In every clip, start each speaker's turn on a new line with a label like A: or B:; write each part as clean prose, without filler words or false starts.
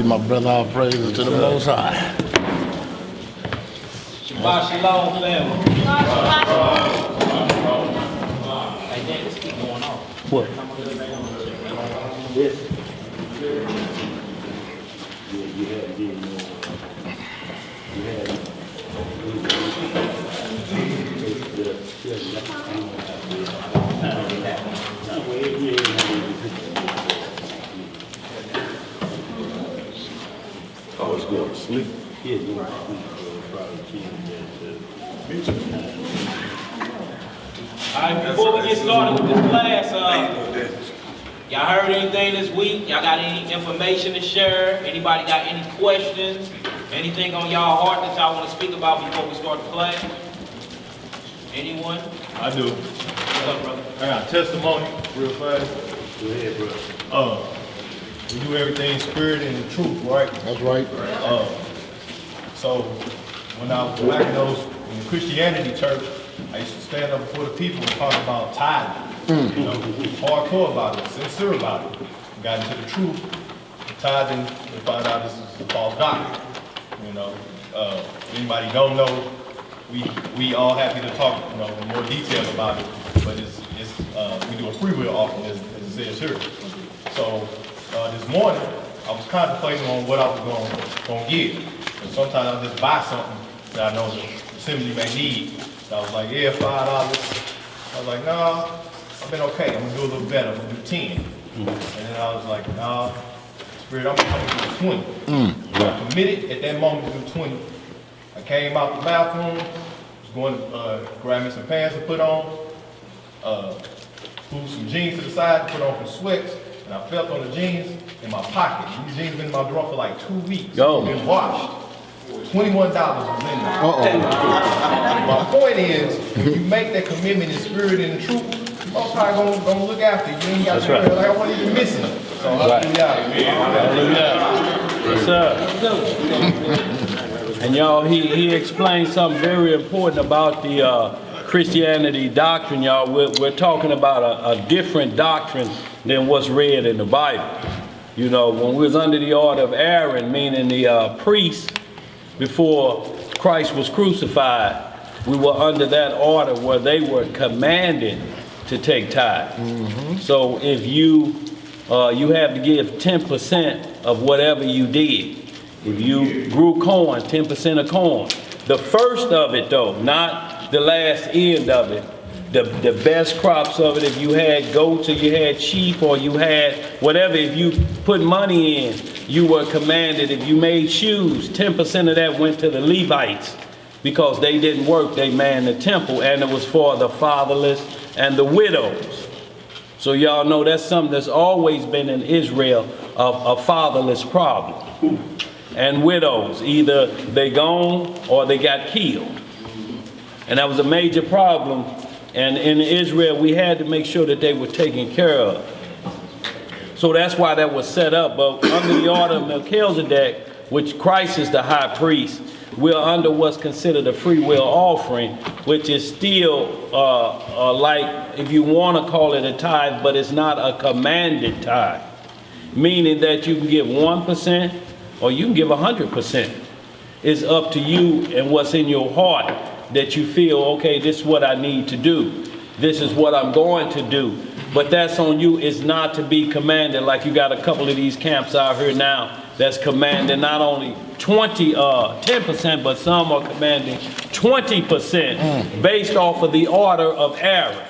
A: My brother, all praises to the Most High.
B: Shabbat shalom, family. Hey, Dan, this keep going on.
A: What?
B: This.
C: I was going to sleep. Yeah, going to sleep.
B: All right, before we get started with this class, y'all heard anything this week? Y'all got any information to share? Anybody got any questions? Anything on y'all heart that y'all want to speak about before we start the class? Anyone?
D: I do.
B: What's up, brother?
D: I got a testimony real fast.
C: Go ahead, bro.
D: We do everything spirit and in truth, right?
A: That's right.
D: So when I was back in the Christianity church, I used to stand up before the people and talk about tithing. You know, hardcore about it, sincere about it. Got into the truth, tithing, and found out this is a false doctrine. You know, anybody don't know, we all happy to talk, you know, in more detail about it. But it's we do a free will offering, as it says here. So this morning, I was contemplating on what I was going to get. And sometimes I'll just buy something that I know the assembly may need. So I was like, yeah, $5. I was like, nah, I've been okay. I'm going to do a little better. I'm going to do 10. And then I was like, nah, Spirit, I'm going to do 20. So I committed at that moment to do 20. I came out the bathroom, was going to grab me some pants to put on, move some jeans to the side, put on some sweats. And I felt on the jeans in my pocket. These jeans been in my drawer for like 2 weeks. Been washed. $21 was in there. My point is, if you make that commitment in spirit and in truth, Most High gonna look after you. You ain't got to worry like I wasn't even missing it. So
E: Hallelujah. And y'all, he explained something very important about the Christianity doctrine, y'all. We're talking about a different doctrine than what's read in the Bible. You know, when we was under the order of Aaron, meaning the priests, before Christ was crucified, we were under that order where they were commanded to take tithe. So if you have to give 10% of whatever you did. If you grew corn, 10% of corn. The first of it though, not the last end of it. The best crops of it, if you had goats or you had sheep or you had whatever, if you put money in, you were commanded. If you made shoes, 10% of that went to the Levites because they didn't work, they manned the temple, and it was for the fatherless and the widows. So y'all know that's something that's always been in Israel, a fatherless problem. And widows, either they gone or they got killed. And that was a major problem. And in Israel, we had to make sure that they were taken care of. So that's why that was set up. But under the order of Melchizedek, which Christ is the high priest, we're under what's considered a free will offering, which is still like, if you want to call it a tithe, but it's not a commanded tithe. Meaning that you can give 1% or you can give 100%. It's up to you and what's in your heart that you feel, okay, this is what I need to do. This is what I'm going to do. But that's on you. It's not to be commanded like you got a couple of these camps out here now that's commanding not only 10%, but some are commanding 20% based off of the order of Aaron.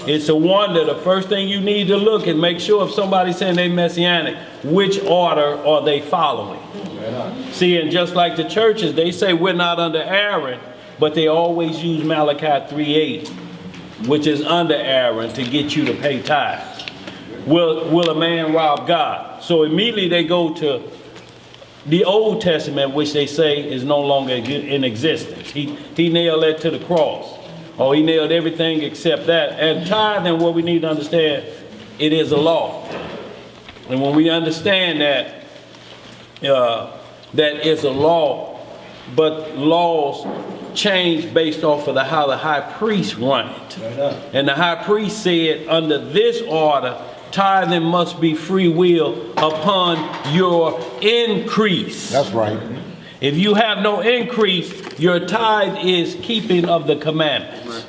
E: It's a wonder. The first thing you need to look and make sure if somebody's saying they messianic, which order are they following? See, and just like the churches, they say we're not under Aaron, but they always use Malachi 3:8, which is under Aaron, to get you to pay tithes. Will a man rob God? So immediately they go to the Old Testament, which they say is no longer in existence. He nailed that to the cross. Or he nailed everything except that. And tithing, what we need to understand, it is a law. And when we understand that, that is a law, but laws change based off of how the high priest run it. And the high priest said, under this order, tithing must be free will upon your increase.
A: That's right.
E: If you have no increase, your tithe is keeping of the commandments.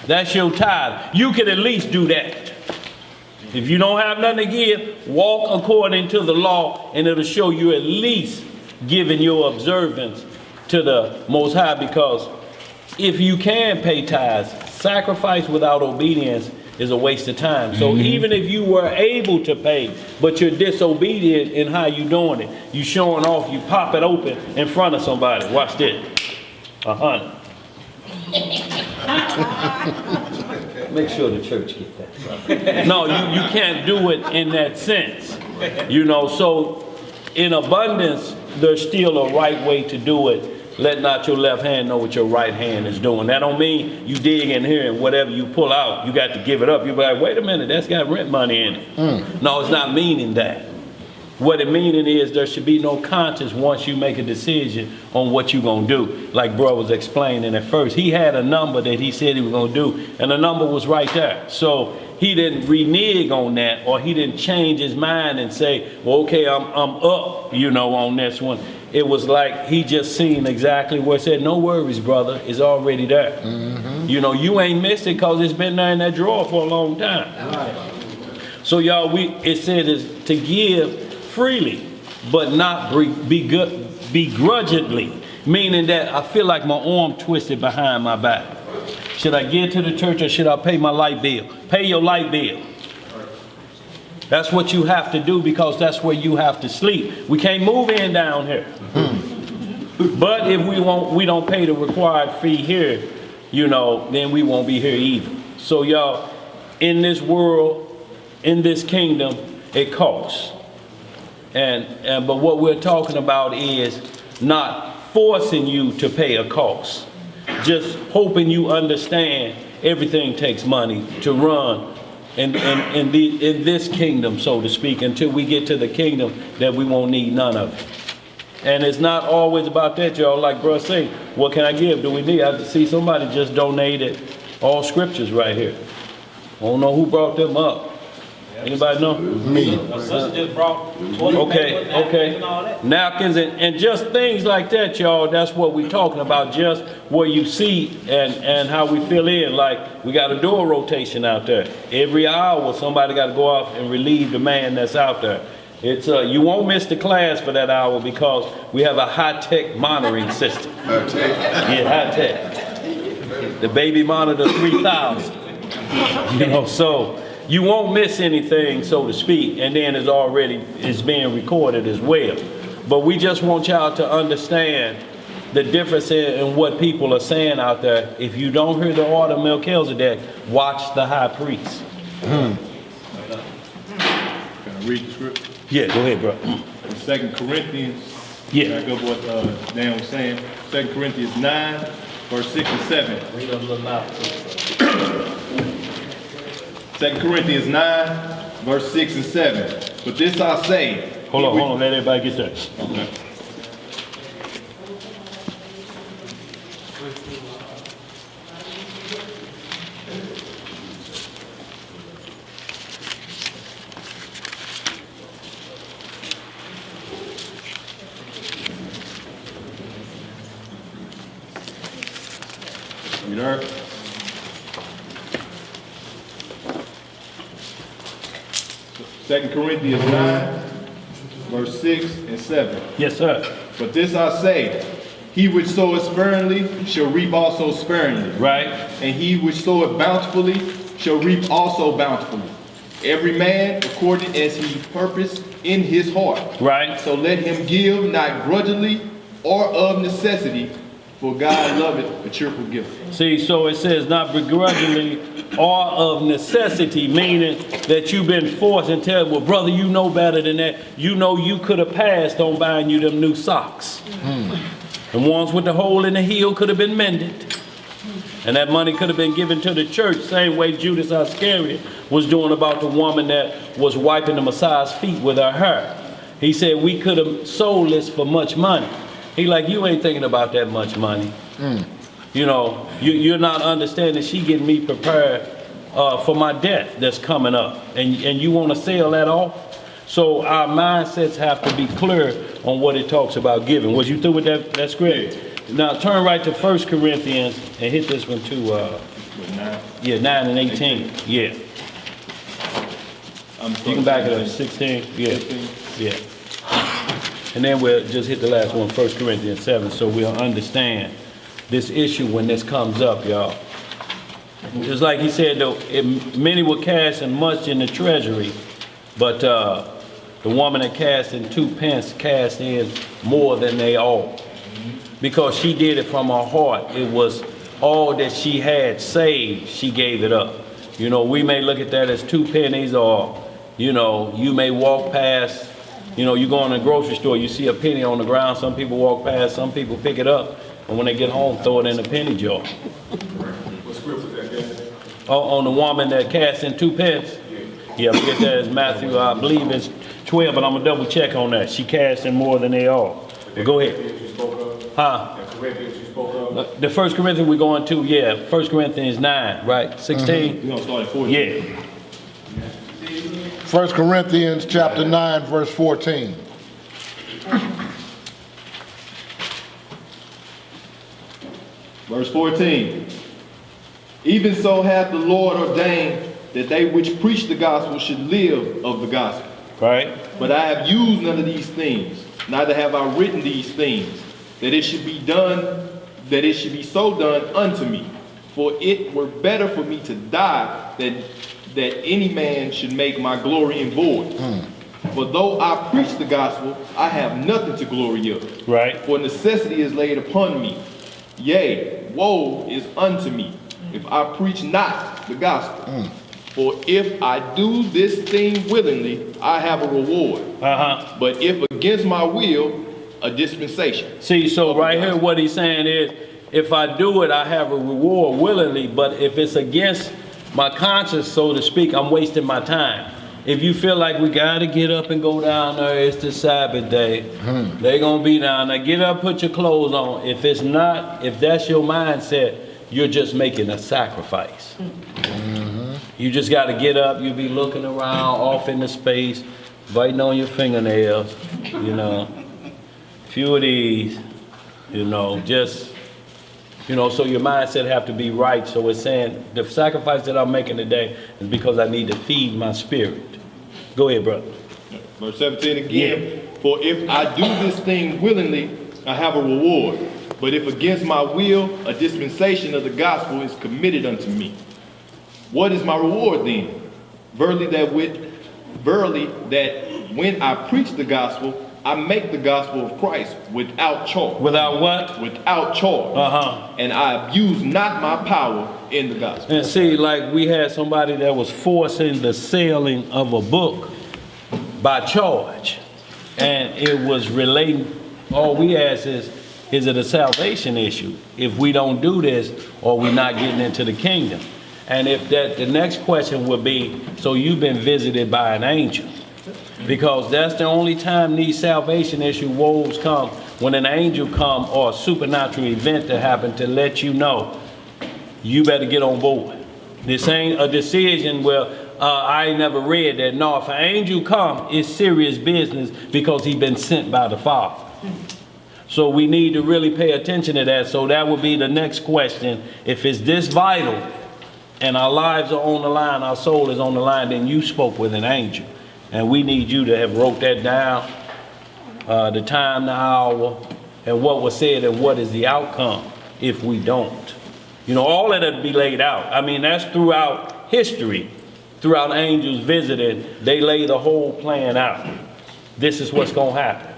E: That's your tithe. You can at least do that. If you don't have nothing to give, walk according to the law, and it'll show you at least giving your observance to the Most High, because if you can pay tithes, sacrifice without obedience is a waste of time. So even if you were able to pay, but you're disobedient in how you doing it, you showing off, you pop it open in front of somebody. Watch this. 100. Make sure the church get that. No, you can't do it in that sense. You know, so in abundance, there's still a right way to do it. Let not your left hand know what your right hand is doing. That don't mean you dig in here and whatever you pull out, you got to give it up. You be like, wait a minute, that's got rent money in it. No, it's not meaning that. What it meaning is there should be no conscience once you make a decision on what you're going to do. Like bro was explaining at first. He had a number that he said he was going to do, and the number was right there. So he didn't renege on that, or he didn't change his mind and say, well, okay, I'm up, you know, on this one. It was like he just seen exactly where it said, no worries, brother, it's already there. You know, you ain't missed it because it's been there in that drawer for a long time. So y'all, it said is to give freely, but not begrudgingly, meaning that I feel like my arm twisted behind my back. Should I give to the church or should I pay my light bill? Pay your light bill. That's what you have to do, because that's where you have to sleep. We can't move in down here. But if we don't pay the required fee here, you know, then we won't be here either. So y'all, in this world, in this kingdom, it costs. But what we're talking about is not forcing you to pay a cost. Just hoping you understand everything takes money to run in this kingdom, so to speak, until we get to the kingdom that we won't need none of it. And it's not always about that, y'all. Like bro say, what can I give? Do we need? I see somebody just donated all scriptures right here. I don't know who brought them up. Anybody know?
A: Me.
B: My sister just brought
E: Okay.
B: and all that.
E: Napkins and just things like that, y'all. That's what we're talking about. Just what you see and how we fill in. Like we got a door rotation out there. Every hour, somebody got to go out and relieve the man that's out there. It's you won't miss the class for that hour because we have a high-tech monitoring system. Yeah, high-tech. The baby monitor 3000. You know, so you won't miss anything, so to speak, and then it's being recorded as well. But we just want y'all to understand the difference in what people are saying out there. If you don't hear the order of Melchizedek, watch the high priest.
D: Can I read the script?
E: Yeah, go ahead, bro.
D: 2 Corinthians,
E: Yeah.
D: back up what Dan was saying. 2 Corinthians 9, verse 6 and 7.
E: Read a little loud.
D: 2 Corinthians 9, verse 6 and 7. But this I say.
E: Hold on, let everybody get there.
D: Okay. You there? Second Corinthians 9, verse 6 and 7.
E: Yes, sir.
D: But this I say, he which soweth sparingly shall reap also sparingly.
E: Right.
D: And he which soweth bountifully shall reap also bountifully. Every man according as he purposed in his heart.
E: Right.
D: So let him give not grudgingly or of necessity, for God loveth a cheerful giver.
E: See, so it says not begrudgingly or of necessity, meaning that you've been forced and tell, well, brother, you know better than that. You know you could have passed on buying you them new socks. The ones with the hole in the heel could have been mended. And that money could have been given to the church, same way Judas Iscariot was doing about the woman that was wiping the Messiah's feet with her hair. He said, we could have sold this for much money. He like, you ain't thinking about that much money. You know, you're not understanding she getting me prepared for my debt that's coming up, and you want to sell that off. So our mindsets have to be clear on what it talks about giving. Was you through with that script? Now turn right to 1 Corinthians and hit this one too. 9 and 18. Yeah. You can back it up. 16. Yeah. Yeah. And then we'll just hit the last one, 1 Corinthians 7, so we'll understand this issue when this comes up, y'all. Just like he said, though, many were casting much in the treasury, but the woman that cast in 2 pence cast in more than they ought. Because she did it from her heart. It was all that she had saved, she gave it up. You know, we may look at that as 2 pennies, or, you know, you may walk past, you know, you go in a grocery store, you see a penny on the ground, some people walk past, some people pick it up, and when they get home, throw it in the penny jar.
D: What scripture is that?
E: On the woman that cast in 2 pence? Yeah, look at that as Matthew, I believe it's 12, but I'm gonna double check on that. She cast in more than they ought. But go ahead. Huh? The 1 Corinthians we're going to, 1 Corinthians 9, right? 16?
D: We're gonna start at 14.
E: Yeah.
A: 1 Corinthians chapter 9, verse 14.
D: Verse 14. Even so hath the Lord ordained that they which preach the gospel should live of the gospel.
E: Right?
D: But I have used none of these things, neither have I written these things, that it should be done, that it should be so done unto me. For it were better for me to die than that any man should make my glory in void. For though I preach the gospel, I have nothing to glory of.
E: Right.
D: For necessity is laid upon me. Yea, woe is unto me, if I preach not the gospel. For if I do this thing willingly, I have a reward. But if against my will, a dispensation.
E: See, so right here what he's saying is, if I do it, I have a reward willingly, but if it's against my conscience, so to speak, I'm wasting my time. If you feel like we gotta get up and go down there, it's the Sabbath day, they're gonna be down there, get up, put your clothes on. If it's not, if that's your mindset, you're just making a sacrifice. You just gotta get up, you be looking around, off in the space, biting on your fingernails, you know. Few of these, you know, just, you know, so your mindset have to be right. So it's saying the sacrifice that I'm making today is because I need to feed my spirit. Go ahead, brother.
D: Verse 17 again. For if I do this thing willingly, I have a reward. But if against my will, a dispensation of the gospel is committed unto me. What is my reward then? Verily that when I preach the gospel, I make the gospel of Christ without charge.
E: Without what?
D: Without charge. And I abuse not my power in the gospel.
E: And see, like we had somebody that was forcing the selling of a book by charge. And it was relating, all we ask is it a salvation issue? If we don't do this, or we not getting into the kingdom? And if that, the next question would be, so you've been visited by an angel. Because that's the only time these salvation issue woes come, when an angel come or a supernatural event to happen to let you know, you better get on board. This ain't a decision where I ain't never read that. No, if an angel come, it's serious business because he been sent by the Father. So we need to really pay attention to that. So that would be the next question. If it's this vital and our lives are on the line, our soul is on the line, then you spoke with an angel. And we need you to have wrote that down, the time, the hour, and what was said and what is the outcome if we don't. You know, all of that will be laid out. I mean, that's throughout history, throughout angels visiting, they lay the whole plan out. This is what's going to happen.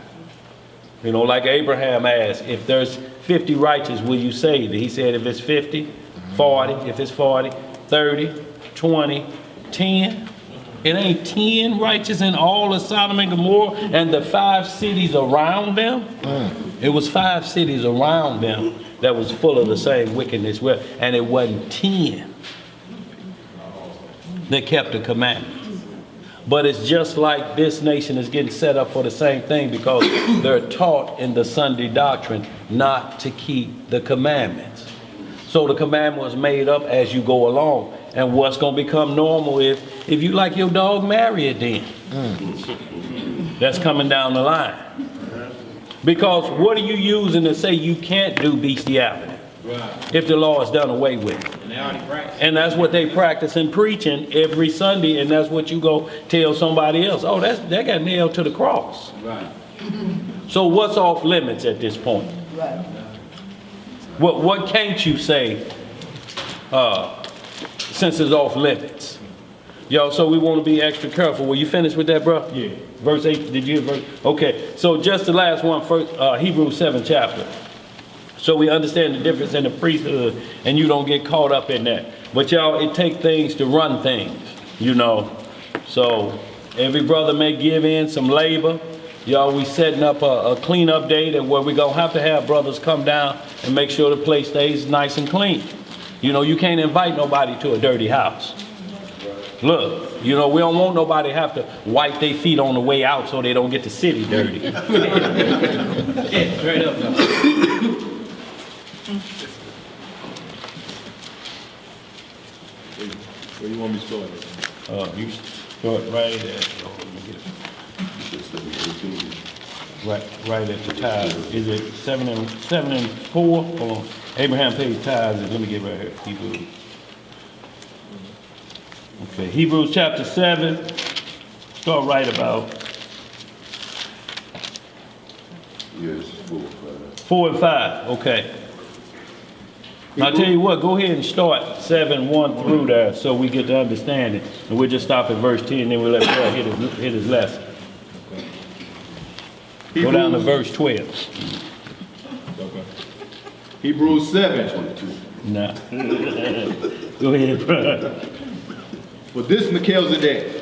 E: You know, like Abraham asked, if there's 50 righteous, will you save it? He said, if it's 50, 40, if it's 40, 30, 20, 10. It ain't 10 righteous in all of Sodom and Gomorrah and the 5 cities around them. It was 5 cities around them that was full of the same wickedness. And it wasn't 10 that kept the commandments. But it's just like this nation is getting set up for the same thing because they're taught in the Sunday doctrine not to keep the commandments. So the commandment was made up as you go along. And what's going to become normal if you like your dog, marry it then. That's coming down the line. Because what are you using to say you can't do bestiality? Right. If the law is done away with.
B: And they already practice.
E: And that's what they practice in preaching every Sunday, and that's what you go tell somebody else. Oh, that got nailed to the cross.
B: Right.
E: So what's off limits at this point?
F: Right.
E: What can't you say since it's off limits? Yo, so we want to be extra careful. Were you finished with that, bro?
D: Yeah.
E: Verse 8, did you hear verse? Okay, so just the last one, first, Hebrews 7 chapter. So we understand the difference in the priesthood, and you don't get caught up in that. But y'all, it takes things to run things, you know. So every brother may give in some labor. Y'all, we setting up a cleanup day that where we gonna have to have brothers come down and make sure the place stays nice and clean. You know, you can't invite nobody to a dirty house. Look, you know, we don't want nobody to have to wipe their feet on the way out so they don't get the city dirty.
B: Yeah, straight up. Though.
D: Where you want me to start?
E: You start right at, right at the tithe. Is it 7 and 4? Hold on. Abraham paid tithes. Let me get right here. Hebrews. Okay, Hebrews chapter 7. Start right about
C: Yes,
E: 4 and 5. Okay. Now, I'll tell you what, go ahead and start 7, 1 through there so we get to understand it. And we'll just stop at verse 10 and then we'll let Paul hit his lesson. Go down to verse 12.
D: Okay. Hebrews 7.
E: Nah. Go ahead, bro.
D: For this Melchizedek,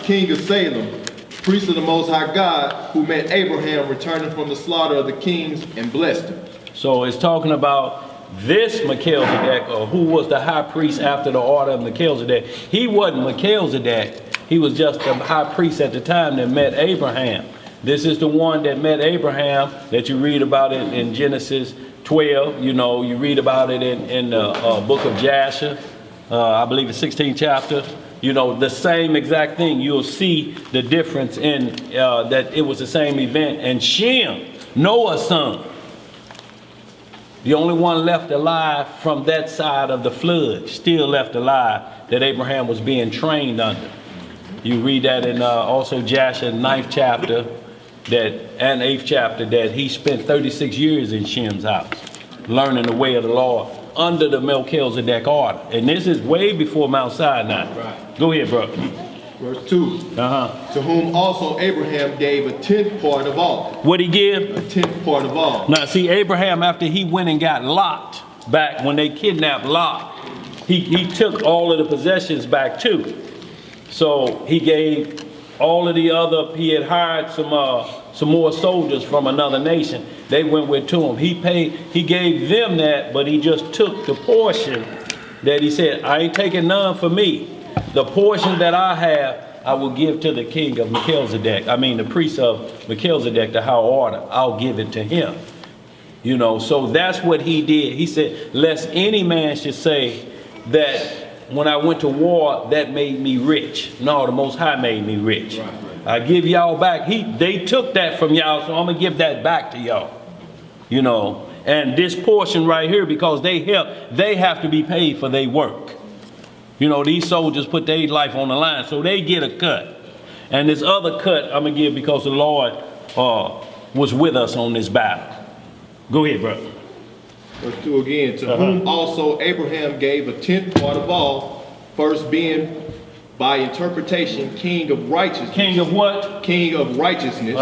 D: king of Salem, priest of the Most High God, who met Abraham returning from the slaughter of the kings and blessed him.
E: So it's talking about this Melchizedek, or who was the high priest after the order of Melchizedek. He wasn't Melchizedek. He was just the high priest at the time that met Abraham. This is the one that met Abraham that you read about it in Genesis 12. You know, you read about it in the book of Jasher. I believe the 16th chapter. You know, the same exact thing. You'll see the difference in that it was the same event. And Shem, Noah's son, the only one left alive from that side of the flood, still left alive, that Abraham was being trained under. You read that in also Jasher 9th chapter and 8th chapter, that he spent 36 years in Shem's house, learning the way of the Lord under the Melchizedek order. And this is way before Mount Sinai. Right. Go ahead, bro.
D: Verse 2. To whom also Abraham gave a 10th part of all.
E: What'd he give?
D: A 10th part of all.
E: Now, see, Abraham, after he went and got Lot back, when they kidnapped Lot, he took all of the possessions back too. So he gave all of the other, he had hired some more soldiers from another nation. They went with to him. He gave them that, but he just took the portion that he said, I ain't taking none for me. The portion that I have, I will give to the king of Melchizedek. I mean, the priest of Melchizedek, the high order. I'll give it to him. You know, so that's what he did. He said, lest any man should say that when I went to war, that made me rich. No, the Most High made me rich. Right. I give y'all back. They took that from y'all, so I'm going to give that back to y'all. You know, and this portion right here, because they have to be paid for their work. You know, these soldiers put their life on the line, so they get a cut. And this other cut I'm going to give because the Lord was with us on this battle. Go ahead, brother.
D: Verse 2 again. To whom also Abraham gave a 10th part of all, first being by interpretation king of righteousness.
E: King of what?
D: King of righteousness.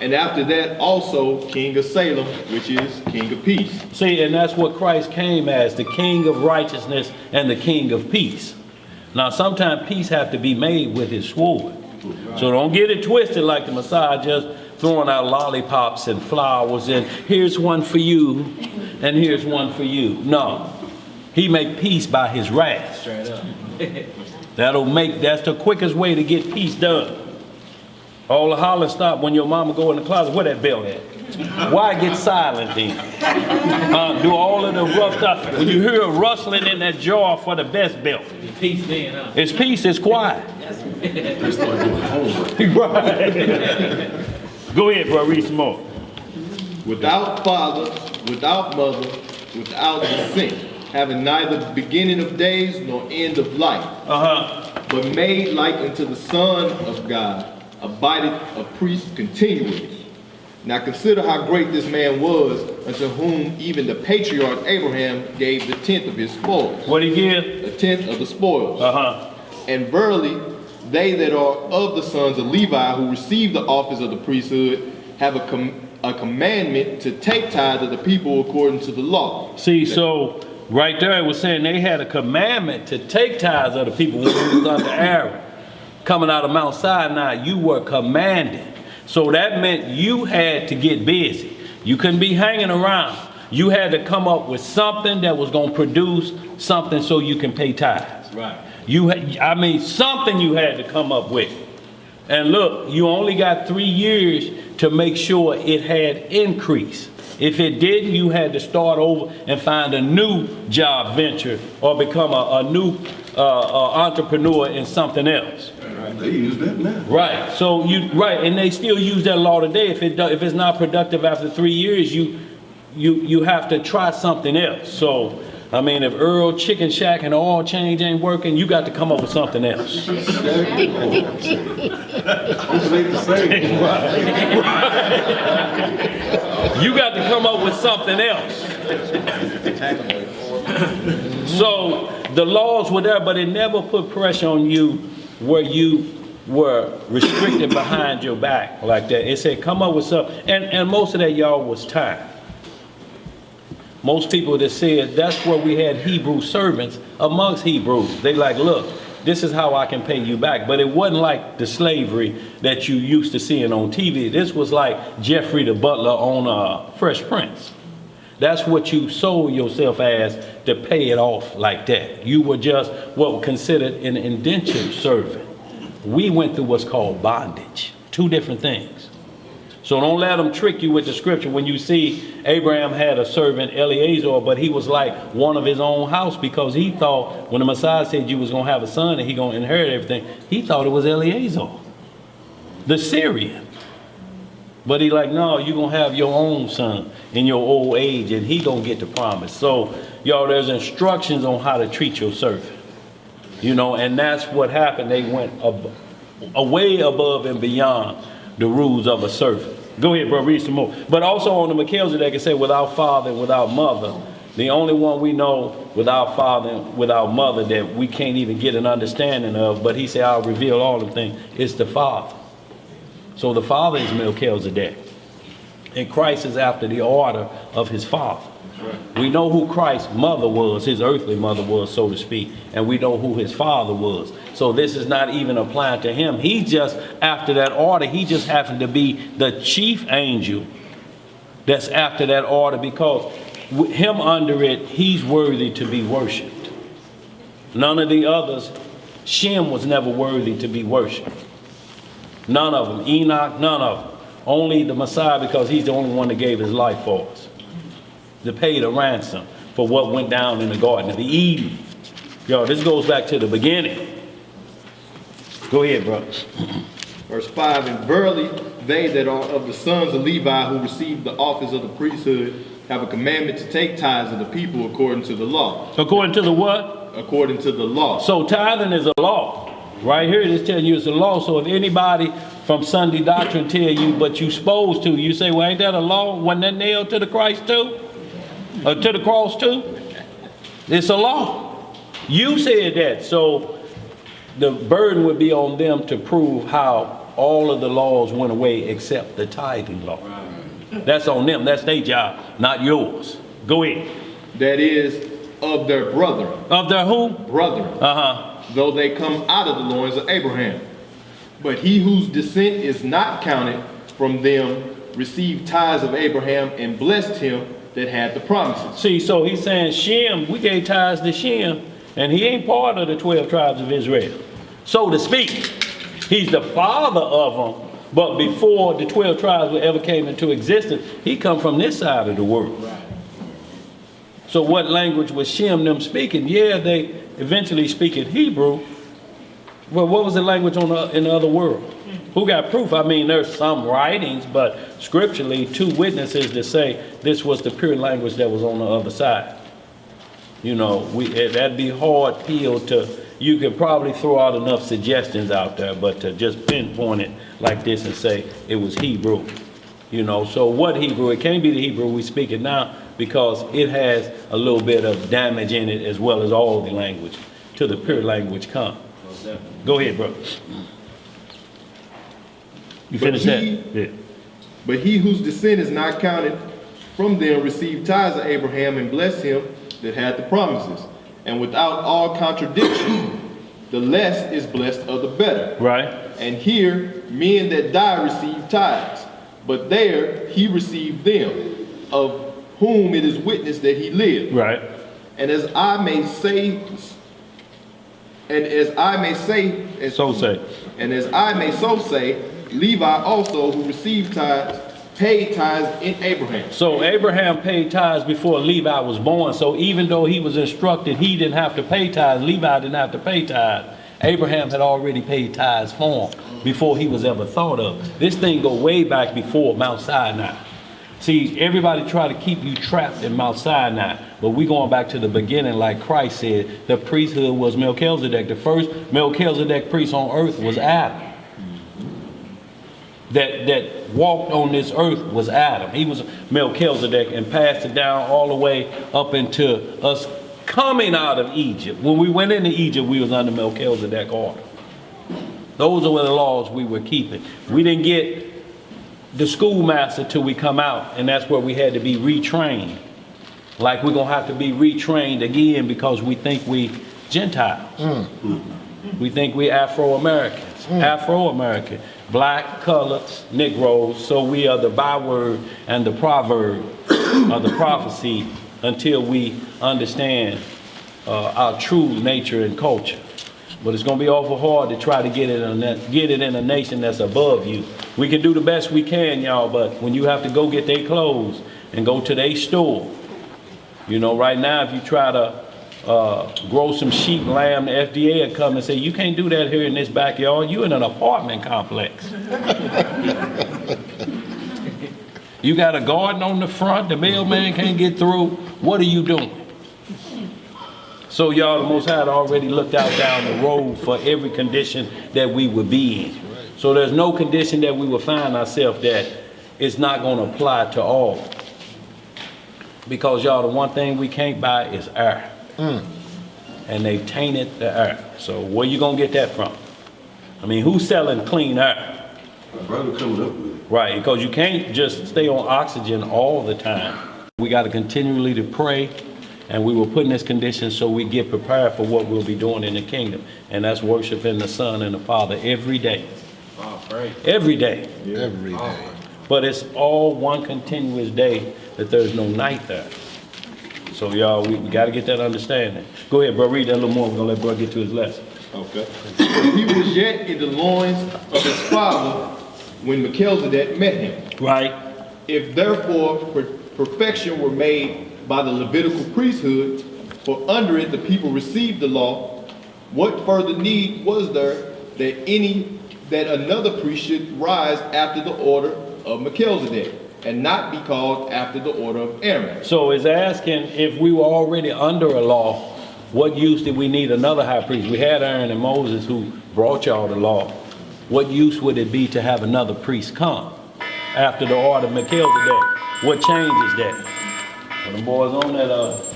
D: And after that also king of Salem, which is king of peace.
E: See, and that's what Christ came as, the king of righteousness and the king of peace. Now, sometimes peace have to be made with his sword. So don't get it twisted like the Messiah just throwing out lollipops and flowers and here's one for you and here's one for you. No, he make peace by his wrath. Straight up. That's the quickest way to get peace done. All the holler stop when your mama go in the closet. Where that belt at? Why get silent then? Do all of the rough stuff. When you hear a rustling in that jar for the best belt.
B: Peace then, huh?
E: It's peace, it's quiet. Right. Go ahead, bro, read some more.
D: Without father, without mother, without descent, having neither beginning of days nor end of life, but made like unto the Son of God, abideth a priest continually. Now consider how great this man was, unto whom even the patriarch Abraham gave the tenth of his spoils.
E: What he give?
D: The tenth of the spoils. And verily, they that are of the sons of Levi, who receive the office of the priesthood, have a commandment to take tithe of the people according to the law.
E: See, so right there it was saying they had a commandment to take tithes of the people when it was under Aaron. Coming out of Mount Sinai, you were commanded. So that meant you had to get busy. You couldn't be hanging around. You had to come up with something that was going to produce something so you can pay tithes.
B: Right.
E: Something you had to come up with. And look, you only got 3 years to make sure it had increase. If it didn't, you had to start over and find a new job venture or become a new entrepreneur in something else.
C: They use that now.
E: Right. So and they still use that law today. If it's not productive after 3 years, you have to try something else. So I mean, if Earl Chicken Shack and oil change ain't working, you got to come up with something else.
C: Ain't the same.
E: You got to come up with something else. So the laws were there, but it never put pressure on you where you were restricted behind your back like that. It said, come up with something. And most of that, y'all, was time. Most people that said that's where we had Hebrew servants amongst Hebrews. They like, look, this is how I can pay you back. But it wasn't like the slavery that you used to seeing on TV. This was like Jeffrey the Butler on Fresh Prince. That's what you sold yourself as, to pay it off like that. You were just what was considered an indentured servant. We went through what's called bondage. Two different things. So don't let them trick you with the scripture. When you see Abraham had a servant, Eliezer, but he was like one of his own house, because he thought when the Messiah said you was going to have a son and he going to inherit everything, he thought it was Eliezer, the Syrian. But he like, no, you're going to have your own son in your old age and he going to get the promise. So, y'all, there's instructions on how to treat your servant. You know, and that's what happened. They went way above and beyond the rules of a servant. Go ahead, bro, read some more. But also on the Melchizedek, it said without father and without mother. The only one we know without father and without mother that we can't even get an understanding of, but he said, I'll reveal all the things, is the Father. So the Father is Melchizedek. And Christ is after the order of his Father. We know who Christ's mother was, his earthly mother was, so to speak, and we know who his father was. So this is not even applying to him. He's just after that order. He just happened to be the chief angel that's after that order, because with him under it, he's worthy to be worshipped. None of the others, Shem was never worthy to be worshipped. None of them. Enoch, none of them. Only the Messiah, because he's the only one that gave his life for us, to pay the ransom for what went down in the Garden of Eden. Yo, this goes back to the beginning. Go ahead, bro.
D: Verse 5, and verily they that are of the sons of Levi, who receive the office of the priesthood, have a commandment to take tithes of the people according to the law.
E: According to the what?
D: According to the law.
E: So tithing is a law. Right here it is telling you it's a law. So if anybody from Sunday doctrine tell you, but you supposed to, you say, well, ain't that a law? Wasn't that nailed to the Christ too? Or to the cross too? It's a law. You said that. So the burden would be on them to prove how all of the laws went away except the tithing law. That's on them. That's their job, not yours. Go ahead.
D: That is of their brother.
E: Of their who?
D: Brother. Though they come out of the loins of Abraham. But he whose descent is not counted from them received tithes of Abraham and blessed him that had the promises.
E: See, so he's saying Shem, we gave tithes to Shem, and he ain't part of the 12 tribes of Israel, so to speak. He's the father of them, But before the 12 tribes ever came into existence, he come from this side of the world. So what language was Shem them speaking? Yeah, they eventually speak in Hebrew. Well, what was the language in the other world? Who got proof? I mean, there's some writings, but scripturally, 2 witnesses to say this was the pure language that was on the other side. You know, that'd be hard pill to, you could probably throw out enough suggestions out there, but to just pinpoint it like this and say it was Hebrew. You know, so what Hebrew? It can't be the Hebrew we speak it now because it has a little bit of damage in it as well as all the language till the pure language come. Go ahead, bro. You finish that? Yeah.
F: But he whose descent is not counted from them received tithes of Abraham and blessed him that had the promises. And without all contradiction, the less is blessed of the better.
E: Right.
F: And here, men that die receive tithes, but there he received them, of whom it is witnessed that he lived.
E: Right.
F: And as I may say, and as I may so say, Levi also, who received tithes, paid tithes in Abraham.
E: So Abraham paid tithes before Levi was born. So even though he was instructed he didn't have to pay tithes, Levi didn't have to pay tithes. Abraham had already paid tithes for him before he was ever thought of. This thing go way back before Mount Sinai. See, everybody try to keep you trapped in Mount Sinai, but we going back to the beginning like Christ said. The priesthood was Melchizedek. The first Melchizedek priest on earth was Adam. That walked on this earth was Adam. He was Melchizedek and passed it down all the way up into us coming out of Egypt. When we went into Egypt, we was under Melchizedek order. Those were the laws we were keeping. We didn't get the schoolmaster till we come out, and that's where we had to be retrained. Like we're gonna have to be retrained again because we think we Gentiles. We think we Afro-Americans. Afro-American, black, colored, Negroes. So we are the byword and the proverb of the prophecy until we understand our true nature and culture. But it's gonna be awful hard to try to get it in a nation that's above you. We can do the best we can, y'all, but when you have to go get their clothes and go to their store, you know, right now if you try to grow some sheep, lamb, the FDA will come and say, you can't do that here in this backyard. You in an apartment complex. You got a garden on the front, the mailman can't get through. What are you doing? So y'all, the Most High had already looked out down the road for every condition that we would be in. So there's no condition that we will find ourselves that it's not going to apply to all. Because y'all, the one thing we can't buy is air. And they tainted the air. So where you gonna get that from? I mean, who's selling clean air?
C: My brother coming up with it.
E: Right, because you can't just stay on oxygen all the time. We got to continually to pray, and we will put in this condition so we get prepared for what we'll be doing in the kingdom, and that's worshiping the Son and the Father every day. Every day.
A: Every day.
E: But it's all one continuous day that there's no night there. So y'all, we got to get that understanding. Go ahead, bro, read that a little more. We're going to let bro get to his lesson.
F: Okay. He was yet in the loins of his father when Melchizedek met him.
E: Right.
F: If therefore perfection were made by the Levitical priesthood, for under it the people received the law, what further need was there that another priest should rise after the order of Melchizedek, and not be called after the order of Aaron?
E: So it's asking, if we were already under a law, what use did we need another high priest? We had Aaron and Moses who brought y'all the law. What use would it be to have another priest come after the order of Melchizedek? What changes that? Well, the boys on that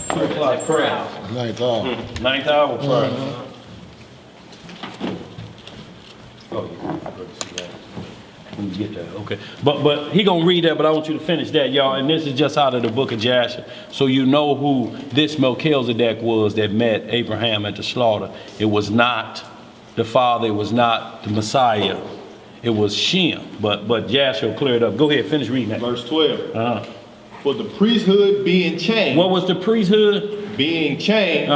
E: 2 o'clock prayer.
A: Ninth hour.
E: 9th hour prayer. Oh, yeah. Let me get that. Okay. But he gonna read that, but I want you to finish that, y'all. And this is just out of the book of Jasher. So you know who this Melchizedek was that met Abraham at the slaughter. It was not the father, it was not the Messiah. It was Shem. But Jasher cleared up. Go ahead, finish reading that.
F: Verse 12. For the priesthood being changed.
E: What was the priesthood?
F: Being changed.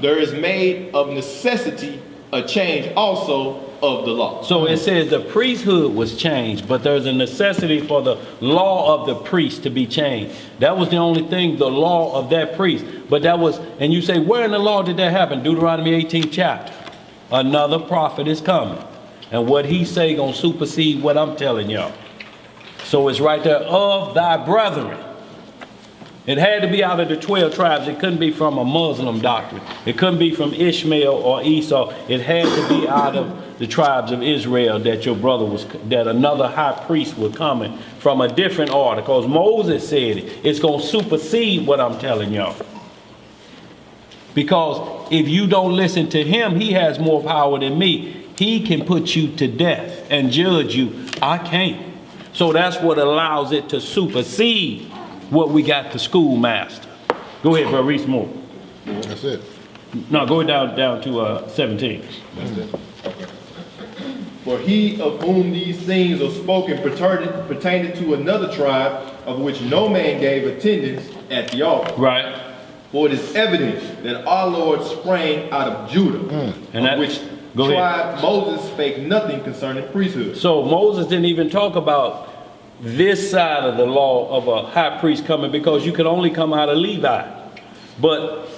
F: There is made of necessity a change also of the law.
E: So it says the priesthood was changed, but there's a necessity for the law of the priest to be changed. That was the only thing, the law of that priest. But that was, and you say, where in the law did that happen? Deuteronomy 18th chapter. Another prophet is coming. And what he say gonna supersede what I'm telling y'all. So it's right there, of thy brethren. It had to be out of the 12 tribes. It couldn't be from a Muslim doctrine. It couldn't be from Ishmael or Esau. It had to be out of the tribes of Israel that your brother was, that another high priest was coming from a different order. Because Moses said it. It's going to supersede what I'm telling y'all. Because if you don't listen to him, he has more power than me. He can put you to death and judge you. I can't. So that's what allows it to supersede what we got the schoolmaster. Go ahead, bro, read some more.
A: That's it.
E: No, go down to 17.
A: That's it.
F: For he of whom these things are spoken pertaining to another tribe, of which no man gave attendance at the altar.
E: Right.
F: For it is evident that our Lord sprang out of Judah,
E: And that-
F: of which
E: go
F: tribe Moses spake nothing concerning priesthood.
E: So Moses didn't even talk about this side of the law of a high priest coming, because you could only come out of Levi. But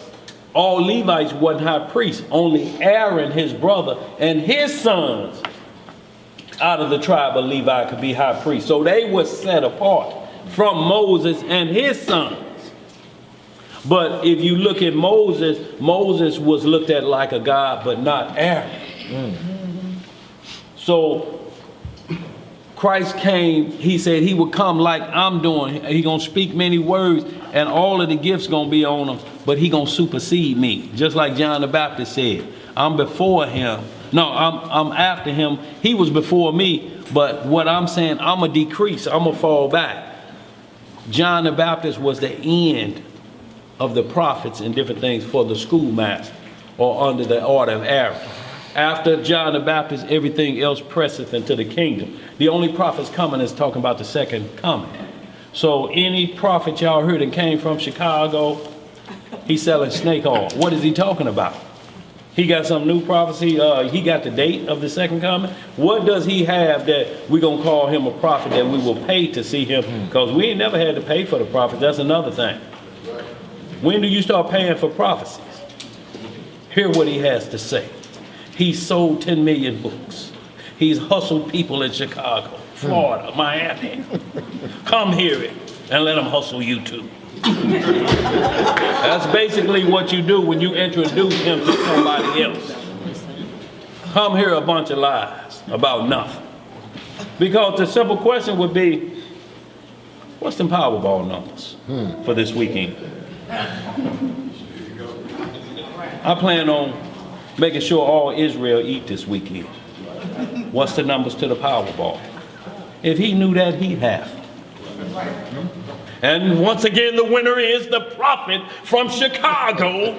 E: all Levites wasn't high priests. Only Aaron, his brother, and his sons out of the tribe of Levi could be high priests. So they were set apart from Moses and his sons. But if you look at Moses, Moses was looked at like a god, but not Aaron. So Christ came, he said he would come like I'm doing. He gonna speak many words and all of the gifts gonna be on him, but he gonna supersede me. Just like John the Baptist said, I'm before him. No, I'm after him. He was before me, but what I'm saying, I'm a decrease, I'm a fall back. John the Baptist was the end of the prophets and different things for the schoolmaster, or under the order of Aaron. After John the Baptist, everything else presseth into the kingdom. The only prophets coming is talking about the second coming. So any prophet y'all heard that came from Chicago, he's selling snake oil. What is he talking about? He got some new prophecy. He got the date of the second coming. What does he have that we're going to call him a prophet that we will pay to see him? Because we ain't never had to pay for the prophet. That's another thing. When do you start paying for prophecies? Hear what he has to say. He sold 10 million books. He's hustled people in Chicago, Florida, Miami. Come hear it and let them hustle you too. That's basically what you do when you introduce him to somebody else. Come hear a bunch of lies about nothing. Because the simple question would be, what's the Powerball numbers for this weekend? I plan on making sure all Israel eat this weekend. What's the numbers to the Powerball? If he knew that, he'd have. And once again, the winner is the prophet from Chicago.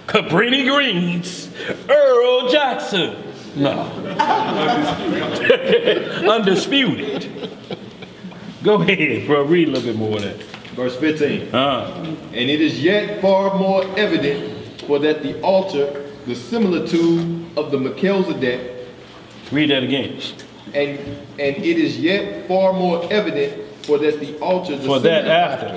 E: Cabrini Greens, Earl Jackson. No. Undisputed. Go ahead, bro. Read a little bit more of that.
F: Verse 15. And it is yet far more evident, for that the altar, the similitude of the Melchizedek.
E: Read that again.
F: And it is yet far more evident, for that the altar,
E: For that after.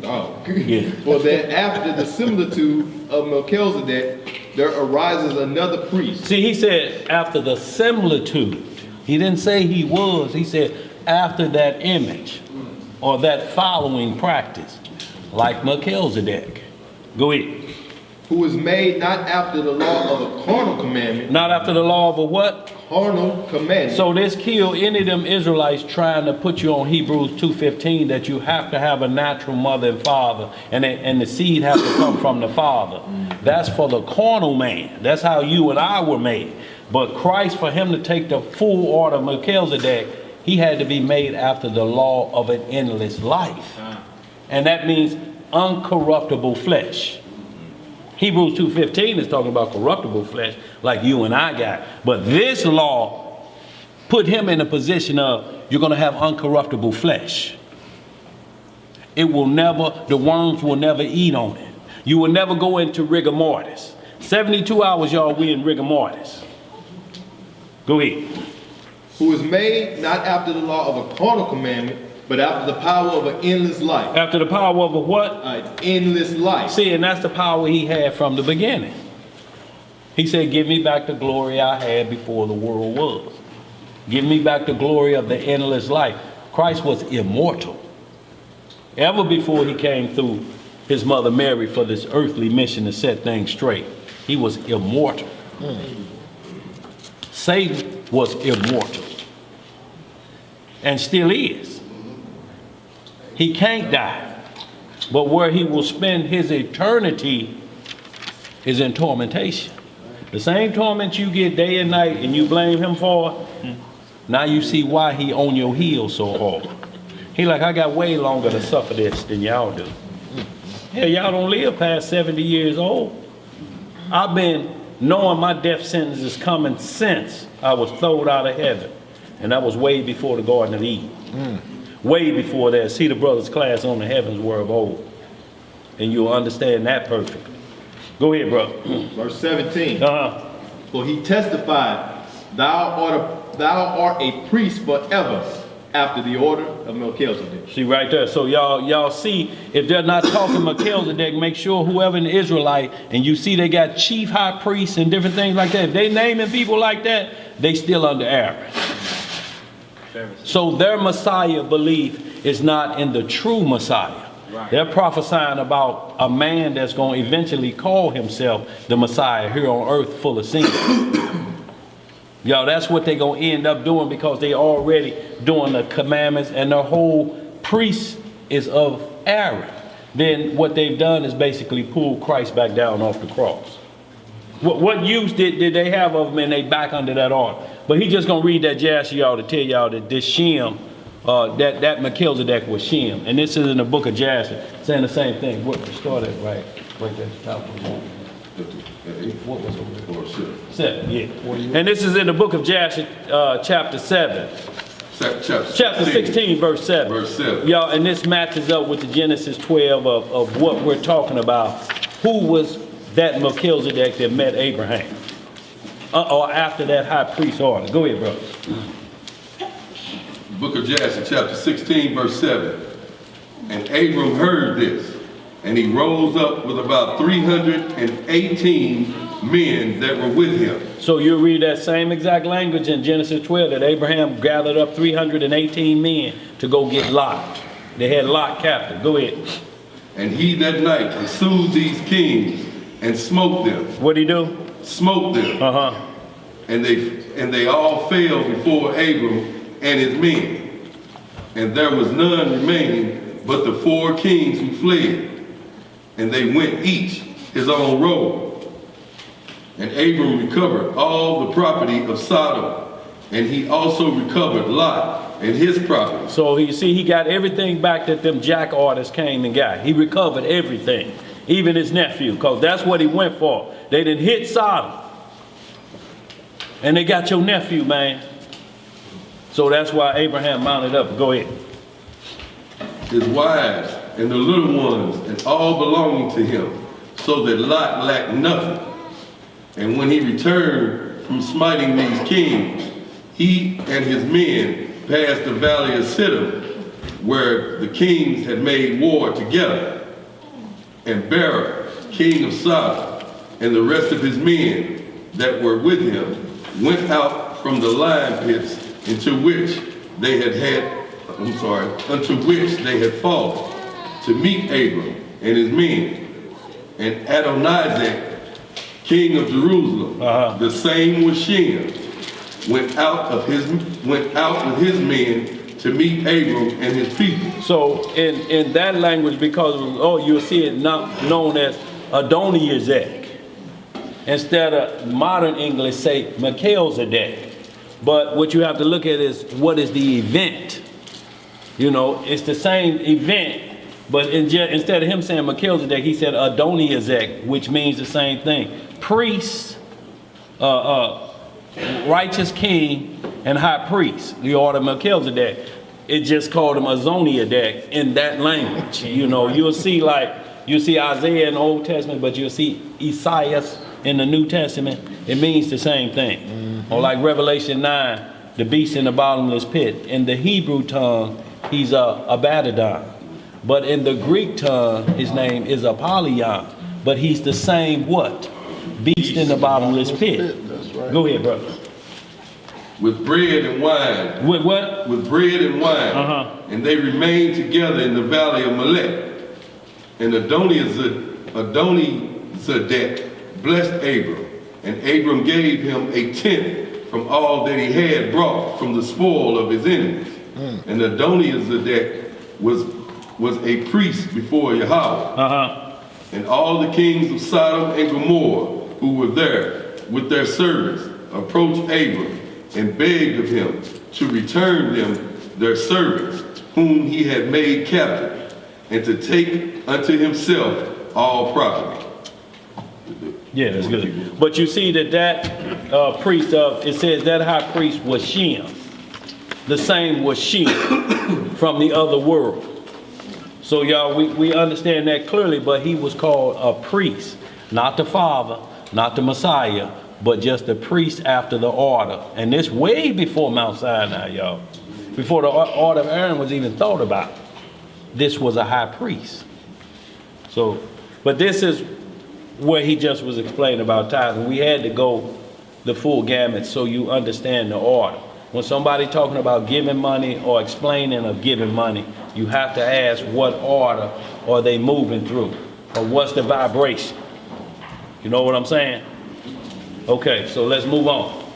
F: Oh.
E: Yeah.
F: For that after the similitude of Melchizedek, there arises another priest.
E: See, he said after the similitude. He didn't say he was. He said after that image or that following practice, like Melchizedek. Go ahead.
F: Who is made not after the law of a carnal commandment.
E: Not after the law of a what?
F: Carnal commandment.
E: So this kill any of them Israelites trying to put you on Hebrews 2:15 that you have to have a natural mother and father, and the seed has to come from the father. That's for the carnal man. That's how you and I were made. But Christ, for him to take the full order of Melchizedek, he had to be made after the law of an endless life. And that means uncorruptible flesh. Hebrews 2:15 is talking about corruptible flesh like you and I got. But this law put him in a position of you're going to have uncorruptible flesh. It will never, the worms will never eat on it. You will never go into rigor mortis. 72 hours, y'all, we in rigor mortis. Go ahead.
F: Who is made not after the law of a carnal commandment, but after the power of an endless life.
E: After the power of a what?
F: An endless life.
E: See, and that's the power he had from the beginning. He said, give me back the glory I had before the world was. Give me back the glory of the endless life. Christ was immortal. Ever before he came through his mother Mary for this earthly mission to set things straight, he was immortal. Satan was immortal. And still is. He can't die. But where he will spend his eternity is in tormentation. The same torment you get day and night and you blame him for, now you see why he on your heels so hard. He like, I got way longer to suffer this than y'all do. Hell, y'all don't live past 70 years old. I've been knowing my death sentence is coming since I was thrown out of heaven. And that was way before the Garden of Eden. Way before that. See the brother's class on the heavens were of old. And you'll understand that perfectly. Go ahead, brother.
F: Verse 17.
E: Uh-huh.
F: For he testified, thou art a priest forever after the order of Melchizedek.
E: See right there. So y'all see, if they're not talking Melchizedek, make sure whoever in the Israelite, and you see they got chief high priests and different things like that. If they naming people like that, they still under Aaron. So their Messiah belief is not in the true Messiah. Right. They're prophesying about a man that's going to eventually call himself the Messiah here on earth full of sin. Y'all, that's what they're going to end up doing because they already doing the commandments and their whole priest is of Aaron. Then what they've done is basically pull Christ back down off the cross. What use did they have of him and they back under that order? But he's just going to read that Jasher, y'all, to tell y'all that this Shem, that Melchizedek was Shem. And this is in the book of Jasher, saying the same thing. What started right there at the top of the what was it? 7, yeah. And this is in the book of Jasher, chapter 7. Chapter 16, verse 7.
C: Verse 7.
E: Y'all, and this matches up with the Genesis 12 of what we're talking about. Who was that Melchizedek that met Abraham? Or after that high priest order. Go ahead, brother.
C: Book of Jasher, chapter 16, verse 7. And Abram heard this, and he rose up with about 318 men that were with him.
E: So you read that same exact language in Genesis 12 that Abraham gathered up 318 men to go get Lot. They had Lot captive. Go ahead.
C: And he that night pursued these kings and smote them.
E: What'd he do?
C: Smote them.
E: Uh-huh.
C: And they all fell before Abram and his men. And there was none remaining but the 4 kings who fled. And they went each his own road. And Abram recovered all the property of Sodom. And he also recovered Lot and his property.
E: So you see, he got everything back that them jack artists came and got. He recovered everything. Even his nephew, because that's what he went for. They didn't hit Sodom. And they got your nephew, man. So that's why Abraham mounted up. Go ahead.
C: His wives and the little ones and all belonging to him, so that Lot lacked nothing. And when he returned from smiting these kings, he and his men passed the valley of Siddim, where the kings had made war together. And Bera, king of Sodom, and the rest of his men that were with him went out from the lion pits unto which they had fallen, to meet Abram and his men. And Adonizek, king of Jerusalem, the same was Shem, went out with his men to meet Abram and his people.
E: So in that language, because you'll see it not known as Adonizek. Instead of modern English, say Melchizedek. But what you have to look at is what is the event. You know, it's the same event, but instead of him saying Melchizedek, he said Adonizek, which means the same thing. Priest, righteous king, and high priest, the order of Melchizedek. It just called him Azoniadek in that language. You know, you'll see Isaiah in the Old Testament, but you'll see Esaias in the New Testament, it means the same thing. Or like Revelation 9, the beast in the bottomless pit. In the Hebrew tongue, he's Abaddon. But in the Greek tongue, his name is Apollyon. But he's the same what? Beast in the bottomless pit.
A: That's right.
E: Go ahead, brother.
C: with bread and wine.
E: With what?
C: With bread and wine. And they remained together in the valley of Melech. And Adonizedek blessed Abram, and Abram gave him a tenth from all that he had brought from the spoil of his enemies. And Adonizedek was a priest before Yahweh. And all the kings of Sodom and Gomorrah who were there with their servants approached Abram and begged of him to return them their servants whom he had made captive, and to take unto himself all property.
E: Yeah, that's good. But you see that priest it says that high priest was Shem. The same was Shem from the other world. So y'all, we understand that clearly, but he was called a priest, not the Father, not the Messiah, but just a priest after the order. And this way before Mount Sinai, y'all. Before the order of Aaron was even thought about. This was a high priest. So, but this is where he just was explaining about tithing. We had to go the full gamut so you understand the order. When somebody talking about giving money or explaining of giving money, you have to ask what order are they moving through, or what's the vibration. You know what I'm saying? Okay, so let's move on.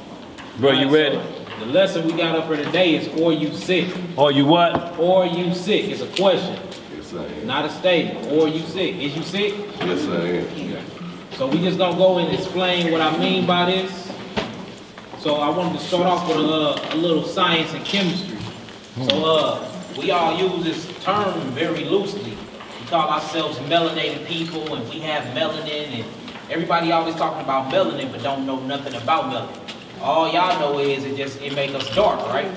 E: Bro, you ready?
B: The lesson we got up for today is, or you sick.
E: Or you what?
B: Or you sick. It's a question,
C: Yes, I am.
B: not a statement. Or you sick. Is you sick?
C: Yes, I am.
B: So we just gonna go and explain what I mean by this. So I wanted to start off with a little science and chemistry. So we all use this term very loosely. We call ourselves melanated people, and we have melanin, and everybody always talking about melanin but don't know nothing about melanin. All y'all know is it make us dark, right?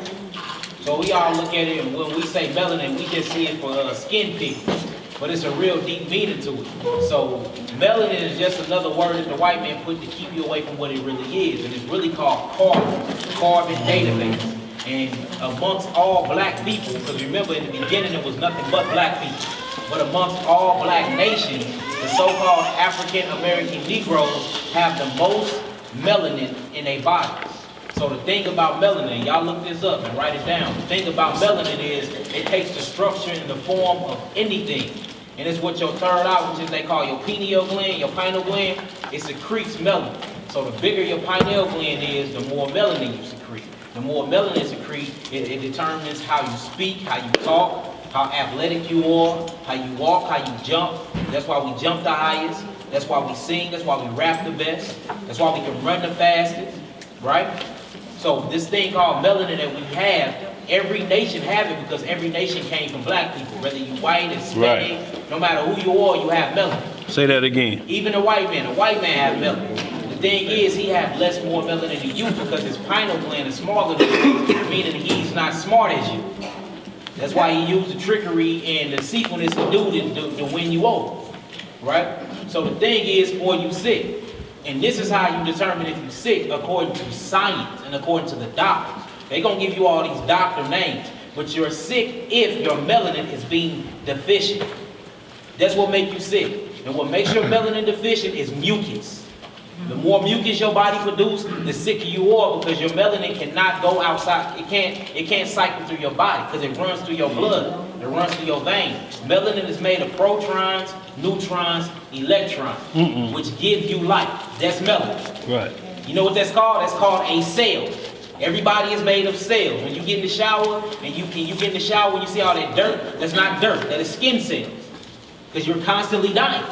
B: So we all look at it, and when we say melanin, we just see it for skin pigment, but it's a real deep meaning to it. So melanin is just another word that the white man put to keep you away from what it really is, and it's really called carbon database. And amongst all black people, because remember in the beginning it was nothing but black people, but amongst all black nations, the so-called African American Negroes have the most melanin in their bodies. So the thing about melanin, y'all look this up and write it down. The thing about melanin is it takes the structure and the form of anything. And it's what your third eye, which is they call your pineal gland, your pineal gland, it secretes melanin. So the bigger your pineal gland is, the more melanin you secrete. The more melanin secrete, it determines how you speak, how you talk, how athletic you are, how you walk, how you jump. That's why we jump the highest. That's why we sing. That's why we rap the best. That's why we can run the fastest, right? So this thing called melanin that we have, every nation have it because every nation came from black people. Whether you white, Hispanic, no matter who you are, you have melanin.
E: Say that again.
B: Even the white man have melanin. The thing is, he has more melanin than you because his pineal gland is smaller than you, meaning he's not smart as you. That's why he used the trickery and the deceitfulness to win you over, right? So the thing is, or you sick. And this is how you determine if you're sick according to science and according to the doctors. They're going to give you all these doctor names, but you're sick if your melanin is being deficient. That's what makes you sick. And what makes your melanin deficient is mucus. The more mucus your body produces, the sicker you are because your melanin cannot go outside. It can't cycle through your body because it runs through your blood. It runs through your veins. Melanin is made of protons, neutrons, electrons, which give you life. That's melanin.
E: Right.
B: You know what that's called? That's called a cell. Everybody is made of cells. When you get in the shower, and you get in the shower when you see all that dirt, that's not dirt. That is skin cells. Because you're constantly dying.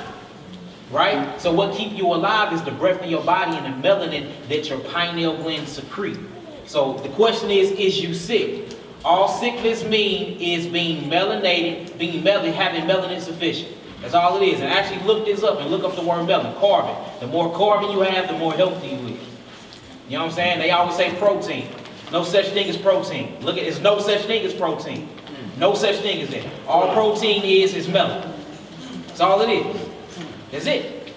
B: Right? So what keeps you alive is the breath in your body and the melanin that your pineal gland secrete. So the question is you sick? All sickness mean is being melanated, having melanin sufficient. That's all it is. And actually look this up and look up the word melanin, carbon. The more carbon you have, the more healthy you is. You know what I'm saying? They always say protein. No such thing as protein. Look at, it's no such thing as protein. No such thing as that. All protein is melanin. That's all it is. That's it.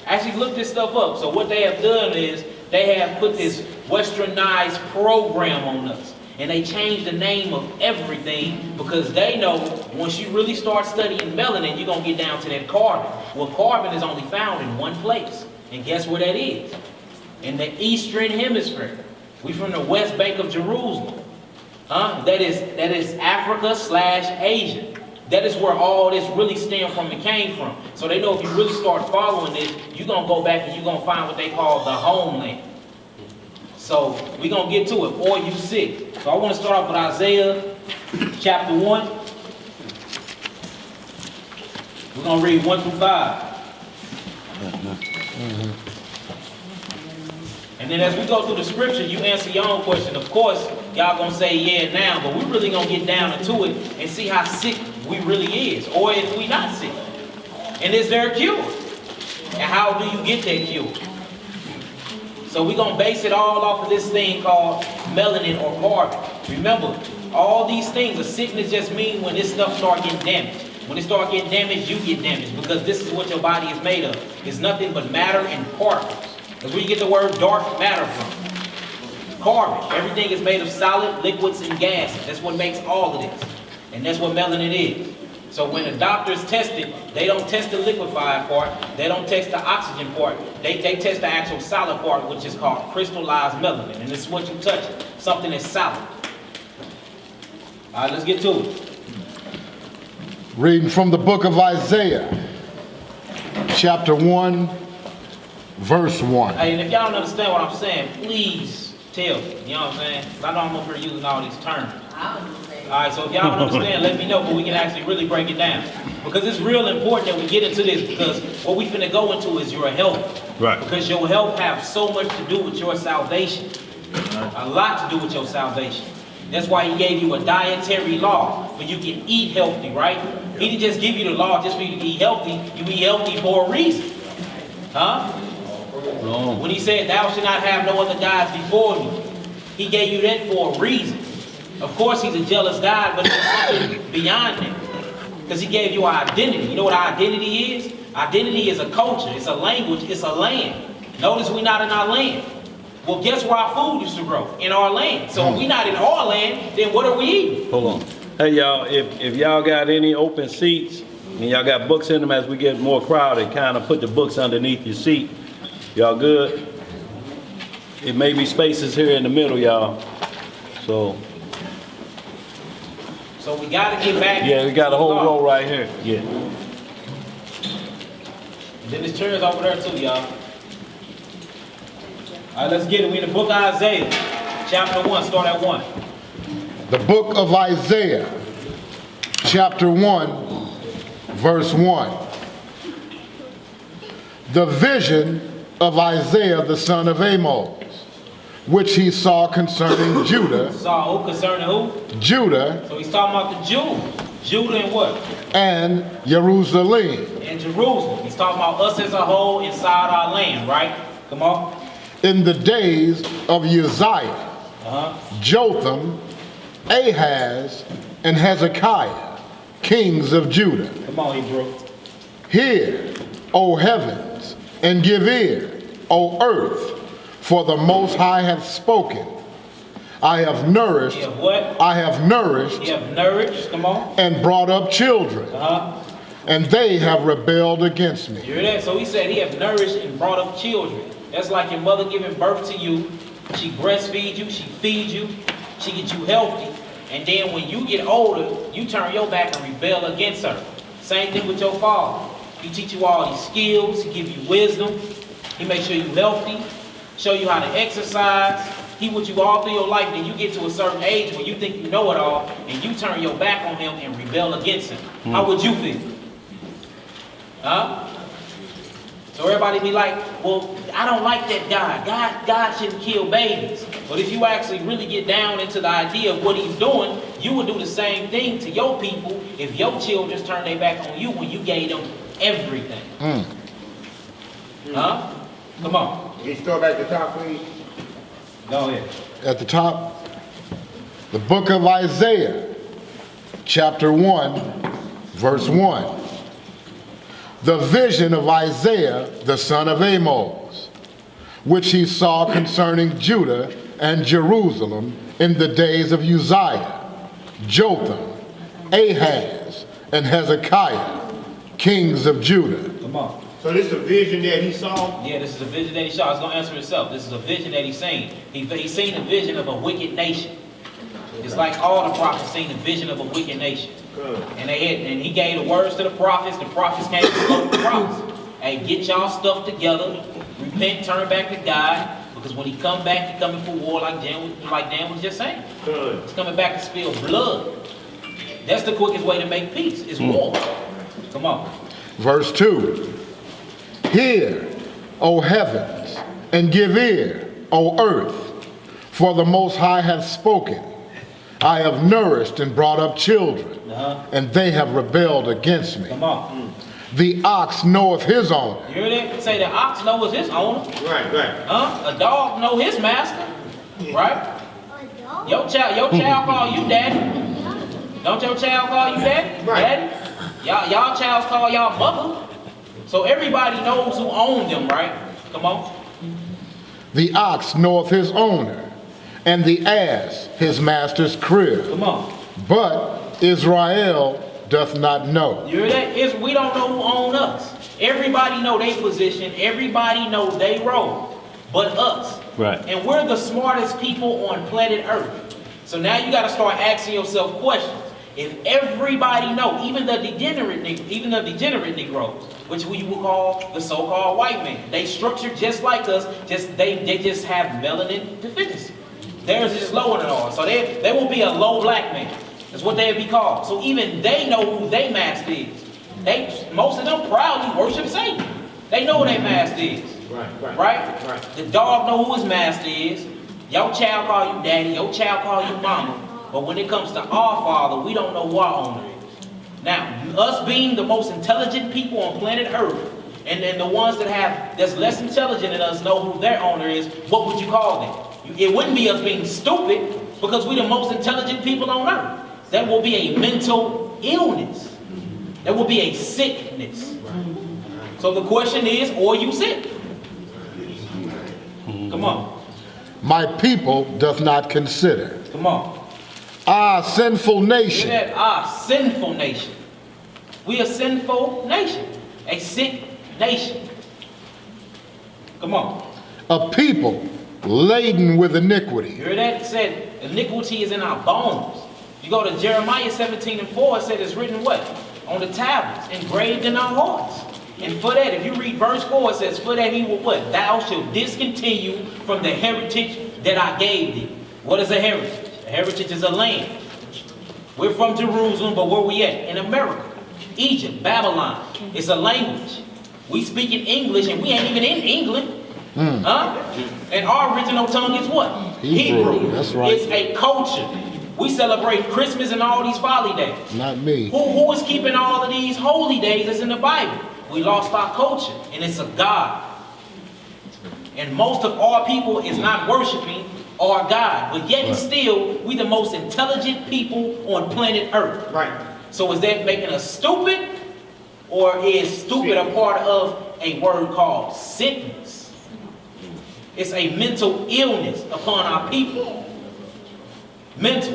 B: Actually look this stuff up. So what they have done is they have put this westernized program on us. And they changed the name of everything because they know once you really start studying melanin, you're going to get down to that carbon. Well, carbon is only found in one place. And guess where that is? In the Eastern Hemisphere. We from the West Bank of Jerusalem. That is Africa/Asia. That is where all this really stemmed from and came from. So they know if you really start following this, you're going to go back and you're going to find what they call the homeland. So we're going to get to it. Or you sick. So I want to start off with Isaiah chapter 1. We're going to read 1 through 5. And then as we go through the scripture, you answer your own question. Of course, y'all going to say yeah now, but we're really going to get down into it and see how sick we really is. Or if we not sick. And is there a cure? And how do you get that cure? So we're going to base it all off of this thing called melanin or carbon. Remember, all these things, a sickness just means when this stuff starts getting damaged. When it starts getting damaged, you get damaged because this is what your body is made of. It's nothing but matter and particles. That's where you get the word dark matter from. Carbon. Everything is made of solid, liquids, and gases. That's what makes all of this. And that's what melanin is. So when the doctors test it, they don't test the liquefied part. They don't test the oxygen part. They test the actual solid part, which is called crystallized melanin. And this is what you touch. Something that's solid. All right, let's get to it.
A: Reading from the book of Isaiah, chapter 1, verse 1.
B: Hey, and if y'all don't understand what I'm saying, please tell me. You know what I'm saying? I know I'm up here using all these terms. All right, so if y'all don't understand, let me know, but we can actually really break it down. Because it's real important that we get into this, because what we finna go into is your health.
E: Right.
B: Because your health has so much to do with your salvation. A lot to do with your salvation. That's why he gave you a dietary law, where you can eat healthy, right? He didn't just give you the law just for you to eat healthy. You eat healthy for a reason. Huh?
E: No.
B: When he said, thou shalt not have no other gods before me, he gave you that for a reason. Of course, he's a jealous God, but there's something beyond that. Because he gave you an identity. You know what identity is? Identity is a culture, it's a language, it's a land. Notice we're not in our land. Well, guess where our food used to grow? In our land. So if we're not in our land, then what are we eating?
E: Hold on. Hey, y'all, if y'all got any open seats, and y'all got books in them as we get more crowded, kind of put the books underneath your seat. Y'all good? It may be spaces here in the middle, y'all. So
B: we got to get back.
E: yeah, we got a whole row right here. Yeah.
B: And then there's chairs over there too, y'all. All right, let's get it. We're in the book of Isaiah, chapter 1, start at 1.
A: The book of Isaiah, chapter 1, verse 1. The vision of Isaiah the son of Amos, which he saw concerning Judah.
B: Saw who? Concerning who?
A: Judah.
B: So he's talking about the Jews. Judah and what?
A: And Jerusalem.
B: And Jerusalem. He's talking about us as a whole inside our land, right? Come on.
A: In the days of Uzziah, Jotham, Ahaz, and Hezekiah, kings of Judah.
B: Come on, Hebrew.
A: Hear, O heavens, and give ear, O earth, for the Most High hath spoken. I have nourished.
B: He have what?
A: I have nourished.
B: He have nourished. Come on.
A: And brought up children. And they have rebelled against me.
B: You hear that? So he said he have nourished and brought up children. That's like your mother giving birth to you. She breastfeeds you. She feeds you. She gets you healthy. And then when you get older, you turn your back and rebel against her. Same thing with your father. He teach you all these skills. He give you wisdom. He makes sure you're healthy. Show you how to exercise. He with you all through your life. Then you get to a certain age where you think you know it all, and you turn your back on him and rebel against him. How would you feel? Huh? So everybody be like, well, I don't like that God. God shouldn't kill babies. But if you actually really get down into the idea of what he's doing, you would do the same thing to your people if your children turn their back on you when you gave them everything. Huh? Come on.
G: Can you start back at the top, please?
B: Go ahead.
A: At the top, the book of Isaiah, chapter 1, verse 1. the vision of Isaiah the son of Amos, which he saw concerning Judah and Jerusalem in the days of Uzziah, Jotham, Ahaz, and Hezekiah, kings of Judah.
B: Come on.
G: So this is a vision that he saw?
B: Yeah, this is a vision that he saw. It's going to answer itself. This is a vision that he's seen. He's seen a vision of a wicked nation. It's like all the prophets seen a vision of a wicked nation.
G: Good.
B: And he gave the words to the prophets. The prophets came to spoke to the prophets. Hey, get y'all stuff together. Repent, turn back to God. Because when he come back, he coming for war like Dan was just saying.
G: Good.
B: He's coming back to spill blood. That's the quickest way to make peace. Is war. Come on.
A: Verse 2. Hear, O heavens, and give ear, O earth, for the Most High hath spoken. I have nourished and brought up children, and they have rebelled against me.
B: Come on.
A: The ox knoweth his owner.
B: You hear that? Say the ox knows his owner.
G: Right, right.
B: A dog know his master. Right? Your child call you daddy. Don't your child call you daddy?
G: Right.
B: Daddy? Y'all childs call y'all mother. So everybody knows who owns them, right? Come on.
A: The ox knoweth his owner, and the ass his master's crib.
B: Come on.
A: But Israel doth not know.
B: You hear that? We don't know who owns us. Everybody know their position. Everybody know they role. But us.
E: Right.
B: And we're the smartest people on planet Earth. So now you got to start asking yourself questions. If everybody know, even the degenerate Negroes, which we would call the so-called white man, they structured just like us. They just have melanin deficiency. Theirs is just lower than ours. So they will be a low black man. That's what they'd be called. So even they know who their master is. Most of them proudly worship Satan. They know who their master is. Right? The dog know who his master is. Your child call you daddy. Your child call you mama. But when it comes to our Father, we don't know who our owner is. Now, us being the most intelligent people on planet Earth, and then the ones that's less intelligent than us know who their owner is, what would you call them? It wouldn't be us being stupid, because we're the most intelligent people on Earth. That will be a mental illness. That will be a sickness. So the question is, are you sick? Come on.
A: My people doth not consider.
B: Come on.
A: Ah, sinful nation.
B: Look at that. Ah, sinful nation. We a sinful nation. A sick nation. Come on.
A: A people laden with iniquity.
B: You hear that? It said iniquity is in our bones. You go to Jeremiah 17:4, it said it's written what? On the tablets, engraved in our hearts. And for that, if you read verse 4, it says, for that he will what? Thou shalt discontinue from the heritage that I gave thee. What is a heritage? A heritage is a land. We're from Jerusalem, but where we at? In America. Egypt, Babylon. It's a language. We speak in English, and we ain't even in England. Huh? And our original tongue is what?
A: Hebrew. That's right.
B: It's a culture. We celebrate Christmas and all these folly days.
A: Not me.
B: Who is keeping all of these holy days that's in the Bible? We lost our culture, and it's a God. And most of our people is not worshiping our God, but yet and still, we the most intelligent people on planet Earth.
G: Right.
B: So is that making us stupid, or is stupid a part of a word called sickness? It's a mental illness upon our people. Mental.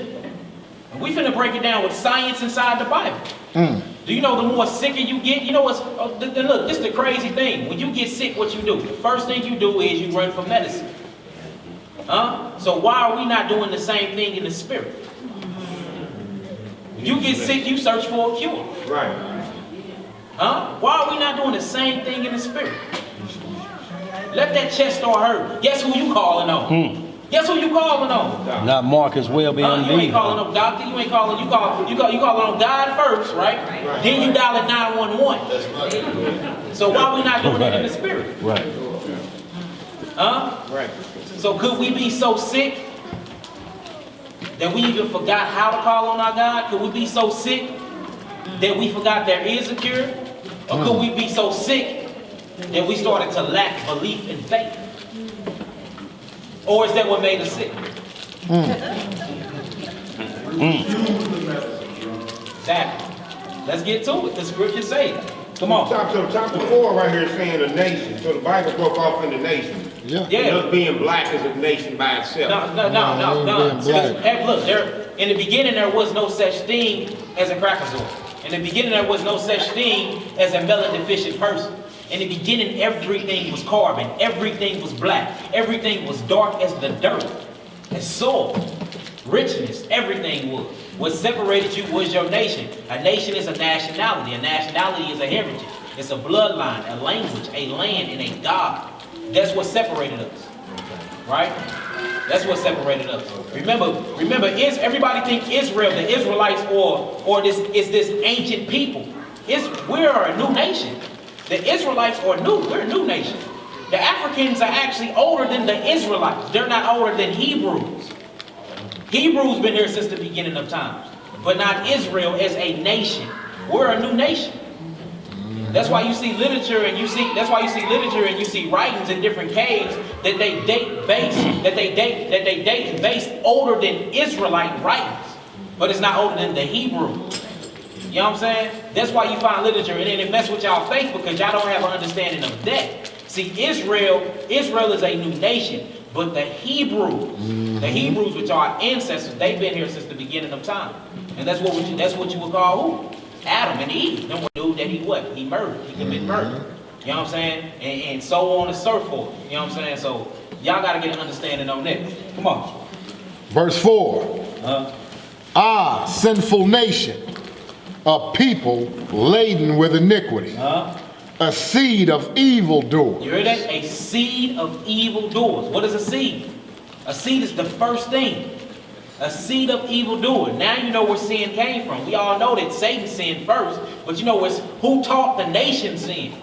B: And we finna break it down with science inside the Bible. Do you know the more sicker you get, you know what's, look, this is the crazy thing. When you get sick, what you do? The first thing you do is you run for medicine. Huh? So why are we not doing the same thing in the spirit? When you get sick, you search for a cure.
G: Right.
B: Huh? Why are we not doing the same thing in the spirit? Let that chest start hurting. Guess who you calling on? Guess who you calling on?
E: Not Marcus well be
B: You ain't
E: unbelievable.
B: calling on doctor. You ain't calling. You calling on God first, right? Then you dial it 911. So why we not doing it in the spirit?
E: Right.
B: Huh?
G: Right.
B: So could we be so sick that we even forgot how to call on our God? Could we be so sick that we forgot there is a cure? Or could we be so sick that we started to lack belief and faith? Or is that what made us sick? Exactly. Let's get to it. The scriptures say it. Come on.
G: So chapter 4 right here is saying a nation. So the Bible broke off into nations.
A: Yeah.
B: Yeah.
G: And us being black is a nation by itself.
B: No.
A: No,
B: Hey, look, in the beginning there was no such thing as a crackazoid. In the beginning there was no such thing as a melanin deficient person. In the beginning everything was carbon, everything was black, everything was dark as the dirt, as soil, richness, everything was. What separated you was your nation. A nation is a nationality. A nationality is a heritage. It's a bloodline, a language, a land, and a God. That's what separated us. Right? That's what separated us. Remember, everybody think Israel, the Israelites, or this ancient people. We are a new nation. The Israelites are new. We're a new nation. The Africans are actually older than the Israelites. They're not older than Hebrews. Hebrews been here since the beginning of times, but not Israel as a nation. We're a new nation. That's why you see literature and you see writings in different caves that they date based older than Israelite writings, but it's not older than the Hebrew. You know what I'm saying? That's why you find literature and then it messes with y'all faith because y'all don't have an understanding of that. See, Israel is a new nation, but the Hebrews, which are our ancestors, they've been here since the beginning of time, and that's what you would call who? Adam and Eve. Them dude that he murdered. He committed murder. You know what I'm saying? And so on and so forth. You know what I'm saying? So y'all got to get an understanding on that. Come on.
A: Verse 4. Ah, sinful nation, a people laden with iniquity, a seed of evildoers.
B: You heard that? A seed of evildoers. What is a seed? A seed is the first thing. A seed of evildoers. Now you know where sin came from. We all know that Satan sinned first, but you know who taught the nation sin?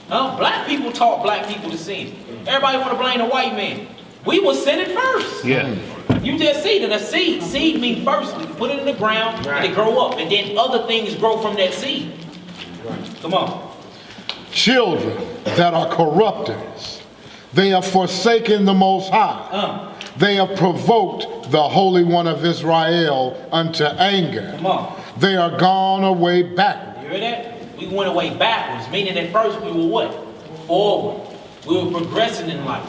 B: Black people taught black people to sin. Everybody want to blame the white man. We was sinning first.
E: Yeah.
B: You just see that a seed. Seed means firstly, you put it in the ground and it grow up, and then other things grow from that seed. Come on.
A: Children that are corrupters, they have forsaken the Most High. They have provoked the Holy One of Israel unto anger.
B: Come on.
A: They are gone away backward.
B: You hear that? We went away backwards, meaning at first we were what? Forward. We were progressing in life.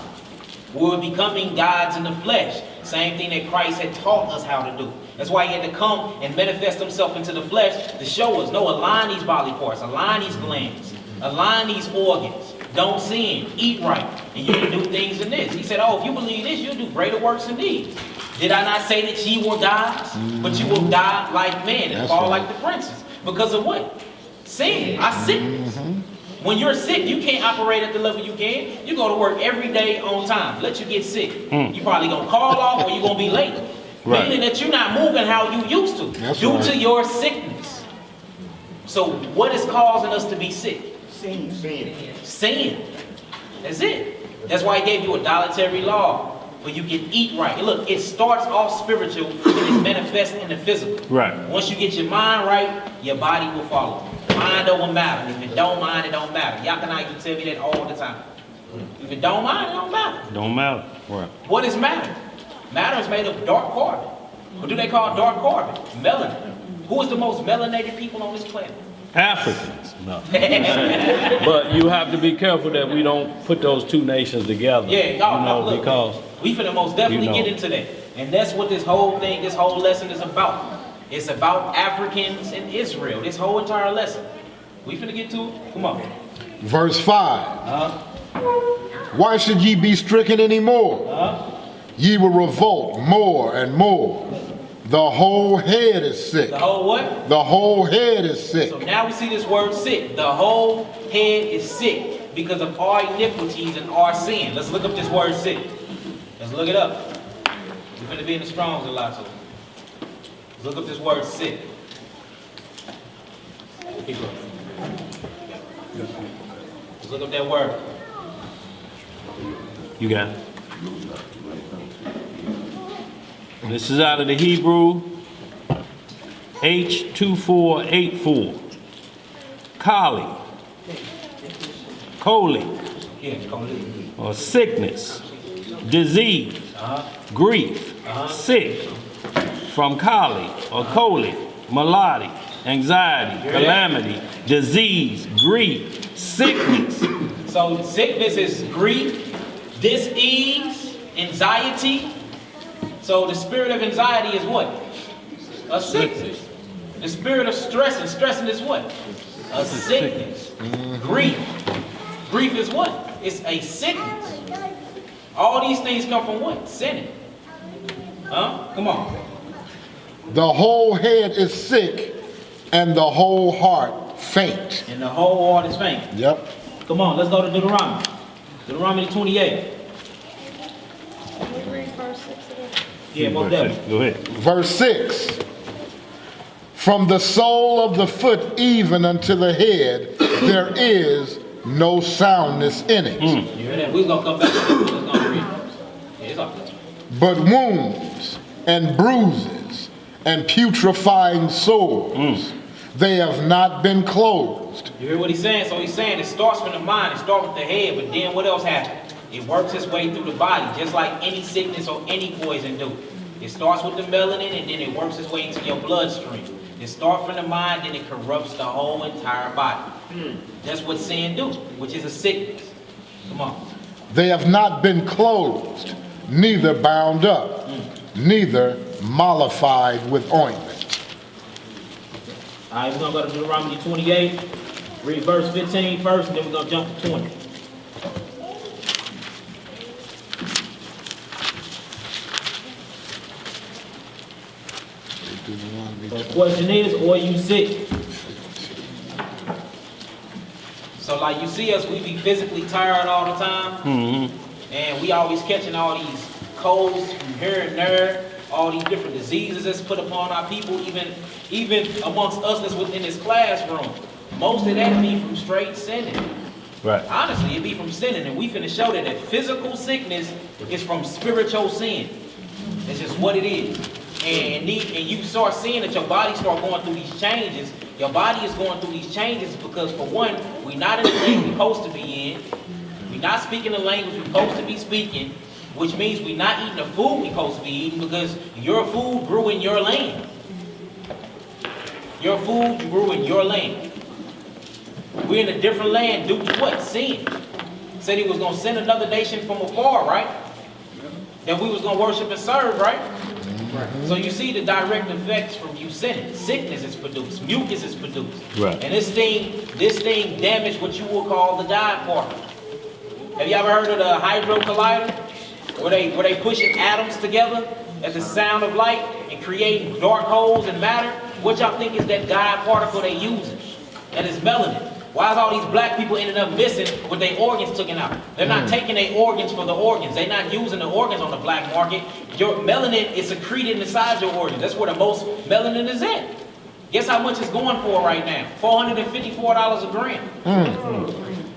B: We were becoming gods in the flesh. Same thing that Christ had taught us how to do. That's why he had to come and manifest himself into the flesh to show us, no, align these bodily parts, align these glands, align these organs. Don't sin, eat right, and you can do things in this. He said, oh, if you believe this, you'll do greater works than these. Did I not say that ye will die? But you will die like men and fall like the princes. Because of what? Sin, our sickness. When you're sick, you can't operate at the level you can. You go to work every day on time. Let you get sick. You probably going to call off or you're going to be late.
E: Right.
B: Meaning that you're not moving how you used to due to your sickness. So what is causing us to be sick? Sin. That's it. That's why he gave you a dietary law where you can eat right. And look, it starts off spiritual and it manifests in the physical.
E: Right.
B: Once you get your mind right, your body will follow. Mind don't matter. If it don't mind, it don't matter. Yakana used to tell me that all the time. If it don't mind, it don't matter.
E: Don't matter. Right.
B: What is matter? Matter is made of dark carbon. What do they call dark carbon? Melanin. Who is the most melanated people on this planet?
E: Africans. No. But you have to be careful that we don't put those two nations together.
B: Yeah, y'all look,
E: because
B: we finna most definitely get into that. And that's what this whole lesson is about. It's about Africans and Israel, this whole entire lesson. We finna get to it? Come on.
A: Verse 5. Why should ye be stricken any more? Ye will revolt more and more. The whole head is sick.
B: The whole what?
A: The whole head is sick.
B: So now we see this word sick. The whole head is sick because of our iniquities and our sin. Let's look up this word sick. Let's look it up. We're going to be in the Strongs a lot, so let's look up this word sick. Let's look up that word.
E: you got it. This is out of the Hebrew H2484. Kali, coli, or sickness, disease, grief, sick, from Kali or coli, malady, anxiety, calamity, disease, grief, sickness.
B: So sickness is grief, dis-ease, anxiety. So the spirit of anxiety is what? A sickness. The spirit of stress, and stressing is what? A sickness. Grief. Grief is what? It's a sickness. All these things come from what? Sinning. Huh? Come on.
A: The whole head is sick, and the whole heart faint.
B: And the whole heart is faint.
A: Yep.
B: Come on, let's go to Deuteronomy. Deuteronomy 28.
H: Can you read verse 6 again?
B: Yeah, most definitely.
E: Go ahead.
A: Verse 6. From the sole of the foot even unto the head, there is no soundness in it,
B: You hear that? We're going to come back to this. We're going to read it. Yeah, it's all good.
A: but wounds and bruises and putrefying sores. They have not been closed.
B: You hear what he's saying? So he's saying it starts from the mind, it starts with the head, but then what else happens? It works its way through the body, just like any sickness or any poison do. It starts with the melanin, and then it works its way into your bloodstream. It starts from the mind, then it corrupts the whole entire body. That's what sin do, which is a sickness. Come on.
A: They have not been closed, neither bound up, neither mollified with ointment.
B: All right, we're going to go to Deuteronomy 28, read verse 15 first, and then we're going to jump to 20. So the question is, are you sick? So like you see us, we be physically tired all the time. And we always catching all these colds from here and there, all these different diseases that's put upon our people, even amongst us that's within this classroom. Most of that be from straight sinning.
E: Right.
B: Honestly, it be from sinning, and we finna show that physical sickness is from spiritual sin. It's just what it is. And you start seeing that your body start going through these changes. Your body is going through these changes because, for one, we're not in the lane we're supposed to be in. We're not speaking the language we're supposed to be speaking, which means we're not eating the food we're supposed to be eating because your food grew in your land. Your food grew in your land. We're in a different land due to what? Sin. Said he was going to send another nation from afar, right? That we was going to worship and serve, right? So you see the direct effects from you sinning. Sickness is produced. Mucus is produced.
E: Right.
B: And this thing damaged what you will call the God particle. Have you ever heard of the hydro collider? Where they pushing atoms together at the sound of light and creating dark holes in matter? What y'all think is that God particle they using? That is melanin. Why is all these black people ending up missing with their organs taken out? They're not taking their organs for the organs. They're not using the organs on the black market. Your melanin is secreted inside your organs. That's where the most melanin is at. Guess how much it's going for right now? $454 a gram.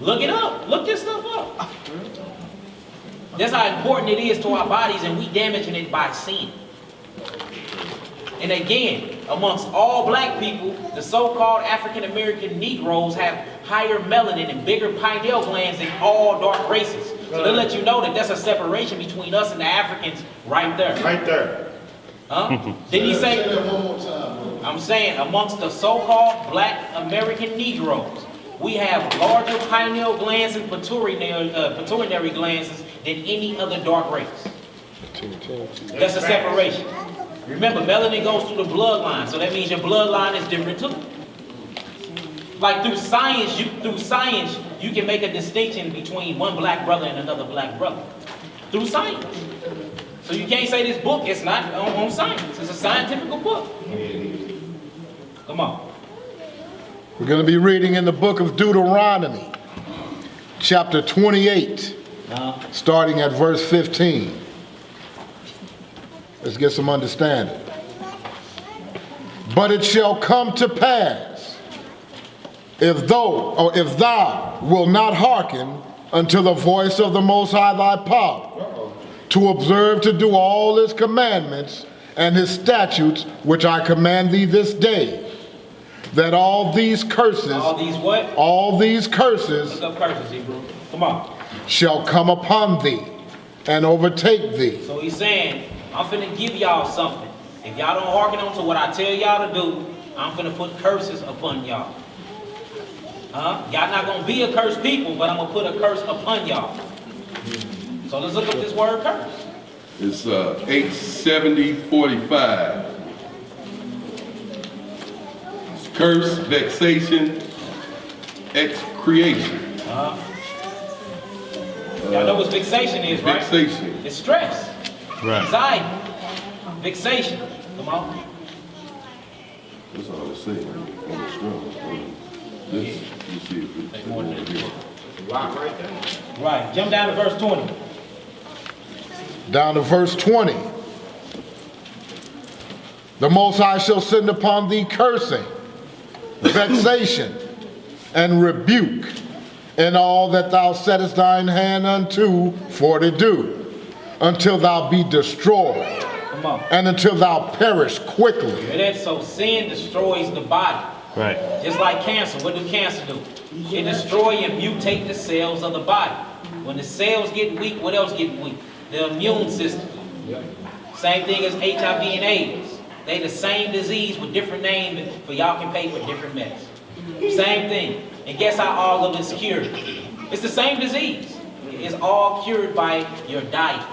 B: Look it up. Look this stuff up. That's how important it is to our bodies, and we damaging it by sin. And again, amongst all black people, the so-called African-American Negroes have higher melanin and bigger pineal glands than all dark races. So they let you know that that's a separation between us and the Africans right there.
G: Right there.
B: Huh? Didn't he say? I'm saying amongst the so-called black American Negroes, we have larger pineal glands and pituitary glands than any other dark race. That's a separation. Remember, melanin goes through the bloodline, so that means your bloodline is different too. Like through science, you can make a distinction between one black brother and another black brother. Through science. So you can't say this book is not on science. It's a scientific book. Come on.
A: We're going to be reading in the book of Deuteronomy, chapter 28, starting at verse 15. Let's get some understanding. But it shall come to pass, if thou wilt not hearken unto the voice of the Most High thy power, to observe to do all his commandments and his statutes which I command thee this day, that all these curses,
B: All these what?
A: all these curses
B: Look up curses, Hebrew. Come on.
A: shall come upon thee and overtake thee.
B: So he's saying, I'm finna give y'all something. If y'all don't hearken on to what I tell y'all to do, I'm finna put curses upon y'all. Y'all not gonna be a cursed people, but I'm gonna put a curse upon y'all. So let's look up this word curse.
C: It's 870:45. Curse, vexation, excreation.
B: Y'all know what vexation is, right?
C: Vexation.
B: It's stress,
D: Right.
B: anxiety, vexation. Come on.
C: That's all it's saying. On the strong. This, you see if it's over here.
G: Rock right there.
B: Right. Jump down to verse 20.
A: Down to verse 20. The Most High shall send upon thee cursing, vexation, and rebuke in all that thou settest thine hand unto for to do, until thou be destroyed,
B: Come on.
A: and until thou perish quickly.
B: And that's so sin destroys the body.
D: Right.
B: Just like cancer. What do cancer do? It destroy and mutate the cells of the body. When the cells get weak, what else get weak? The immune system. Same thing as HIV and AIDS. They the same disease with different names, but y'all can pay for different medicine. Same thing. And guess how all of it's cured? It's the same disease. It's all cured by your diet.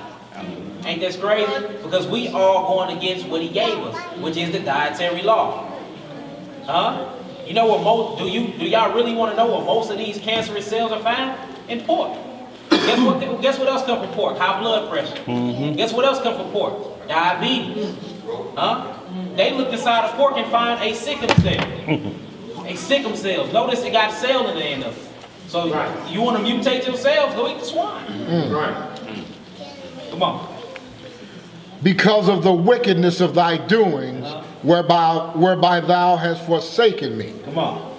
B: Ain't that crazy? Because we all going against what he gave us, which is the dietary law. You know what do y'all really want to know where most of these cancerous cells are found? In pork. Guess what else comes from pork? High blood pressure. Guess what else comes from pork? Diabetes. They looked inside of pork and find a sickle cell. A sickle cell. Notice it got cell in the end of it. So you want to mutate your cells, go eat the swine.
G: Right.
B: Come on.
A: Because of the wickedness of thy doings, whereby thou hast forsaken me.
B: Come on.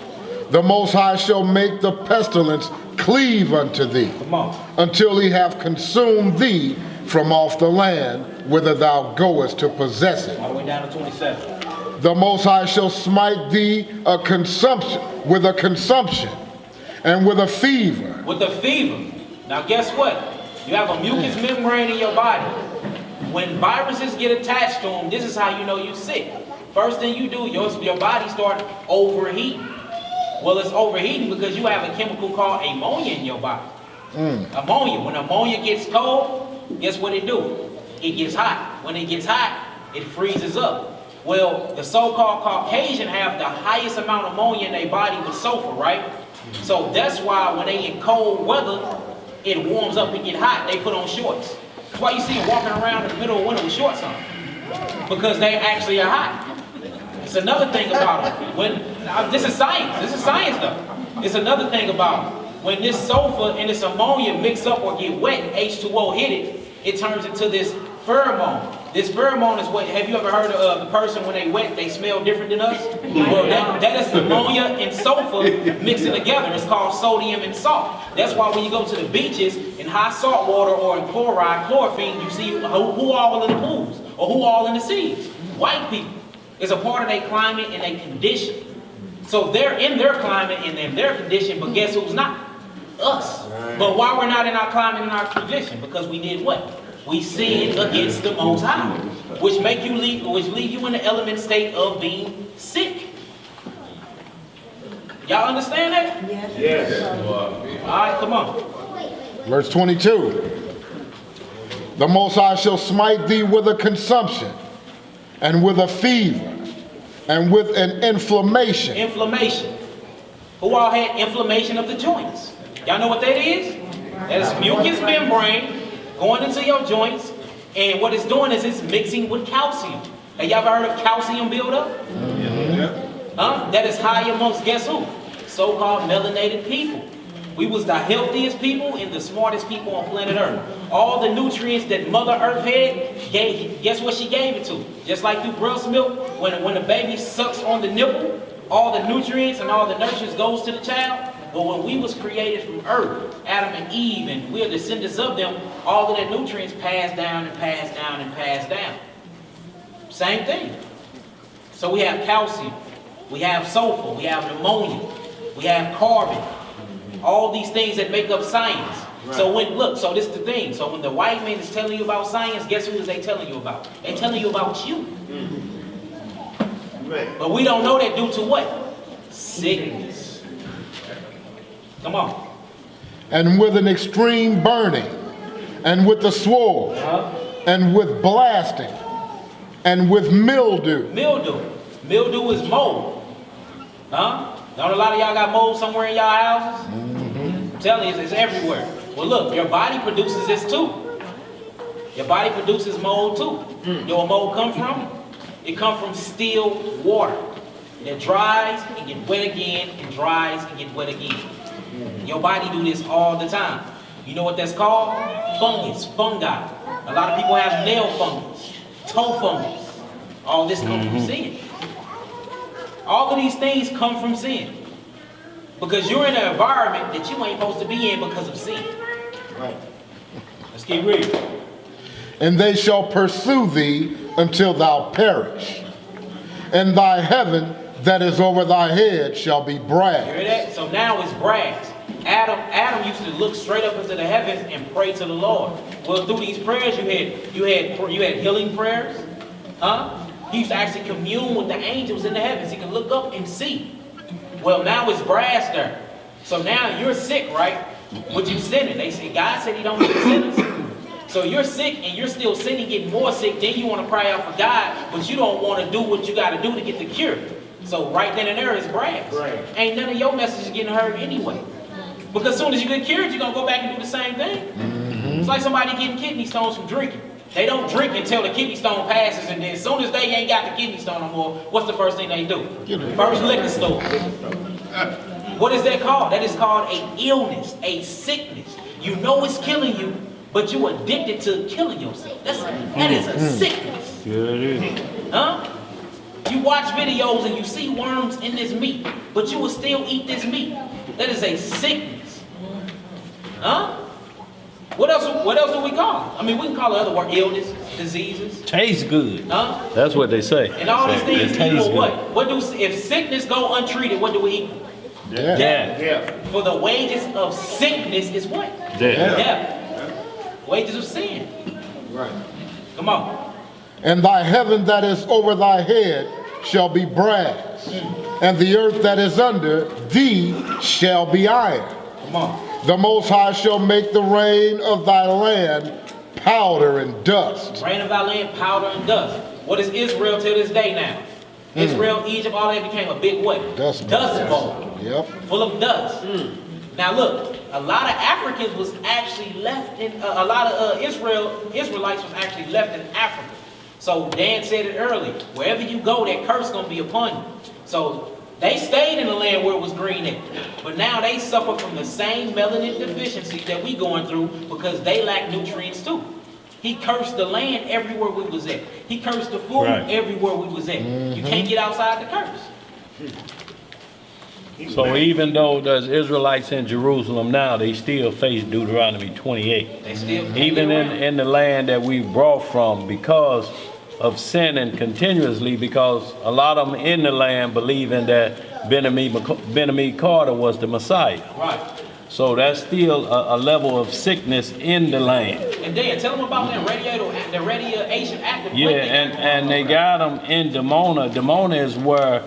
A: The Most High shall make the pestilence cleave unto thee,
B: Come on.
A: until he have consumed thee from off the land whither thou goest to possess it.
B: All the way down to 27.
A: The Most High shall smite thee with a consumption, and with a fever.
B: With the fever. Now guess what? You have a mucous membrane in your body. When viruses get attached to them, this is how you know you're sick. First thing you do, your body starts overheating. Well, it's overheating because you have a chemical called ammonia in your body. Ammonia. When ammonia gets cold, guess what it do? It gets hot. When it gets hot, it freezes up. Well, the so-called Caucasian have the highest amount of ammonia in their body with sulfur, right? So that's why when they in cold weather, it warms up and get hot, they put on shorts. That's why you see them walking around in the middle of winter with shorts on. Because they actually are hot. It's another thing about it. This is science though. It's another thing about it. When this sulfur and this ammonia mix up or get wet, H2O hit it, it turns into this pheromone. This pheromone is what, have you ever heard of the person when they wet, they smell different than us? Well, that is ammonia and sulfur mixing together. It's called sodium and salt. That's why when you go to the beaches in high salt water or in chlorophene, you see who all in the pools or who all in the seas. White people. It's a part of their climate and their condition. So they're in their climate and in their condition, but guess who's not? Us. But why we're not in our climate and our condition? Because we did what? We sinned against the Most High, which leave you in the element state of being sick. Y'all understand that?
G: Yes.
B: All right, come on.
A: Verse 22. The Most High shall smite thee with a consumption, and with a fever, and with an inflammation.
B: Inflammation. Who all had inflammation of the joints? Y'all know what that is? That is mucous membrane going into your joints, and what it's doing is it's mixing with calcium. Have you ever heard of calcium buildup? That is high amongst guess who? So-called melanated people. We was the healthiest people and the smartest people on planet Earth. All the nutrients that Mother Earth had, guess what she gave it to? Just like through breast milk, when the baby sucks on the nipple, all the nutrients and all the nurtures goes to the child. But when we was created from earth, Adam and Eve, and we're descendants of them, all of that nutrients passed down and passed down and passed down. Same thing. So we have calcium, we have sulfur, we have ammonia, we have carbon. All these things that make up science. Right. So this is the thing. So when the white man is telling you about science, guess who is they telling you about? They're telling you about you. But we don't know that due to what? Sickness. Come on.
A: And with an extreme burning, and with the sword, and with blasting, and with mildew.
B: Mildew. Mildew is mold. Huh? Don't a lot of y'all got mold somewhere in y'all houses? I'm telling you, it's everywhere. Well, look, your body produces this too. Your body produces mold too. You know where mold come from? It comes from still water. It dries and get wet again, and dries and get wet again. Your body do this all the time. You know what that's called? Fungus, fungi. A lot of people have nail fungus, toe fungus. All this comes from sin. All of these things come from sin. Because you're in an environment that you ain't supposed to be in because of sin. Right. Let's keep reading.
A: And they shall pursue thee until thou perish. And thy heaven that is over thy head shall be brass.
B: You hear that? So now it's brass. Adam used to look straight up into the heavens and pray to the Lord. Well, through these prayers, you had healing prayers. He used to actually commune with the angels in the heavens. He could look up and see. Well, now it's brass there. So now you're sick, right? But you sinning. They say God said He don't need sinners. So you're sick and you're still sinning, getting more sick. Then you want to cry out for God, but you don't want to do what you got to do to get the cure. So right then and there is brass. Right. Ain't none of your messages getting heard anyway. Because as soon as you get cured, you're going to go back and do the same thing. It's like somebody getting kidney stones from drinking. They don't drink until the kidney stone passes, and then as soon as they ain't got the kidney stone no more, what's the first thing they do? First liquor store. What is that called? That is called an illness, a sickness. You know it's killing you, but you're addicted to killing yourself. That is a sickness.
E: Yeah, it is.
B: Huh? You watch videos and you see worms in this meat, but you will still eat this meat. That is a sickness. Huh? What else do we call it? I mean, we can call it other words, illness, diseases.
E: Tastes good.
B: Huh?
E: That's what they say.
B: And all these things
E: tastes
B: equal what? If sickness go untreated, what do we equal?
E: Death.
B: For the wages of sickness is what? Death. Wages of sin. Right. Come on.
A: And thy heaven that is over thy head shall be brass, and the earth that is under thee shall be iron.
B: Come on.
A: The Most High shall make the rain of thy land powder and dust.
B: Rain of thy land, powder and dust. What is Israel till this day now? Israel, Egypt, all that became a big what?
A: Dust
B: bowl.
A: Yep.
B: Full of dust. Now look, a lot of Africans was actually left in, a lot of Israelites was actually left in Africa. So Dan said it earlier, wherever you go, that curse gonna be upon you. So they stayed in the land where it was green at, but now they suffer from the same melanin deficiency that we going through because they lack nutrients too. He cursed the land everywhere we was at. He cursed the food everywhere we was at. You can't get outside the curse.
E: So even though there's Israelites in Jerusalem now, they still face Deuteronomy 28.
B: They still
E: even in the land that we brought from, because of sinning continuously, because a lot of them in the land believing that Ben-Ami Carter was the Messiah.
B: Right.
E: So that's still a level of sickness in the land.
B: And Dan, tell them about that radiation active.
E: Yeah, and they got them in Dimona. Dimona is where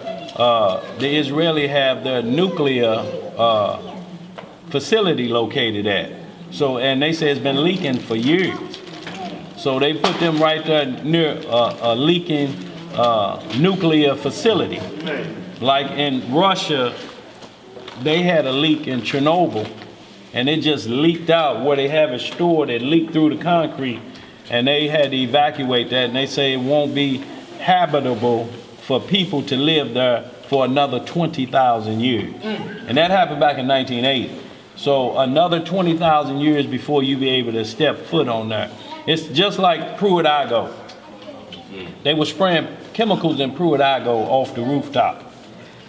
E: the Israeli have their nuclear facility located at. So, and they say it's been leaking for years. So they put them right there near a leaking nuclear facility. Like in Russia, they had a leak in Chernobyl, and it just leaked out where they have it stored. It leaked through the concrete, and they had to evacuate that, and they say it won't be habitable for people to live there for another 20,000 years. And that happened back in 1980. So another 20,000 years before you be able to step foot on there. It's just like Pruitt-Igoe. They were spraying chemicals in Pruitt-Igoe off the rooftop.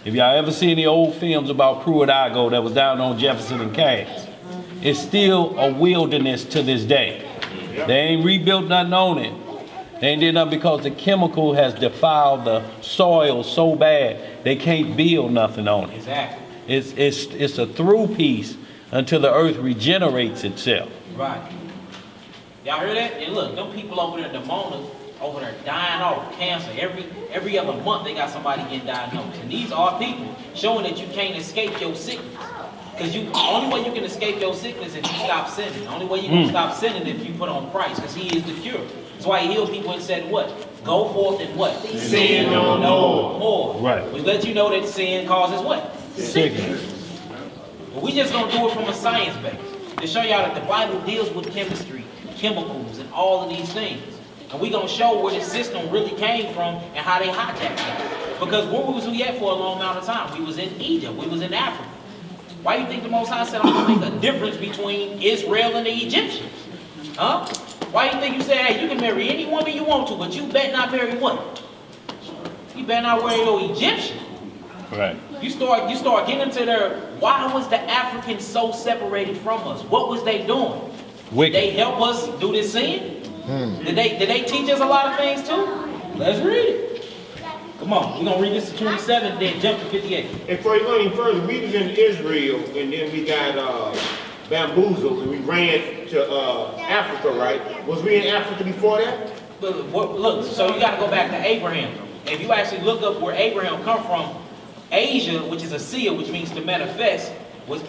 E: If y'all ever seen the old films about Pruitt-Igoe that was down on Jefferson and Cass, it's still a wilderness to this day. They ain't rebuilt nothing on it. They ain't did nothing because the chemical has defiled the soil so bad they can't build nothing on it.
B: Exactly.
E: It's a through piece until the earth regenerates itself.
B: Right. Y'all heard that? And look, them people over there in Dimona, over there dying off cancer. Every other month they got somebody getting diagnosed. And these are people showing that you can't escape your sickness. Because the only way you can escape your sickness is if you stop sinning. The only way you can stop sinning is if you put on Christ, because he is the cure. That's why he healed people and said what? Go forth and what? Sin no more.
E: Right.
B: We let you know that sin causes what? Sickness. But we just don't do it from a science base. To show y'all that the Bible deals with chemistry, chemicals, and all of these things. And we're going to show where this system really came from and how they hijacked it. Because where was we at for a long amount of time? We was in Egypt. We was in Africa. Why do you think the Most High said, I'm going to make a difference between Israel and the Egyptians? Huh? Why do you think you said, hey, you can marry any woman you want to, but you better not marry what? You better not marry no Egyptian.
E: Right.
B: You start getting into their, why was the Africans so separated from us? What was they doing?
E: Wicked.
B: Did they help us do this sin? Did they teach us a lot of things too? Let's read it. Come on, we're going to read this to 27, then jump to 58.
G: And for you going further, we was in Israel, and then we got bamboozled, and we ran to Africa, right? Was we in Africa before that?
B: Look, so you got to go back to Abraham. If you actually look up where Abraham come from, Asia, which is Asia, which means to manifest, which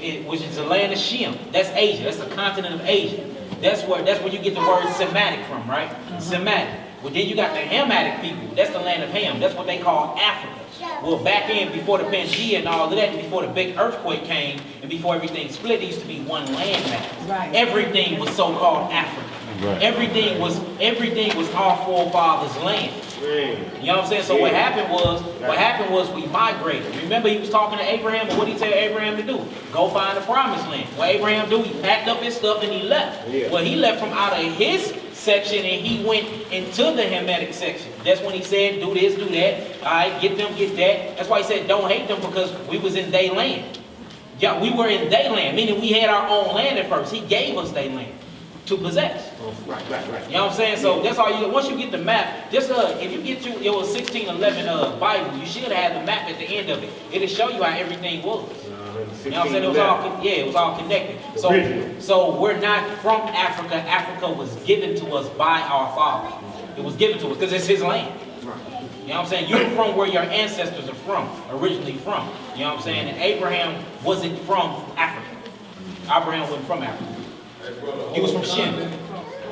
B: is the land of Shem. That's Asia. That's the continent of Asia. That's where you get the word Semitic from, right? Semitic. Well, then you got the Hamitic people. That's the land of Ham. That's what they call Africa. Well, back in, before the Pangea and all of that, and before the big earthquake came, and before everything split, there used to be one land mass. Right. Everything was so-called Africa. Right. Everything was our forefathers' land. You know what I'm saying? So what happened was we migrated. Remember, he was talking to Abraham, and what did he tell Abraham to do? Go find the promised land. What Abraham do? He packed up his stuff and he left. Yeah. Well, he left from out of his section and he went into the Hamitic section. That's when he said, do this, do that. All right, get them, get that. That's why he said, don't hate them, because we was in their land. Yeah, we were in their land, meaning we had our own land at first. He gave us their land to possess.
G: Right.
B: You know what I'm saying? So that's all you. Once you get the map, just if you get to your 1611 Bible, you should have the map at the end of it. It'll show you how everything was. You know what I'm saying? It was all connected. So we're not from Africa. Africa was given to us by our father. It was given to us because it's his land. You know what I'm saying? You're from where your ancestors are originally from. You know what I'm saying? And Abraham wasn't from Africa. Abraham wasn't from Africa. He was from Shem.
A: The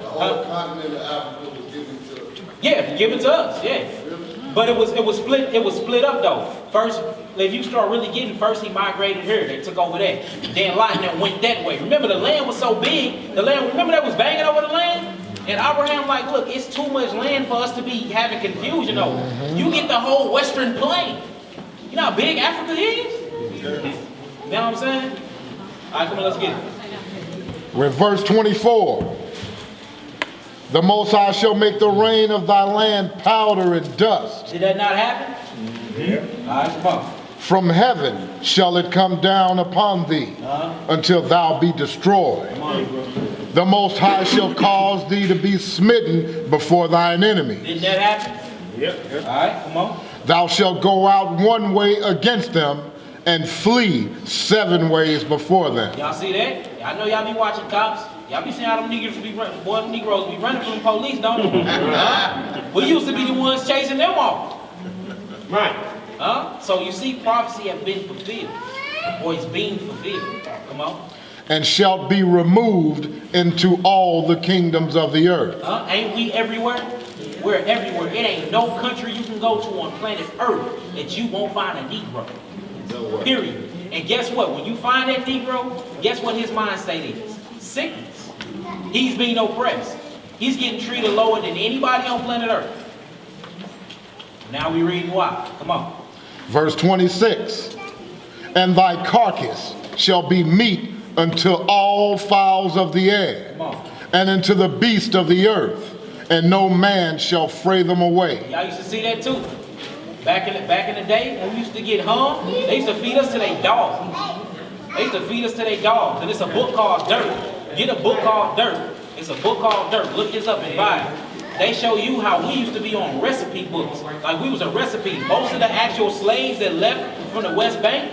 A: whole continent of Africa was given to.
B: Yeah, given to us. Yeah. But it was split up though. First, if you start really getting, first he migrated here, they took over that. Then Lot and them went that way. Remember, the land was so big, remember they was banging over the land? And Abraham like, look, it's too much land for us to be having confusion over. You get the whole western plain. You know how big Africa is? You know what I'm saying? All right, come on, let's get it.
A: We're verse 24. The Most High shall make the rain of thy land powder and dust.
B: Did that not happen? All right, come on.
A: From heaven shall it come down upon thee until thou be destroyed. The Most High shall cause thee to be smitten before thine enemies.
B: Didn't that happen? Yep. All right, come on.
A: Thou shalt go out one way against them and flee 7 ways before them.
B: Y'all see that? I know y'all be watching cops. Y'all be seeing how them Negroes be running. Boy, them Negroes be running from the police, don't they? We used to be the ones chasing them off.
G: Right.
B: So you see, prophecy have been fulfilled. Or it's being fulfilled. Come on.
A: And shalt be removed into all the kingdoms of the earth.
B: Ain't we everywhere? We're everywhere. It ain't no country you can go to on planet Earth that you won't find a Negro. Period. And guess what? When you find that Negro, guess what his mind state is? Sickness. He's being oppressed. He's getting treated lower than anybody on planet Earth. Now we read why. Come on.
A: Verse 26. And thy carcass shall be meat unto all fowls of the air,
B: Come on.
A: and unto the beast of the earth, and no man shall fray them away.
B: Y'all used to see that too. Back in the day, when we used to get hung, they used to feed us to their dogs. They used to feed us to their dogs. And it's a book called Dirt. Get a book called Dirt. It's a book called Dirt. Look this up and buy it. They show you how we used to be on recipe books. Like we was a recipe. Most of the actual slaves that left from the West Bank,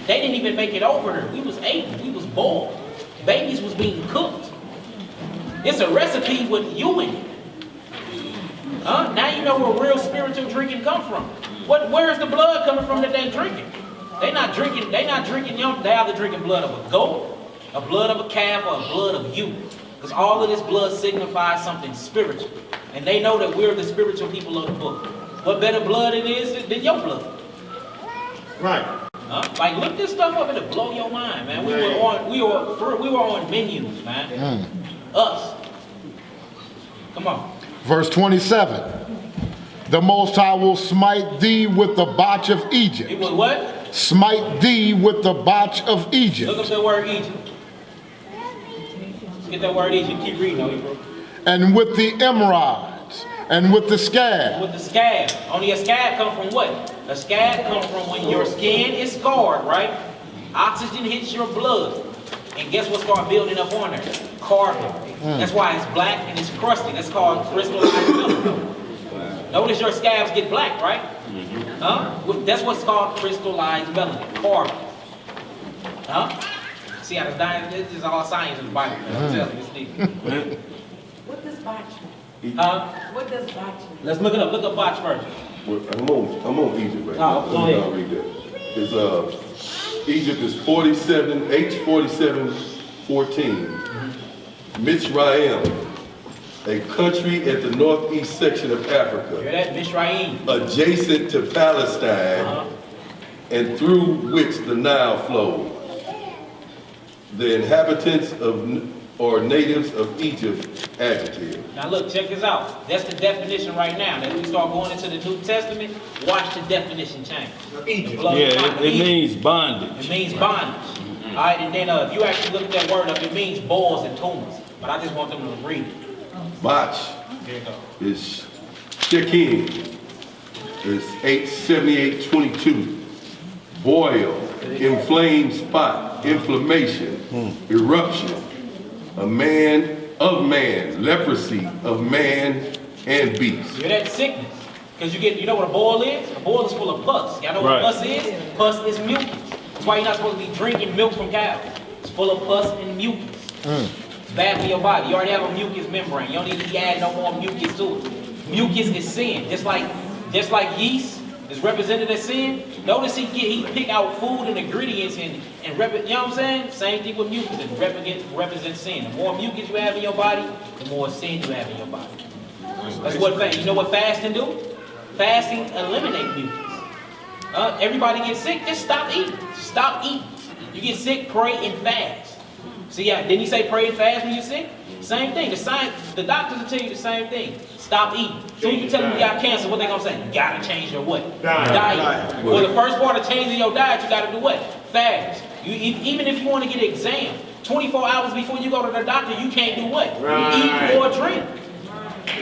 B: they didn't even make it over here. We was eating. We was boiled. Babies was being cooked. It's a recipe with you in it. Now you know where real spiritual drinking come from. Where is the blood coming from that they drinking? They not drinking, they either drinking blood of a goat, a blood of a calf, or a blood of you. Because all of this blood signifies something spiritual. And they know that we're the spiritual people of the book. What better blood it is than your blood?
G: Right.
B: Like look this stuff up, it'll blow your mind, man. We were on menus, man. Us. Come on.
A: Verse 27. The Most High will smite thee with the botch of Egypt.
B: It was what?
A: Smite thee with the botch of Egypt.
B: Look up the word Egypt. Let's get that word Egypt. Keep reading, Hebrew.
A: And with the emerods, and with the scab.
B: With the scab. Only a scab come from what? A scab comes from when your skin is scarred, right? Oxygen hits your blood. And guess what starts building up on there? Carbon. That's why it's black and it's crusty. That's called crystallized melanin. Notice your scabs get black, right? That's what's called crystallized melanin. Carbon. See how this is all science in the Bible. I'm telling you, it's deep.
I: What does botch mean? What does botch mean?
B: Let's look it up. Look up botch first.
C: Well, I'm on Egypt right now.
B: Go ahead.
C: I'll read that. It's Egypt is 47 H47:14. Mitzrayim, a country at the northeast section of Africa,
B: Hear that? Mishraim.
C: adjacent to Palestine, and through which the Nile flows. The inhabitants or natives of Egypt, adjective.
B: Now look, check this out. That's the definition right now. As we start going into the New Testament, watch the definition change.
G: Egypt.
E: Yeah, it means bondage.
B: It means bondage. All right, and then if you actually look at that word up, it means boils and tumors. But I just want them to read it.
C: Botch
B: Here you go.
C: is Shekin, is 878:22. Boil, inflamed spot, inflammation, eruption, a man of man, leprosy of man and beast.
B: Hear that? Sickness. Because you know what a boil is? A boil is full of pus. Y'all know what
E: Right.
B: pus is? Pus is mucus. That's why you're not supposed to be drinking milk from cows. It's full of pus and mucus. It's bad for your body. You already have a mucus membrane. You don't need to add no more mucus to it. Mucus is sin. Just like yeast is represented as sin. Notice he pick out food and ingredients and you know what I'm saying? Same thing with mucus. It represents sin. The more mucus you have in your body, the more sin you have in your body. That's what you know what fasting do? Fasting eliminate mucus. Everybody gets sick, just stop eating. Just stop eating. You get sick, pray and fast. See, didn't he say pray and fast when you're sick? Same thing. The doctors will tell you the same thing. Stop eating. So you tell them you got cancer, what they gonna say? You gotta change your what? Diet. Well, the first part of changing your diet, you gotta do what? Fast. Even if you want to get an exam, 24 hours before you go to the doctor, you can't do what? Eat or drink.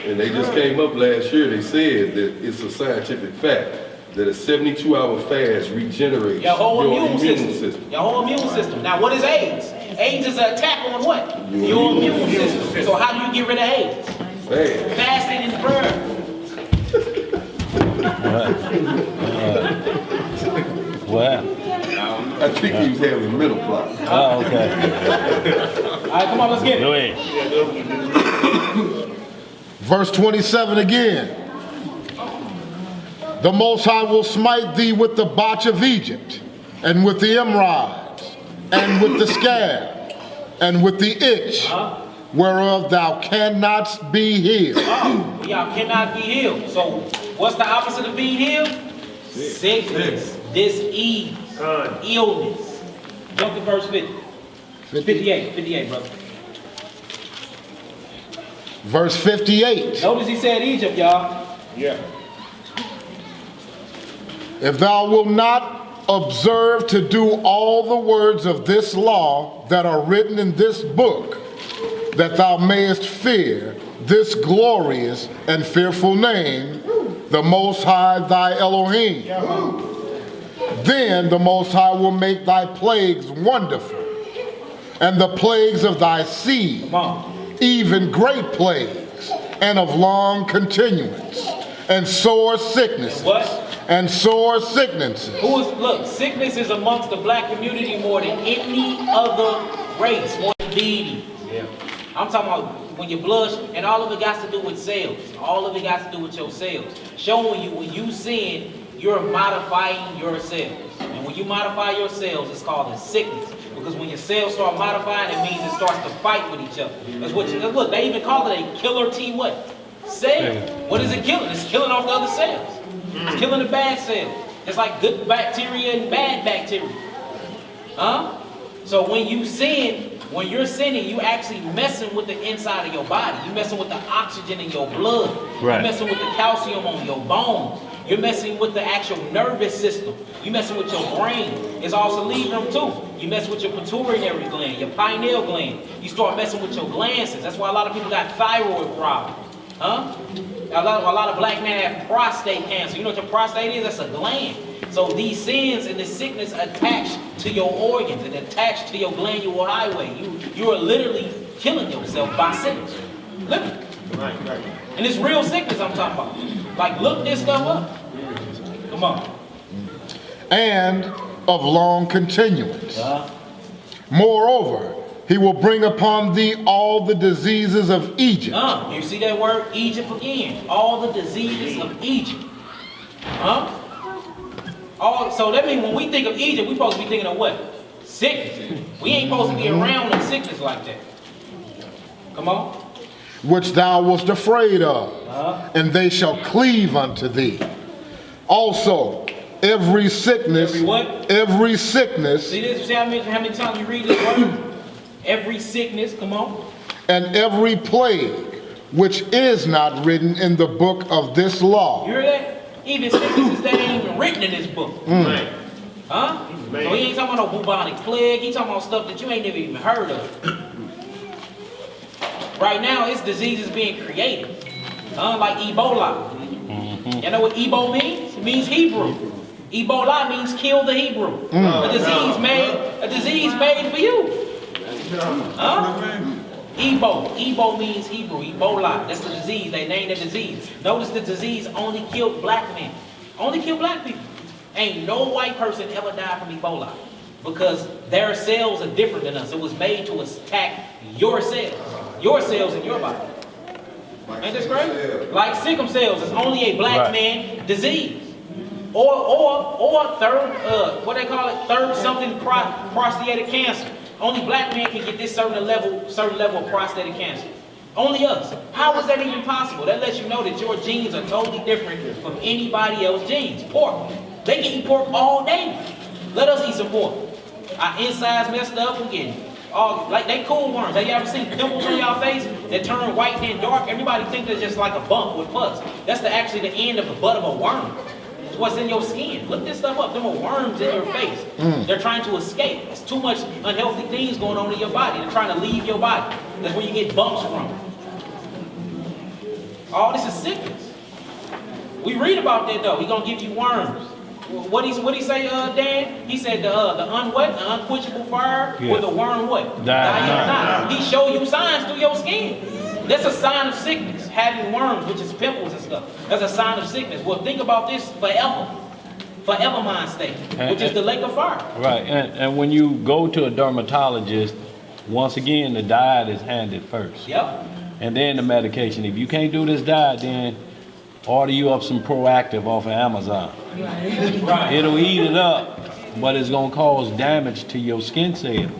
C: And they just came up last year, they said that it's a scientific fact that a 72-hour fast regenerates
B: Your whole immune system. Your whole immune system. Now, what is AIDS? AIDS is an attack on what? Your immune system. So how do you get rid of AIDS?
C: Man,
B: Fasting and prayer.
E: Wow.
C: I think he was having a mental block.
E: Oh, okay.
B: All right, come on, let's get
E: Go
B: it.
E: ahead.
A: Verse 27 again. The Most High will smite thee with the botch of Egypt, and with the emerods, and with the scab, and with the itch, whereof thou cannot be healed.
B: Y'all cannot be healed. So what's the opposite of being healed? Sickness, disease, illness. Jump to verse 50. 58, brother.
A: Verse 58.
B: Notice he said Egypt, y'all.
G: Yeah.
A: If thou wilt not observe to do all the words of this law that are written in this book, that thou mayest fear this glorious and fearful name, the Most High thy Elohim, then the Most High will make thy plagues wonderful, and the plagues of thy seed, even great plagues, and of long continuance, and sore sicknesses.
B: What?
A: And sore sicknesses.
B: Look, sickness is amongst the black community more than any other race, more than diabetes. I'm talking about when your blood, and all of it got to do with cells. All of it got to do with your cells. Showing you when you sin, you're modifying your cells. And when you modify your cells, it's called a sickness. Because when your cells start modifying, it means it starts to fight with each other. That's what you, look, they even call it a killer T what? Cell. What is it killing? It's killing off the other cells. It's killing the bad cells. It's like good bacteria and bad bacteria. Huh? So when you sin, when you're sinning, you actually messing with the inside of your body. You're messing with the oxygen in your blood.
E: Right.
B: You're messing with the calcium on your bones. You're messing with the actual nervous system. You're messing with your brain. It's also cerebrum too. You mess with your pituitary gland, your pineal gland. You start messing with your glands. That's why a lot of people got thyroid problems. Huh? A lot of black men have prostate cancer. You know what your prostate is? That's a gland. So these sins and this sickness attach to your organs and attach to your glandular highway. You are literally killing yourself by sickness. Literally.
G: Right.
B: And it's real sickness I'm talking about. Like, look this stuff up. Come on.
A: And of long continuance. Moreover, he will bring upon thee all the diseases of Egypt.
B: You see that word? Egypt again. All the diseases of Egypt. So that means when we think of Egypt, we're supposed to be thinking of what? Sickness. We ain't supposed to be around them sickness like that. Come on.
A: Which thou wast afraid of, and they shall cleave unto thee. Also, every sickness.
B: Every what?
A: Every sickness.
B: See this? See how many times you read this word? Every sickness, come on.
A: And every plague, which is not written in the book of this law.
B: You hear that? Even sicknesses that ain't even written in this book.
G: Right.
B: Huh?
G: Man.
B: So he ain't talking about no bubonic plague. He talking about stuff that you ain't never even heard of. Right now, it's diseases being created. Like Ebola. You know what Ebo means? It means Hebrew. Ebola means kill the Hebrew. A disease made for you. Huh? Ebo means Hebrew. Ebola. That's the disease. They named the disease. Notice the disease only killed black men. Only killed black people. Ain't no white person ever died from Ebola. Because their cells are different than us. It was made to attack your cells. Your cells in your body. Ain't this great? Like sickle cells is only a black man disease. Or third, what they call it? Third something prostatic cancer. Only black men can get this certain level of prostatic cancer. Only us. How is that even possible? That lets you know that your genes are totally different from anybody else's genes. Pork. They can eat pork all day. Let us eat some pork. Our insides messed up. We getting all like they cool worms. Have you ever seen pimples on your face that turn white and dark? Everybody think they're just like a bump with pus. That's actually the end of the butt of a worm. It's what's in your skin. Look this stuff up. Them are worms in your face. They're trying to escape. It's too much unhealthy things going on in your body. They're trying to leave your body. That's where you get bumps from. All this is sickness. We read about that though. He's gonna give you worms. What he say, Dan? He said the unquenchable fire with the worm what? Die. He show you signs through your skin. That's a sign of sickness. Having worms, which is pimples and stuff. That's a sign of sickness. Well, think about this forever. Forever mind state, which is the lake of fire.
E: Right, and when you go to a dermatologist, once again, the diet is handed first.
B: Yep.
E: And then the medication. If you can't do this diet, then order you up some Proactive off of Amazon.
B: Right.
E: It'll eat it up, but it's gonna cause damage to your skin cells.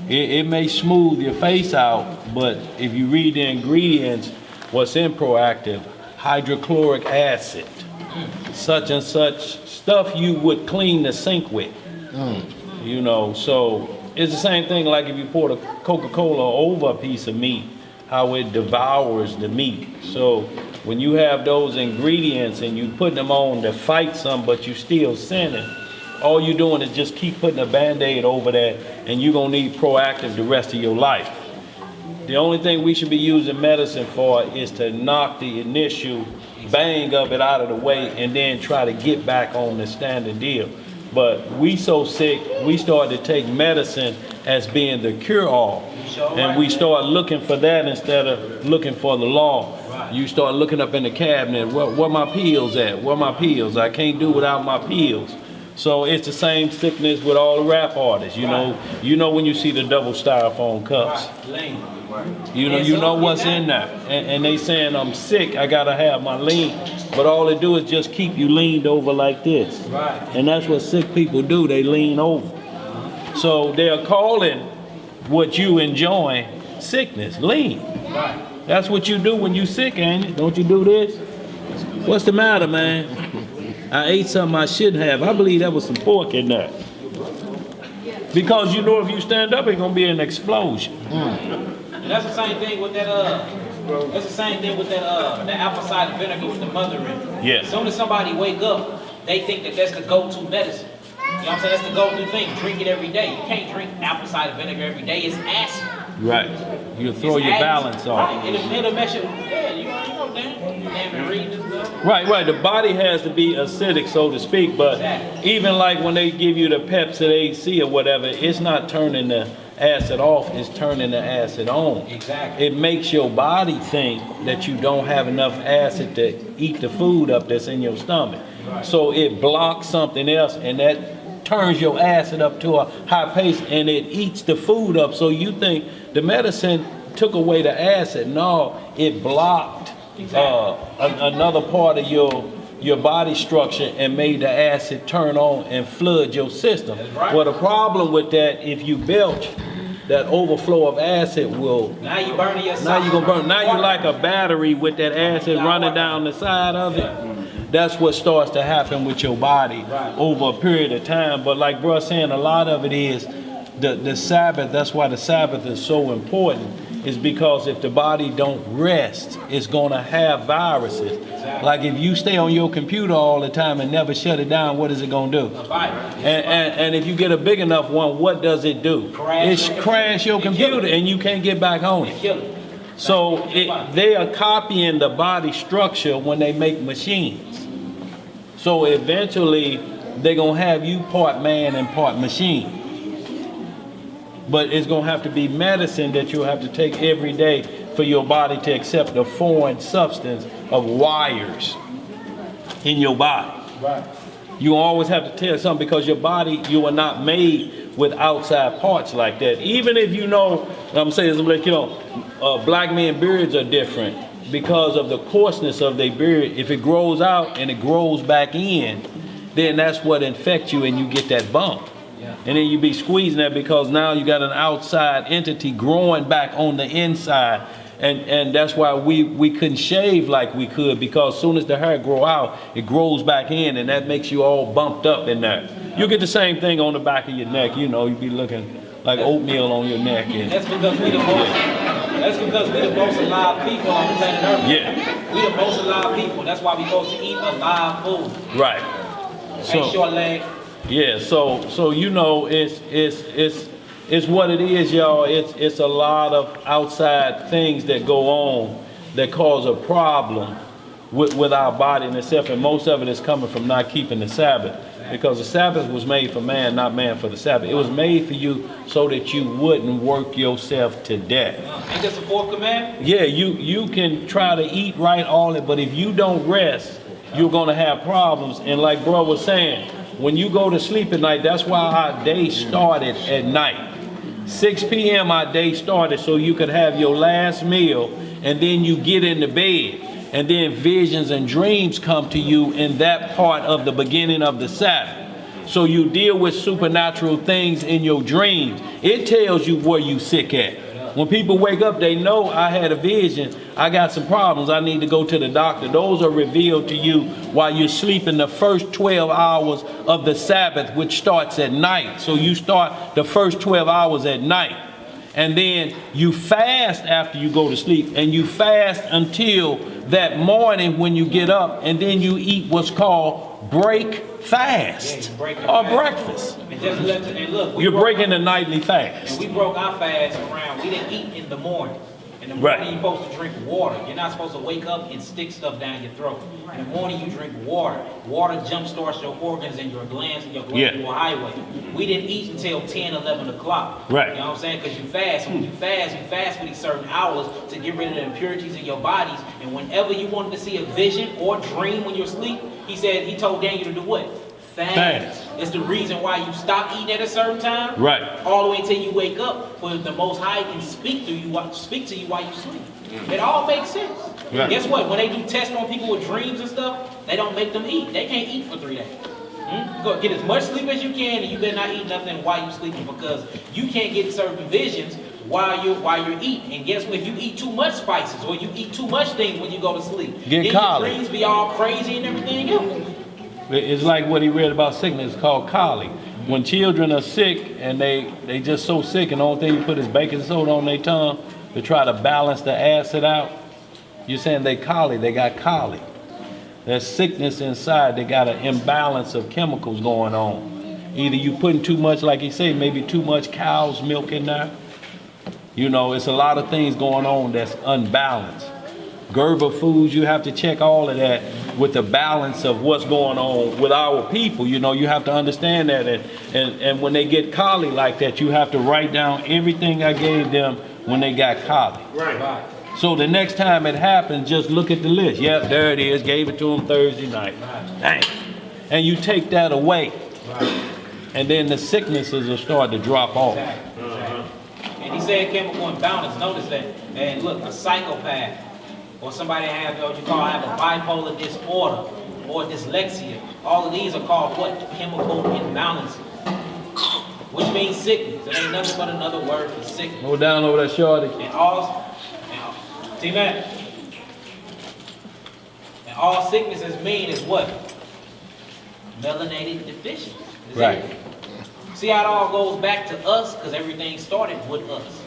E: It may smooth your face out, but if you read the ingredients, what's in Proactive, hydrochloric acid, such and such stuff you would clean the sink with. You know, so it's the same thing like if you pour the Coca-Cola over a piece of meat, how it devours the meat. So when you have those ingredients and you put them on to fight some, but you still sinning, all you're doing is just keep putting a Band-Aid over that, and you're gonna need Proactive the rest of your life. The only thing we should be using medicine for is to knock the initial bang of it out of the way and then try to get back on the standard deal. But we so sick, we started to take medicine as being the cure-all. And we start looking for that instead of looking for the law. You start looking up in the cabinet, where my pills at? Where my pills? I can't do without my pills. So it's the same sickness with all the rap artists, you know. You know when you see the double styrofoam cups. You know what's in there. And they saying I'm sick, I gotta have my lean. But all they do is just keep you leaned over like this.
B: Right.
E: And that's what sick people do, they lean over. So they're calling what you enjoy sickness, lean.
B: Right.
E: That's what you do when you sick, ain't it? Don't you do this? What's the matter, man? I ate something I shouldn't have. I believe there was some pork in there. Because you know if you stand up, it's gonna be an explosion.
B: And that's the same thing with that, that's the same thing with that, the apple cider vinegar with the mother in it.
E: Yes.
B: As soon as somebody wake up, they think that that's the go-to medicine. You know what I'm saying? That's the go-to thing. Drink it every day. You can't drink apple cider vinegar every day. It's acid.
E: Right. You'll throw
B: It's
E: your
B: acid.
E: balance off.
B: Right. It'll mess you. Yeah, you know, damn reading this stuff.
E: Right. The body has to be acidic, so to speak, but
B: Exactly.
E: even like when they give you the Pepsi AC or whatever, it's not turning the acid off, it's turning the acid on.
B: Exactly.
E: It makes your body think that you don't have enough acid to eat the food up that's in your stomach.
B: Right.
E: So it blocks something else, and that turns your acid up to a high pace, and it eats the food up. So you think the medicine took away the acid. No, it blocked another part of your body structure and made the acid turn on and flood your system.
B: That's right.
E: Well, the problem with that, if you belch, that overflow of acid will.
B: Now you burning yourself.
E: Now you gonna burn. Now you like a battery with that acid running down the side of it. That's what starts to happen with your body over a period of time. But like bro saying, a lot of it is the Sabbath. That's why the Sabbath is so important. Is because if the body don't rest, it's gonna have viruses.
B: Exactly.
E: Like if you stay on your computer all the time and never shut it down, what is it gonna do? And if you get a big enough one, what does it do? Crash your computer and you can't get back on it.
B: Kill it.
E: So they are copying the body structure when they make machines. So eventually they're gonna have you part man and part machine. But it's gonna have to be medicine that you'll have to take every day for your body to accept the foreign substance of wires in your body.
B: Right.
E: You always have to tell something because your body, you are not made with outside parts like that. Even if you know, I'm saying, like, you know, black men beards are different because of the coarseness of their beard. If it grows out and it grows back in, then that's what infects you and you get that bump.
B: Yeah.
E: And then you be squeezing that because now you got an outside entity growing back on the inside. And that's why we couldn't shave like we could, because as soon as the hair grow out, it grows back in, and that makes you all bumped up in there. You get the same thing on the back of your neck, you know, you be looking like oatmeal on your neck. And
B: That's because we the most. That's because we the most alive people on planet Earth.
E: Yeah.
B: We the most alive people. That's why we supposed to eat alive food.
E: right.
B: Ain't short leg.
E: Yeah, so you know, it's what it is, y'all. It's a lot of outside things that go on that cause a problem with our body and itself, and most of it is coming from not keeping the Sabbath. Because the Sabbath was made for man, not man for the Sabbath. It was made for you so that you wouldn't work yourself to death.
B: Ain't this the fourth commandment?
E: Yeah, you can try to eat right, all that, but if you don't rest, you're gonna have problems. And like bro was saying, when you go to sleep at night, that's why our day started at night. 6 p.m. our day started so you could have your last meal, and then you get into bed, and then visions and dreams come to you in that part of the beginning of the Sabbath. So you deal with supernatural things in your dreams. It tells you where you sick at. When people wake up, they know I had a vision. I got some problems. I need to go to the doctor. Those are revealed to you while you're sleeping the first 12 hours of the Sabbath, which starts at night. So you start the first 12 hours at night. And then you fast after you go to sleep. And you fast until that morning when you get up. And then you eat what's called break fast or breakfast.
B: And look,
E: You're breaking the nightly fast.
B: And we broke our fast around. We didn't eat in the morning. In the morning, you're supposed to drink water. You're not supposed to wake up and stick stuff down your throat. In the morning, you drink water. Water jumpstarts your organs and your glands and your glandular highway. We didn't eat until 10, 11 o'clock.
E: Right.
B: You know what I'm saying? Because you fast. And when you fast for these certain hours to get rid of the impurities in your bodies. And whenever you wanted to see a vision or dream when you're asleep, he told Daniel to do what? Fast. It's the reason why you stop eating at a certain time.
E: Right.
B: All the way until you wake up, for the Most High can speak to you while you sleep. It all makes sense.
E: Right.
B: Guess what? When they do tests on people with dreams and stuff, they don't make them eat. They can't eat for 3 days. Go get as much sleep as you can, and you better not eat nothing while you're sleeping, because you can't get certain visions while you're eating. And guess what? If you eat too much spices or you eat too much things when you go to sleep,
E: Get
B: then
E: colic.
B: your dreams be all crazy and everything else.
E: It's like what he read about sickness, called colic. When children are sick and they just so sick, and the only thing you put is baking soda on their tongue to try to balance the acid out, you're saying they colic, they got colic. There's sickness inside, they got an imbalance of chemicals going on. Either you putting too much, like he said, maybe too much cow's milk in there. You know, it's a lot of things going on that's unbalanced. Gerber foods, you have to check all of that with the balance of what's going on with our people. You know, you have to understand that. And when they get colic like that, you have to write down everything I gave them when they got colic.
G: Right.
E: So the next time it happens, just look at the list. Yep, there it is. Gave it to them Thursday night. Dang. And you take that away. And then the sicknesses will start to drop off.
B: And he said chemical imbalance. Notice that. And look, a psychopath, or somebody have what you call have a bipolar disorder or dyslexia. All of these are called what? Chemical imbalances, which means sickness. It ain't nothing but another word for sickness.
E: Go down over that shorty.
B: And all sicknesses mean is what? Melanated deficiency.
E: Right.
B: See how it all goes back to us, because everything started with us.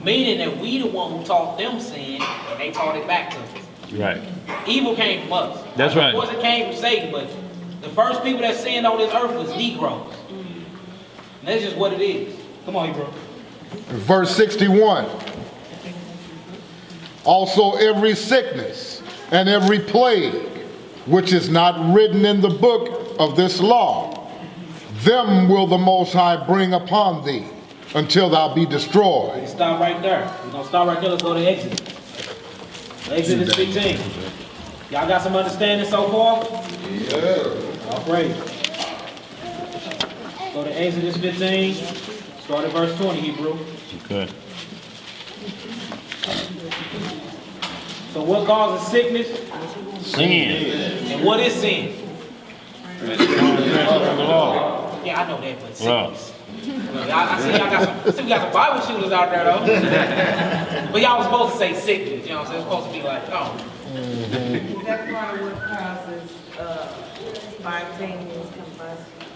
B: Meaning that we the one who taught them sin, and they taught it back to us.
E: Right.
B: Evil came from us.
E: That's right.
B: Of course it came from Satan, but the first people that sinned on this earth was Negroes. And that's just what it is. Come on, bro.
A: Verse 61. Also every sickness and every plague which is not written in the book of this law, them will the Most High bring upon thee until thou be destroyed.
B: Let's stop right there. We're going to stop right there. Let's go to Exodus. Exodus 15. Y'all got some understanding so far? Yeah. All praise. Go to Exodus 15. Start at verse 20, Hebrew.
E: Okay.
B: So what causes sickness?
E: Sin.
B: And what is sin?
E: The law.
B: Yeah, I know that, but
E: Wow.
B: sickness. I see y'all got some, got some Bible shooters out there though. But y'all was supposed to say sickness, you know what I'm saying? It's supposed to be like, oh.
I: That's part of what causes spontaneous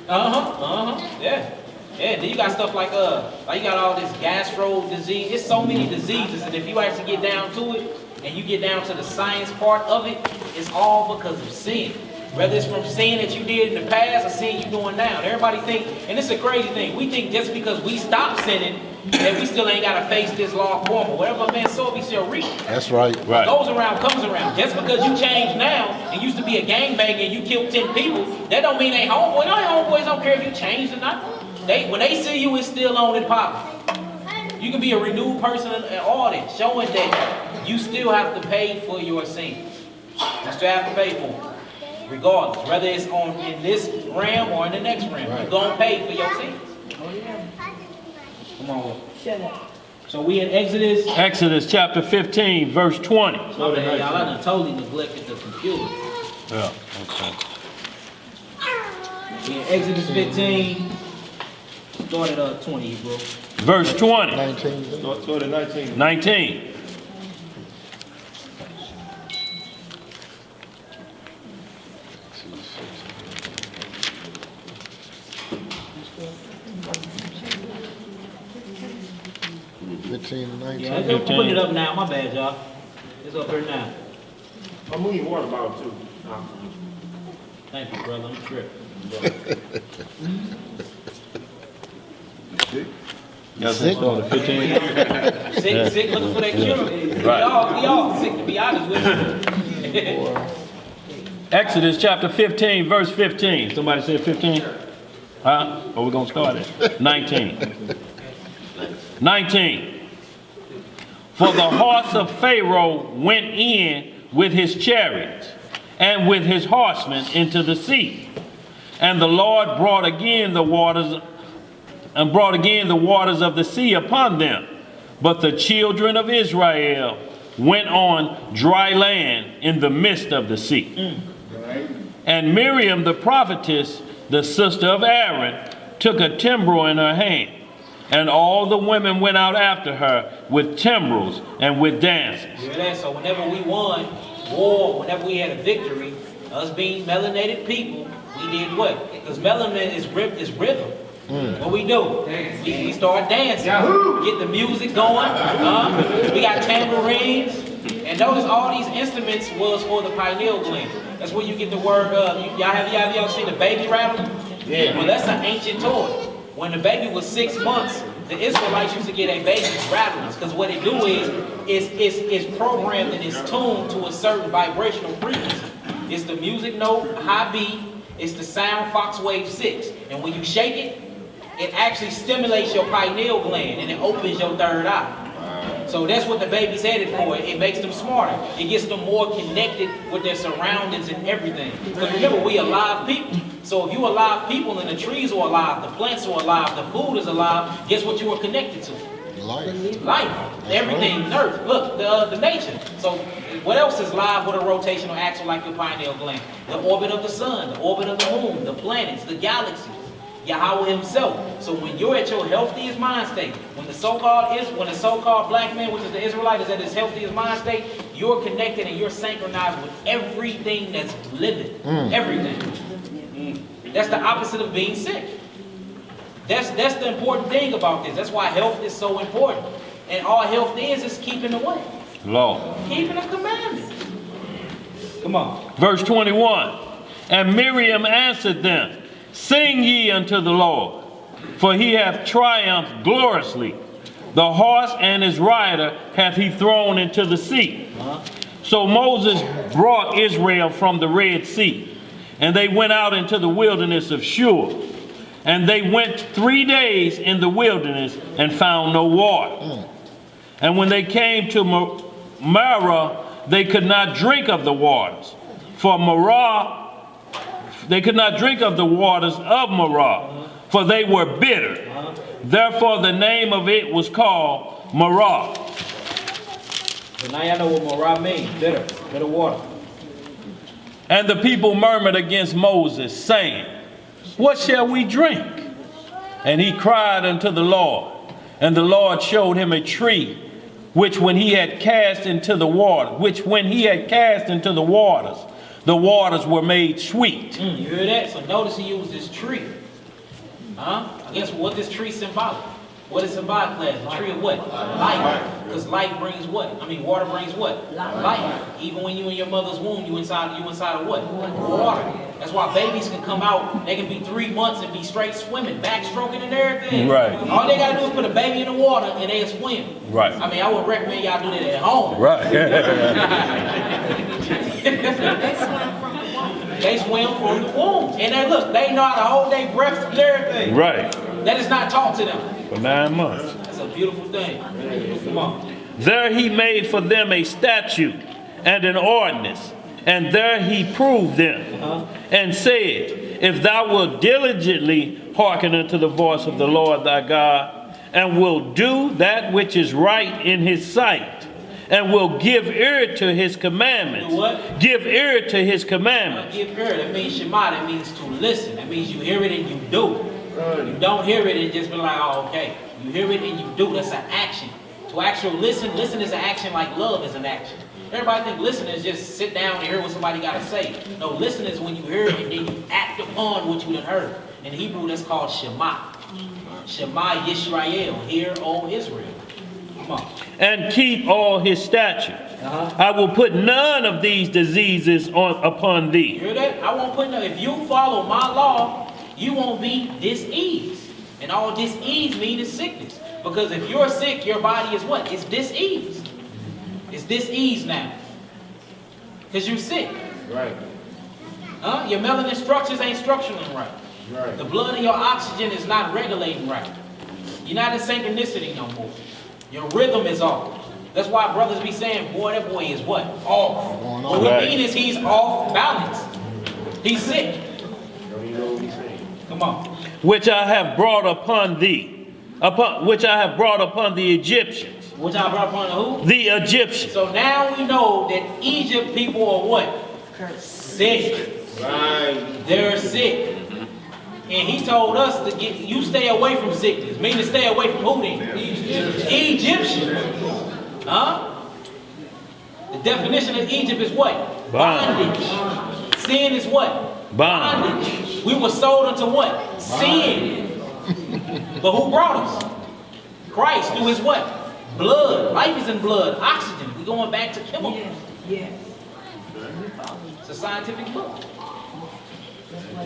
I: combustion.
B: Yeah. Yeah, then you got stuff like you got all this gastro disease. It's so many diseases, and if you actually get down to it, and you get down to the science part of it, it's all because of sin. Whether it's from sin that you did in the past or sin you're doing now. Everybody think, and it's a crazy thing, we think just because we stop sinning, that we still ain't got to face this law of karma. Whatever a man sow, he shall reap.
A: That's right.
E: Right.
B: Goes around, comes around. Just because you change now and used to be a gangbanger and you killed 10 people, that don't mean they homeboys. No, homeboys don't care if you changed or not. When they see you, it's still on and popping. You can be a renewed person and all that, showing that you still have to pay for your sins. You still have to pay for them, regardless. Whether it's in this realm or in the next realm, you're going to pay for your sins. Come on.
H: Shut up.
B: So we in Exodus.
E: Exodus chapter 15, verse 20.
B: My bad, y'all. I done totally neglected the computer.
E: Yeah, okay.
B: We in Exodus 15. Start at 20, bro.
E: Verse 20.
A: 19.
F: Start at 19.
E: 19.
B: Yeah, I'm putting it up now. My bad, y'all. It's up here now.
G: I'm moving water bottle too.
B: Thank you, brother. I'm tripping.
E: Start at 15.
B: Sick, looking for that cure.
E: Right.
B: We all sick, to be honest with you.
E: Exodus chapter 15, verse 15. Somebody say 15? Huh? Or we're going to start at 19. 19. For the horse of Pharaoh went in with his chariots and with his horsemen into the sea. And the Lord brought again the waters of the sea upon them. But the children of Israel went on dry land in the midst of the sea. And Miriam the prophetess, the sister of Aaron, took a timbrel in her hand. And all the women went out after her with timbrels and with dances.
B: You hear that? So whenever we won war, whenever we had a victory, us being melanated people, we did what? Because melanin is rhythm. What we do? We start dancing. Get the music going. We got tambourines. And notice all these instruments was for the pineal gland. That's where you get the word, y'all seen the baby rattle? Yeah. Well, that's an ancient toy. When the baby was 6 months, the Israelites used to get a baby rattlers, because what it do is it's programmed and it's tuned to a certain vibrational frequency. It's the music note, high B, it's the sound Fox wave 6. And when you shake it, it actually stimulates your pineal gland and it opens your third eye. So that's what the baby's headed for. It makes them smarter. It gets them more connected with their surroundings and everything. Because remember, we alive people. So if you alive people and the trees are alive, the plants are alive, the food is alive, guess what you are connected to? Life. Everything, earth. Look, the nature. So what else is live with a rotational axle like your pineal gland? The orbit of the sun, the orbit of the moon, the planets, the galaxies. Yahweh himself. So when you're at your healthiest mind state, when the so-called black man, which is the Israelite, is at his healthiest mind state, you're connected and you're synchronized with everything that's living. Everything. That's the opposite of being sick. That's the important thing about this. That's why health is so important. And all health is keeping the what?
E: Law.
B: Keeping the commandments. Come on.
E: Verse 21. And Miriam answered them, Sing ye unto the Lord, for he hath triumphed gloriously. The horse and his rider hath he thrown into the sea. So Moses brought Israel from the Red Sea, and they went out into the wilderness of Shur. And they went 3 days in the wilderness and found no water. And when they came to Marah, they could not drink of the waters. They could not drink of the waters of Marah, for they were bitter. Therefore the name of it was called Marah.
B: So now y'all know what Marah means. Bitter water.
E: And the people murmured against Moses, saying, What shall we drink? And he cried unto the Lord. And the Lord showed him a tree, which when he had cast into the waters, the waters were made sweet.
B: You hear that? So notice he used this tree. I guess what this tree symbolic? What is symbolic, class? The tree of what? Life. Because life brings what? Water brings what? Life. Even when you in your mother's womb, you inside of what? Water. That's why babies can come out, they can be 3 months and be straight swimming, backstroking and everything.
E: Right.
B: All they gotta do is put a baby in the water and they'll swim.
E: Right.
B: I would recommend y'all do that at home.
E: Right.
B: They swim from the womb. And they look, they know how to hold their breath and everything.
E: Right.
B: That is not taught to them.
E: For 9 months.
B: That's a beautiful thing. Come on.
E: There he made for them a statute and an ordinance, and there he proved them, and said, If thou wilt diligently hearken unto the voice of the Lord thy God, and will do that which is right in his sight, and will give ear to his commandments.
B: What?
E: Give ear to his commandments.
B: Give ear, that means Shema, that means to listen. That means you hear it and you do. You don't hear it and just be like, oh, okay. You hear it and you do. That's an action. To actually listen is an action like love is an action. Everybody think listening is just sit down and hear what somebody got to say. No, listening is when you hear it and then you act upon what you done heard. In Hebrew, that's called Shema. Shema Yisrael, hear, O Israel. Come on.
E: And keep all his statutes. I will put none of these diseases upon thee.
B: You hear that? I won't put none. If you follow my law, you won't be diseased. And all disease means is sickness. Because if you're sick, your body is what? It's diseased. It's diseased now. Because you're sick.
G: Right.
B: Your melanin structures ain't structuring right.
G: Right.
B: The blood in your oxygen is not regulating right. You're not in synchronicity no more. Your rhythm is off. That's why brothers be saying, boy, that boy is what? Off. What we mean is he's off balance. He's sick.
G: Don't even know what he's
B: Come on.
E: which I have brought upon thee, which I have brought upon the Egyptians.
B: Which I brought upon who?
E: The Egyptians.
B: So now we know that Egypt people are what? Sick.
G: Right.
B: They're sick. And he told us to get, you stay away from sickness. Meaning stay away from who then? Egyptians. Huh? The definition of Egypt is what? Bondage. Sin is what? Bondage. We were sold unto what? Sin. But who brought us? Christ through his what? Blood. Life is in blood. Oxygen. We're going back to chemicals.
I: Yes.
B: It's a scientific book.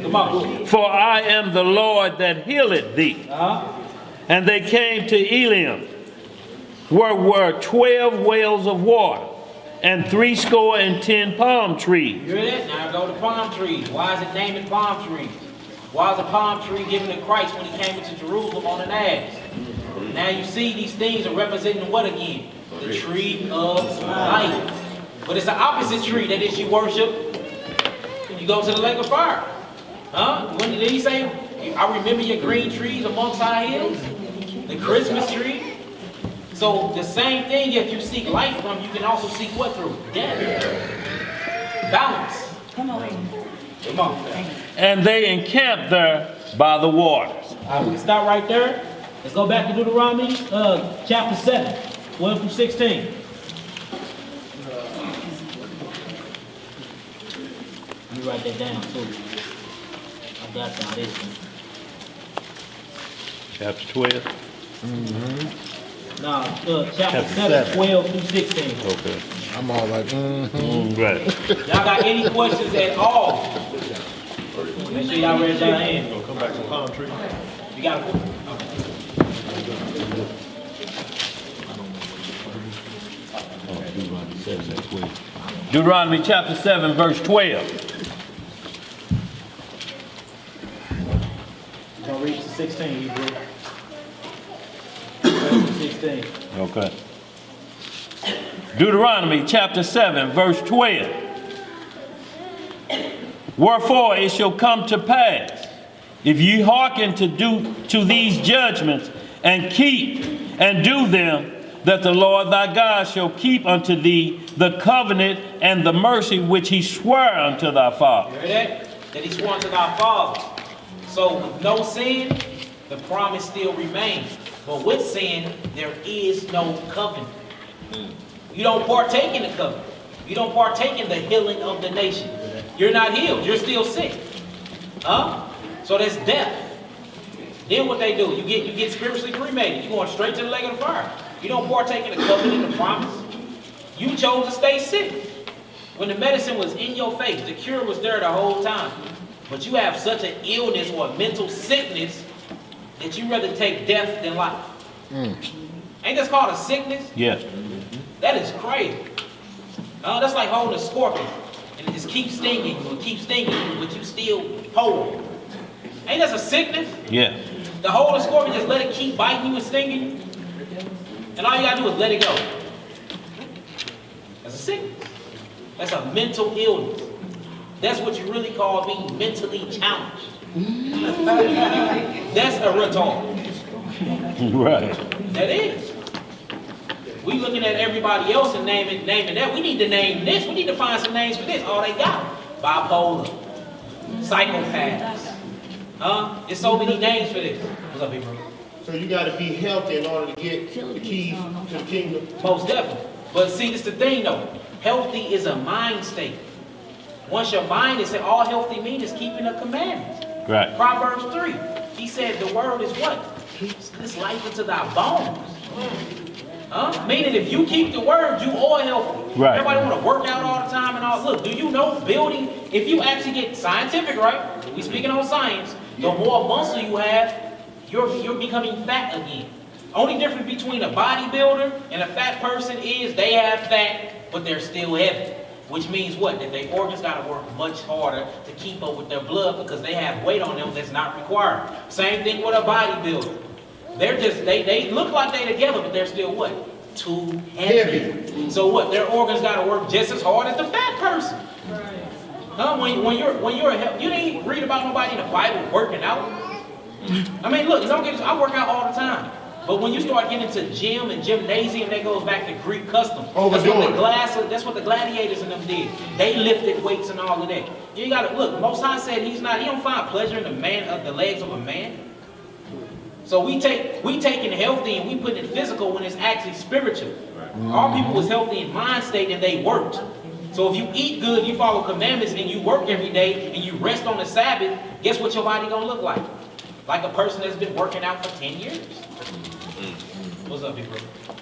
B: Come on.
E: For I am the Lord that healeth thee. And they came to Elim, where were 12 wells of water, and 70 palm trees.
B: You hear that? Now go to palm trees. Why is it naming palm trees? Why is a palm tree given to Christ when he came into Jerusalem on an ass? Now you see these things are representing what again? The tree of life. But it's the opposite tree that is you worship. You go to the lake of fire. Huh? When did he say, I remember your green trees amongst our hills? The Christmas tree. So the same thing, if you seek life from, you can also seek what through? Death. Balance.
I: Come on.
B: Come on.
E: And they encamped there by the waters.
B: All right, we can start right there. Let's go back to Deuteronomy chapter 7, 12 through 16. Let me write that down too. I got y'all this one.
E: Chapter 12.
B: No, chapter 7, 12 through 16.
E: Okay.
A: I'm all like,
E: Right.
B: Y'all got any questions at all? Make sure y'all raise your hand.
D: Gonna come back to palm tree.
B: You got a
E: Deuteronomy chapter 7, verse 12.
B: Gonna read to 16, Hebrew. 12 to 16.
E: Okay. Deuteronomy chapter 7, verse 12. Wherefore it shall come to pass, if ye hearken to these judgments, and keep and do them, that the Lord thy God shall keep unto thee the covenant and the mercy which he sware unto thy father.
B: You hear that? That he swore unto thy father. So with no sin, the promise still remains. But with sin, there is no covenant. You don't partake in the covenant. You don't partake in the healing of the nation. You're not healed. You're still sick. Huh? So that's death. Then what they do? You get spiritually cremated. You're going straight to the lake of the fire. You don't partake in the covenant, the promise. You chose to stay sick. When the medicine was in your face, the cure was there the whole time. But you have such an illness or a mental sickness that you rather take death than life. Ain't this called a sickness?
E: Yes.
B: That is crazy. That's like holding a scorpion and it just keeps stinging you and keeps stinging you, but you still hold it. Ain't that a sickness?
E: Yeah.
B: The hold a scorpion, just let it keep biting you and stinging you. And all you gotta do is let it go. That's a sickness. That's a mental illness. That's what you really call being mentally challenged. That's a retard.
E: Right.
B: That is. We looking at everybody else and naming that. We need to name this. We need to find some names for this. Oh, they got it. Bipolar. Psychopaths. There's so many names for this. What's up, big bro?
G: So you got to be healthy in order to get the keys to the kingdom.
B: Most definitely. But see, this is the thing though. Healthy is a mind state. Once your mind is, all healthy means is keeping the commandments.
E: Right.
B: Proverbs 3. He said the word is what? Keeps this life into thy bones. Meaning if you keep the word, you are healthy.
E: Right.
B: Everybody want to work out all the time and all. Look, do you know building, if you actually get scientific, right? We speaking on science, the more muscle you have, you're becoming fat again. Only difference between a bodybuilder and a fat person is they have fat, but they're still heavy. Which means what? That their organs got to work much harder to keep up with their blood because they have weight on them that's not required. Same thing with a bodybuilder. They're just, they look like they together, but they're still what? Too heavy. So what? Their organs got to work just as hard as the fat person. Huh? When you're a help, you didn't read about nobody in the Bible working out. I mean, look, don't get. I work out all the time. But when you start getting into gym and gymnasium, that goes back to Greek custom. That's what the gladiators and them did. They lifted weights and all of that. You gotta look. Most High said he don't find pleasure in the legs of a man. So we taking healthy and we put it physical when it's actually spiritual. Our people was healthy in mind state and they worked. So if you eat good, you follow commandments, and you work every day and you rest on the Sabbath, guess what your body gonna look like? Like a person that's been working out for 10 years. What's up, big bro?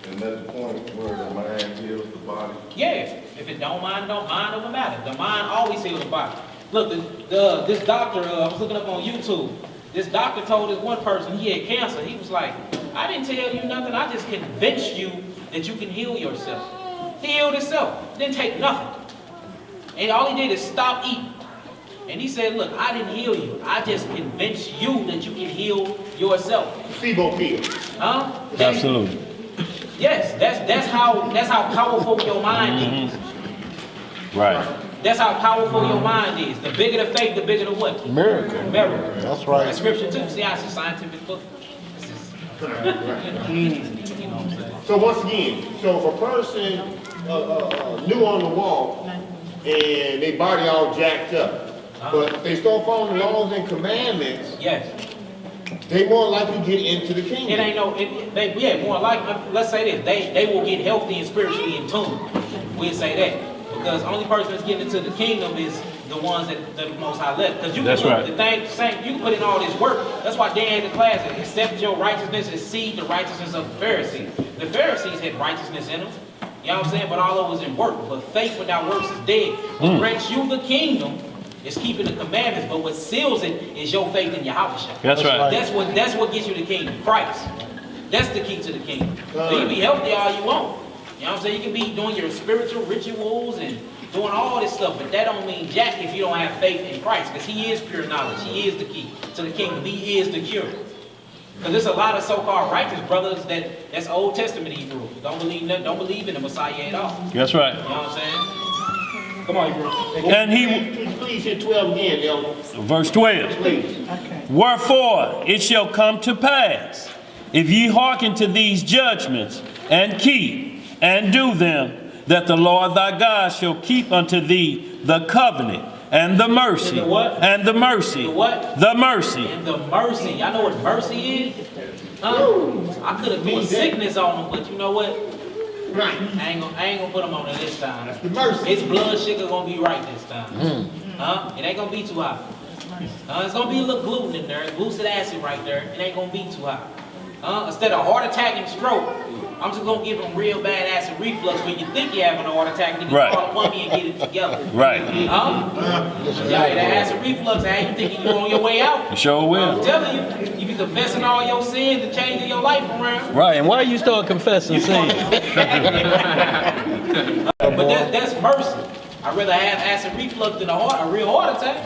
C: And that's the point where the mind heals the body.
B: Yeah, if it don't mind doesn't matter. The mind always heals the body. Look, this doctor, I was looking up on YouTube. This doctor told this one person he had cancer. He was like, I didn't tell you nothing. I just convinced you that you can heal yourself. He healed himself. Didn't take nothing. And all he did is stop eating. And he said, look, I didn't heal you. I just convinced you that you can heal yourself.
G: Placebo pill.
B: Huh?
E: Absolutely.
B: Yes, that's how powerful your mind is.
E: Right.
B: That's how powerful your mind is. The bigger the faith, the bigger the what?
A: Miracle.
B: Miracle.
A: That's right.
B: That's scripture too. See how it's a scientific book? This is, you know what I'm saying?
G: So once again, so if a person new on the walk and their body all jacked up, but they start following the laws and commandments,
B: Yes.
G: they more likely get into the kingdom.
B: It ain't no, more like, let's say this, they will get healthy and spiritually in tune. We'll say that. Because the only person that's getting into the kingdom is the ones that the Most High left. Because you can put the thing, you can put in all this work. That's why Dan had the class, except your righteousness exceed the righteousness of the Pharisees. The Pharisees had righteousness in them. You know what I'm saying? But all of it was in work. But faith without works is dead. What grants you the kingdom is keeping the commandments, but what seals it is your faith in Yahweh.
E: That's right.
B: That's what gets you the kingdom. Christ. That's the key to the kingdom. So you can be healthy all you want. You know what I'm saying? You can be doing your spiritual rituals and doing all this stuff, but that don't mean jack if you don't have faith in Christ, because he is pure knowledge. He is the key to the kingdom. He is the cure. Because there's a lot of so-called righteous brothers that's Old Testament Hebrew. Don't believe in the Messiah at all.
E: That's right.
B: You know what I'm saying? Come on, bro.
E: And he,
G: Please hit 12 again, yo.
E: verse 12.
G: Please.
E: Wherefore it shall come to pass, if ye hearken to these judgments, and keep and do them, that the Lord thy God shall keep unto thee the covenant and the mercy.
B: And the what?
E: And the mercy.
B: The what?
E: The mercy.
B: And the mercy. Y'all know what mercy is? I could have put sickness on them, but you know what?
G: Right.
B: I ain't gonna put them on it this time.
G: That's the mercy.
B: His blood sugar gonna be right this time. It ain't gonna be too high. It's gonna be a little gluten in there, glucid acid right there. It ain't gonna be too high. Instead of heart attack and stroke, I'm just gonna give him real bad acid reflux when you think you're having a heart attack, then you call upon me and get it together.
E: Right.
B: Yeah, that acid reflux, how you thinking you're on your way out?
E: You sure will.
B: I'm telling you, you be confessing all your sins and changing your life around.
E: Right. And why you start confessing sin?
B: But that's mercy. I'd rather have acid reflux than a real heart attack.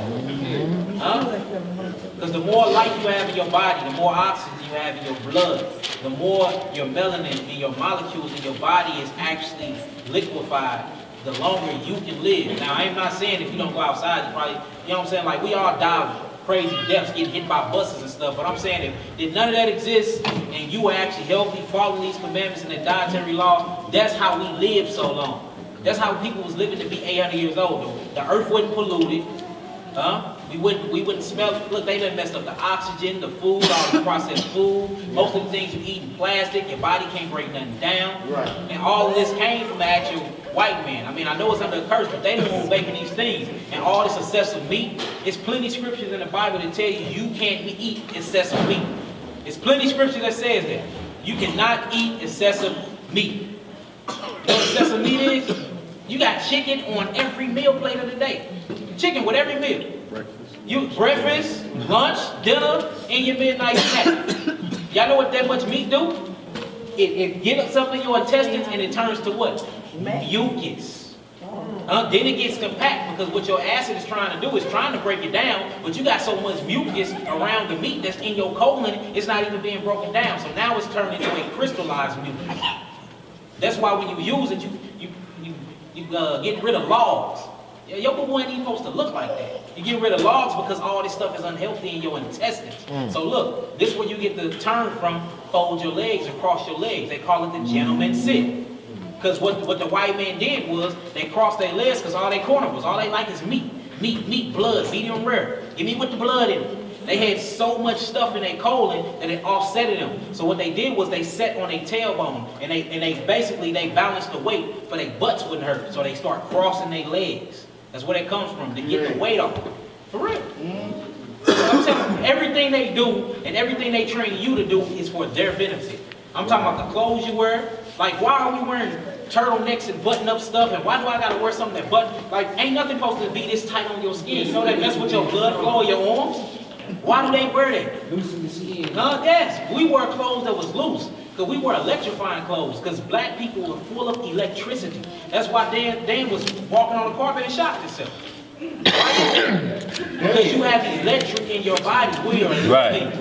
B: Because the more life you have in your body, the more oxygen you have in your blood, the more your melanin and your molecules in your body is actually liquefied, the longer you can live. Now, I'm not saying if you don't go outside, you probably, you know what I'm saying? Like, we all die of crazy deaths, getting hit by buses and stuff, but I'm saying if none of that exists and you are actually healthy, following these commandments and the dietary law, that's how we live so long. That's how people was living to be 800 years old. The earth wasn't polluted. We wouldn't smell. Look, they done messed up the oxygen, the food, all the processed food. Most of the things you eat in plastic, your body can't break nothing down.
G: Right.
B: And all of this came from the actual white man. I mean, I know it's under a curse, but they the ones making these things. And all this excessive meat, there's plenty of scriptures in the Bible that tell you can't eat excessive meat. There's plenty of scripture that says that. You cannot eat excessive meat. You know what excessive meat is? You got chicken on every meal plate of the day. Chicken with every meal. Breakfast, lunch, dinner, and your midnight snack. Y'all know what that much meat do? It gets up in your intestines and it turns to what? Mucus. Then it gets compact because what your acid is trying to do is trying to break it down, but you got so much mucus around the meat that's in your colon, it's not even being broken down. So now it's turned into a crystallized mucus. That's why when you use it, you get rid of logs. Your boo-boo ain't even supposed to look like that. You get rid of logs because all this stuff is unhealthy in your intestines. So look, this is where you get the term from, fold your legs and cross your legs. They call it the gentleman's sit. Because what the white man did was, they crossed their legs because all they carnivores, all they like is meat. Meat, blood, medium rare. Give me with the blood in it. They had so much stuff in their colon that it offsetted them. So what they did was they sat on their tailbone and they basically balanced the weight for their butts wouldn't hurt. So they start crossing their legs. That's where that comes from, to get the weight off. For real. I'm saying everything they do and everything they train you to do is for their benefit. I'm talking about the clothes you wear. Like, why are we wearing turtlenecks and button-up stuff, and why do I gotta wear something that ain't nothing supposed to be this tight on your skin. You know that mess with your blood flow in your arms? Why do they wear that? Loosen the skin. Yes, we wear clothes that was loose, because we wear electrifying clothes, because black people were full of electricity. That's why Dan was walking on the carpet and shot himself. Because you have electric in your body. We are living.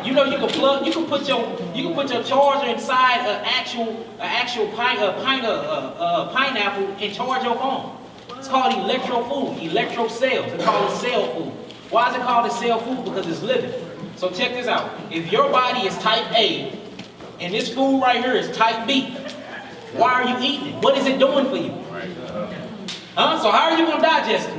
B: You know you can put your charger inside an actual pineapple and charge your phone. It's called electro food, electro cells. It's called cell food. Why is it called a cell food? Because it's living. So check this out. If your body is type A and this food right here is type B, why are you eating it? What is it doing for you? So how are you going to digest it?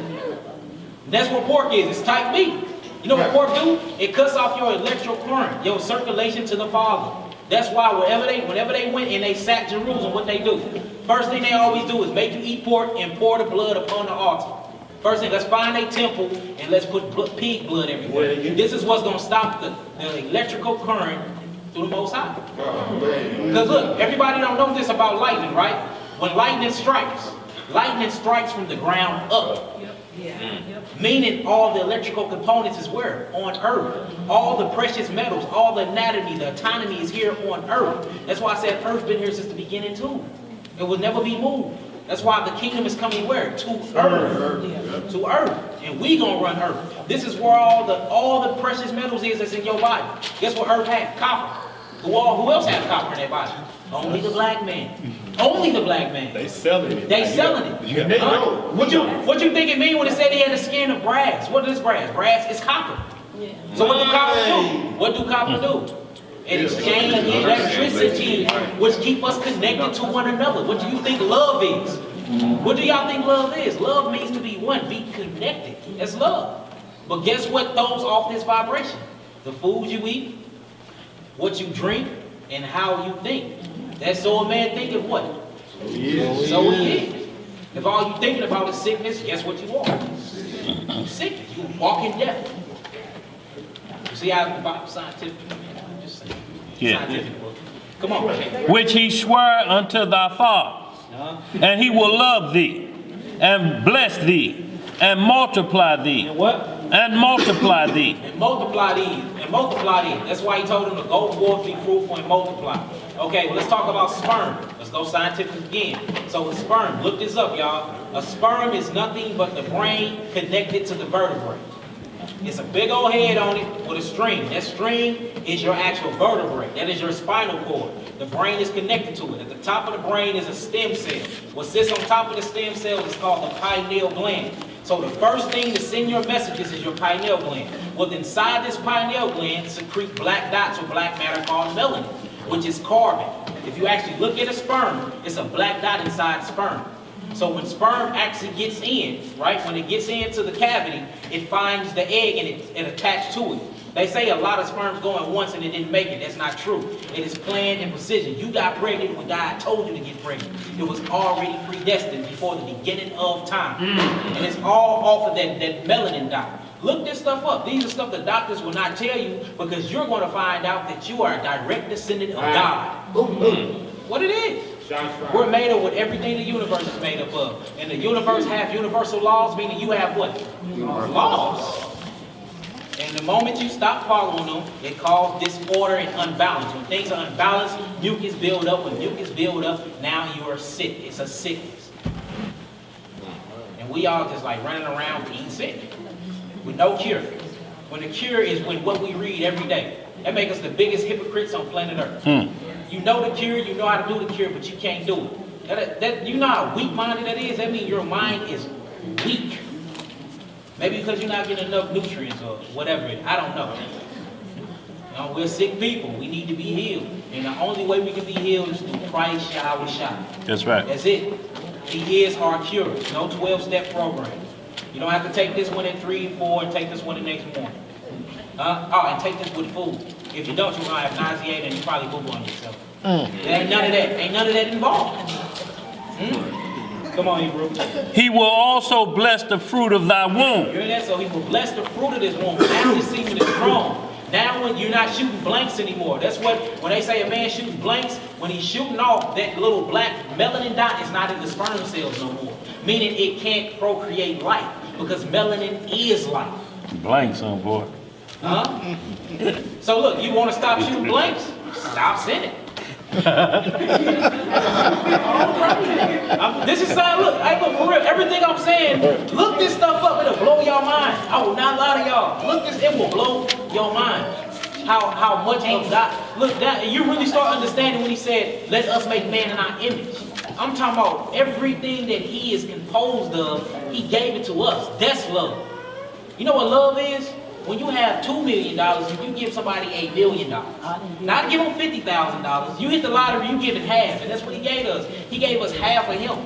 B: That's what pork is. It's type B. You know what pork do? It cuts off your electrical current, your circulation to the Father. That's why whenever they went and they sacked Jerusalem, what they do? First thing they always do is make you eat pork and pour the blood upon the altar. First thing, let's find a temple and let's put pig blood everywhere. This is what's going to stop the electrical current through the Most High. Because look, everybody don't know this about lightning, right? When lightning strikes from the ground up. Meaning all the electrical components is where? On earth. All the precious metals, all the anatomy, the autonomy is here on earth. That's why I said earth's been here since the beginning too. It will never be moved. That's why the kingdom is coming where? To earth. To earth. And we gonna run earth. This is where all the precious metals is that's in your body. Guess what earth has? Copper. Who else has copper in their body? Only the black man. Only the black man.
F: They selling it.
B: They selling it. What you think it mean when it said he had the skin of brass? What is brass? Brass is copper. So what do copper do? What do copper do? It exchanges electricity, which keep us connected to one another. What do you think love is? What do y'all think love is? Love means to be one, be connected. That's love. But guess what throws off this vibration? The food you eat, what you drink, and how you think. That's so a man thinketh what? So he is. If all you thinking about is sickness, guess what you are? You sick. You walking death. You see how the Bible scientific? I'm just saying. Scientific book. Come on.
E: Which he swore unto thy fathers, and he will love thee, and bless thee, and multiply thee.
B: And what?
E: And multiply thee.
B: And multiply these. And multiply these. That's why he told them to go forth, be fruitful, and multiply. Okay, well, let's talk about sperm. Let's go scientific again. So with sperm, look this up, y'all. A sperm is nothing but the brain connected to the vertebrae. It's a big old head on it with a string. That string is your actual vertebrae. That is your spinal cord. The brain is connected to it. At the top of the brain is a stem cell. What sits on top of the stem cell is called the pineal gland. So the first thing to send your messages is your pineal gland. Well, inside this pineal gland secrete black dots or black matter called melanin, which is carbon. If you actually look at a sperm, it's a black dot inside sperm. So when sperm actually gets in, right, when it gets into the cavity, it finds the egg and it attached to it. They say a lot of sperms go in once and it didn't make it. That's not true. It is planned and precision. You got pregnant when God told you to get pregnant. It was already predestined before the beginning of time. And it's all off of that melanin dot. Look this stuff up. These are stuff the doctors will not tell you because you're going to find out that you are a direct descendant of God. What it is. We're made of what everything the universe is made up of. And the universe has universal laws, meaning you have what? Laws. And the moment you stop following them, it causes disorder and unbalance. When things are unbalanced, mucus build up. When mucus build up, now you are sick. It's a sickness. And we all just like running around being sick with no cure. When the cure is when what we read every day. That makes us the biggest hypocrites on planet Earth. You know the cure, you know how to do the cure, but you can't do it. You know how weak-minded that is? That means your mind is weak. Maybe because you're not getting enough nutrients or whatever. I don't know. You know, we're sick people. We need to be healed. And the only way we can be healed is through Christ Yahweh Shai.
E: That's right.
B: That's it. He is our cure. No 12-step program. You don't have to take this one at 3 and 4 and take this one the next morning. And take this with food. If you don't, you're going to have nausea and you probably move on yourself. There ain't none of that. Ain't none of that involved. Come on, Hebrew.
E: He will also bless the fruit of thy womb.
B: You hear that? So he will bless the fruit of this womb. Now the semen is strong. Now when you're not shooting blanks anymore. That's what, when they say a man shooting blanks, when he's shooting off, that little black melanin dot is not in the sperm cells no more. Meaning it can't procreate life. Because melanin is life.
E: Blank, son, boy.
B: Huh? So look, you want to stop shooting blanks? Stop sinning. This is saying, look, for real, everything I'm saying, look this stuff up, it'll blow your mind. I will not lie to y'all. Look this, it will blow your mind. How much of God, look, that you really start understanding when he said, let us make man in our image. I'm talking about everything that he is composed of, he gave it to us. That's love. You know what love is? When you have $2 million and you give somebody $1 million, not give them $50,000. You hit the lottery, you give it half, and that's what he gave us. He gave us half of him.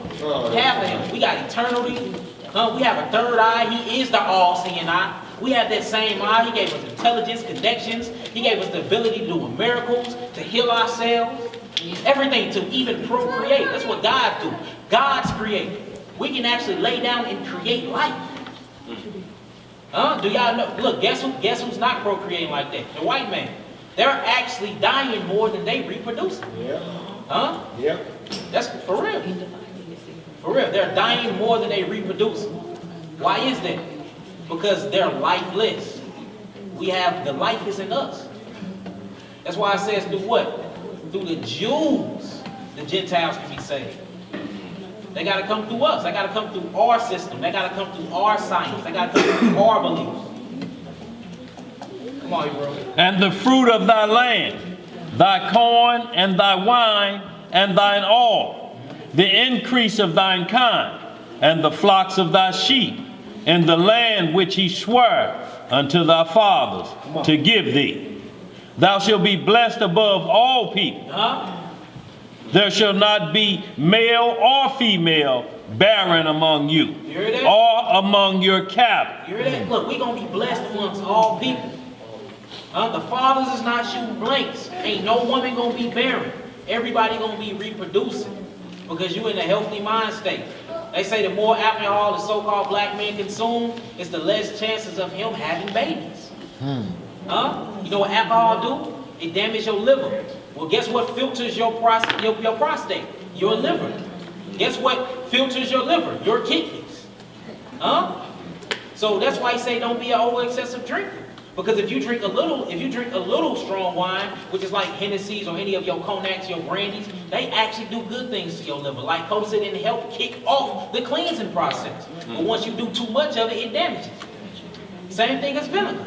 B: Half of him. We got eternity. We have a third eye. He is the all-seeing eye. We have that same eye. He gave us intelligence, connections. He gave us the ability to do miracles, to heal ourselves, everything, to even procreate. That's what God do. God's created. We can actually lay down and create life. Do y'all know? Look, guess who's not procreating like that? The white man. They're actually dying more than they reproducing. Yeah.
G: Yeah.
B: That's for real. For real. They're dying more than they reproduce. Why is that? Because they're lifeless. We have the life is in us. That's why it says through what? Through the Jews, the Gentiles can be saved. They got to come through us. They got to come through our system. They got to come through our science. They got to come through our beliefs. Come on, bro.
E: And the fruit of thy land, thy corn and thy wine and thine oil, the increase of thine kind, and the flocks of thy sheep, in the land which he sware unto thy fathers to give thee. Thou shalt be blessed above all people. There shall not be male or female barren among you, or among your cattle.
B: You hear that? Look, we're going to be blessed amongst all people. The fathers is not shooting blanks. Ain't no woman going to be barren. Everybody going to be reproducing because you in a healthy mind state. They say the more alcohol the so-called black men consume, it's the less chances of him having babies. You know what alcohol do? It damages your liver. Well, guess what filters your prostate? Your liver. Guess what filters your liver? Your kidneys. So that's why I say don't be an over excessive drinker. Because if you drink a little strong wine, which is like Hennessy's or any of your cognacs, your brandies, they actually do good things to your liver, like lycopene, and help kick off the cleansing process. But once you do too much of it, it damages. Same thing as vinegar.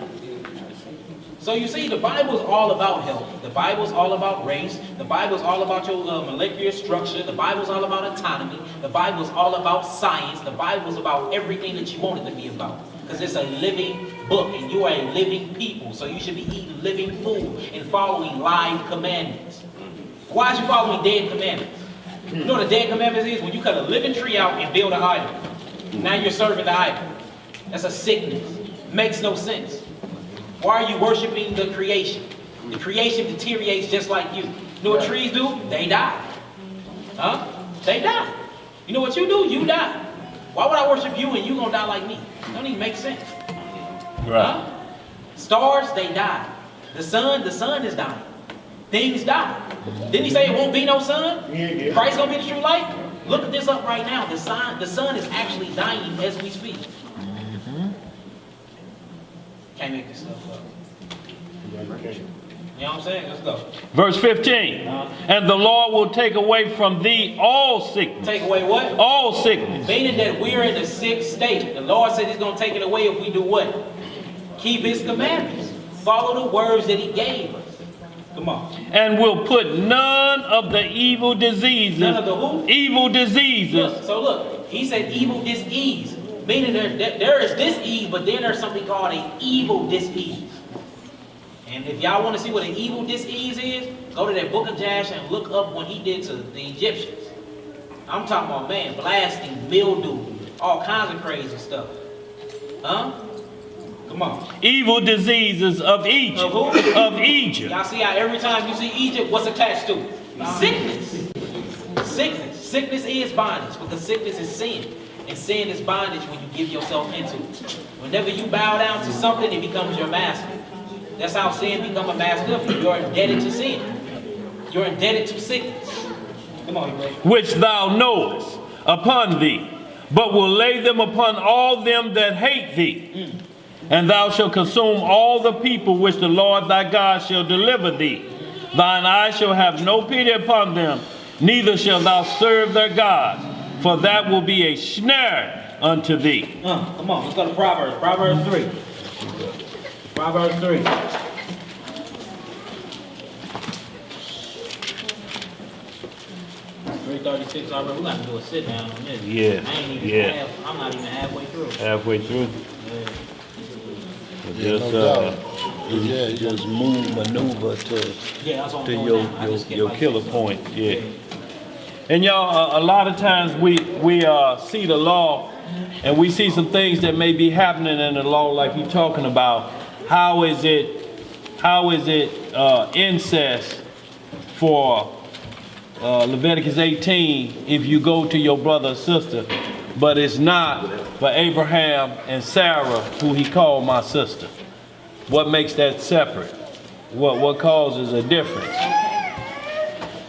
B: So you see, the Bible is all about health. The Bible is all about race. The Bible is all about your molecular structure. The Bible is all about autonomy. The Bible is all about science. The Bible is about everything that you want it to be about. Because it's a living book, and you are a living people. So you should be eating living food and following live commandments. Why is you following dead commandments? You know what a dead commandment is? When you cut a living tree out and build an idol. Now you're serving the idol. That's a sickness. Makes no sense. Why are you worshiping the creation? The creation deteriorates just like you. You know what trees do? They die. They die. You know what you do? You die. Why would I worship you and you gonna die like me? It don't even make sense.
E: Right.
B: Stars, they die. The sun is dying. Things die. Didn't he say it won't be no sun?
G: Yeah.
B: Christ gonna be the true light? Look at this up right now. The sun is actually dying as we speak. Can't make this stuff up. You know what I'm saying? Let's go.
E: Verse 15. And the Lord will take away from thee all sickness.
B: Take away what?
E: All sickness.
B: Meaning that we're in a sick state. The Lord said he's going to take it away if we do what? Keep his commandments. Follow the words that he gave us. Come on.
E: And will put none of the evil diseases.
B: None of the who?
E: Evil diseases.
B: Look, so look, he said evil disease. Meaning there is dis-ease, but then there's something called an evil dis-ease. And if y'all want to see what an evil dis-ease is, go to that book of Jasher and look up what he did to the Egyptians. I'm talking about, man, blasting, mildew, all kinds of crazy stuff. Huh? Come on.
E: Evil diseases of Egypt.
B: Of who?
E: Of Egypt.
B: Y'all see how every time you see Egypt, what's attached to it? Sickness. Sickness. Sickness is bondage because sickness is sin. And sin is bondage when you give yourself into it. Whenever you bow down to something, it becomes your master. That's how sin becomes a master of you. You're indebted to sin. You're indebted to sickness. Come on, you ready?
E: Which thou knowest upon thee, but will lay them upon all them that hate thee. And thou shalt consume all the people which the Lord thy God shall deliver thee. Thine eyes shall have no pity upon them, neither shalt thou serve their gods, for that will be a snare unto thee.
B: Come on, let's go to Proverbs. Proverbs 3. Proverbs 3. 3:36 already. We got to do a sit down on this.
E: Yeah,
B: I ain't even
E: yeah.
B: I'm not even halfway through.
E: Halfway through.
A: Yeah, no doubt.
E: Just maneuver to
B: Yeah, that's what I'm
E: to
B: doing now. I just get
E: your
B: my-
E: killer point. Yeah. And y'all, a lot of times we see the law, and we see some things that may be happening in the law, like you're talking about. How is it incest for Leviticus 18 if you go to your brother or sister, but it's not for Abraham and Sarah, who he called my sister? What makes that separate? What causes a difference?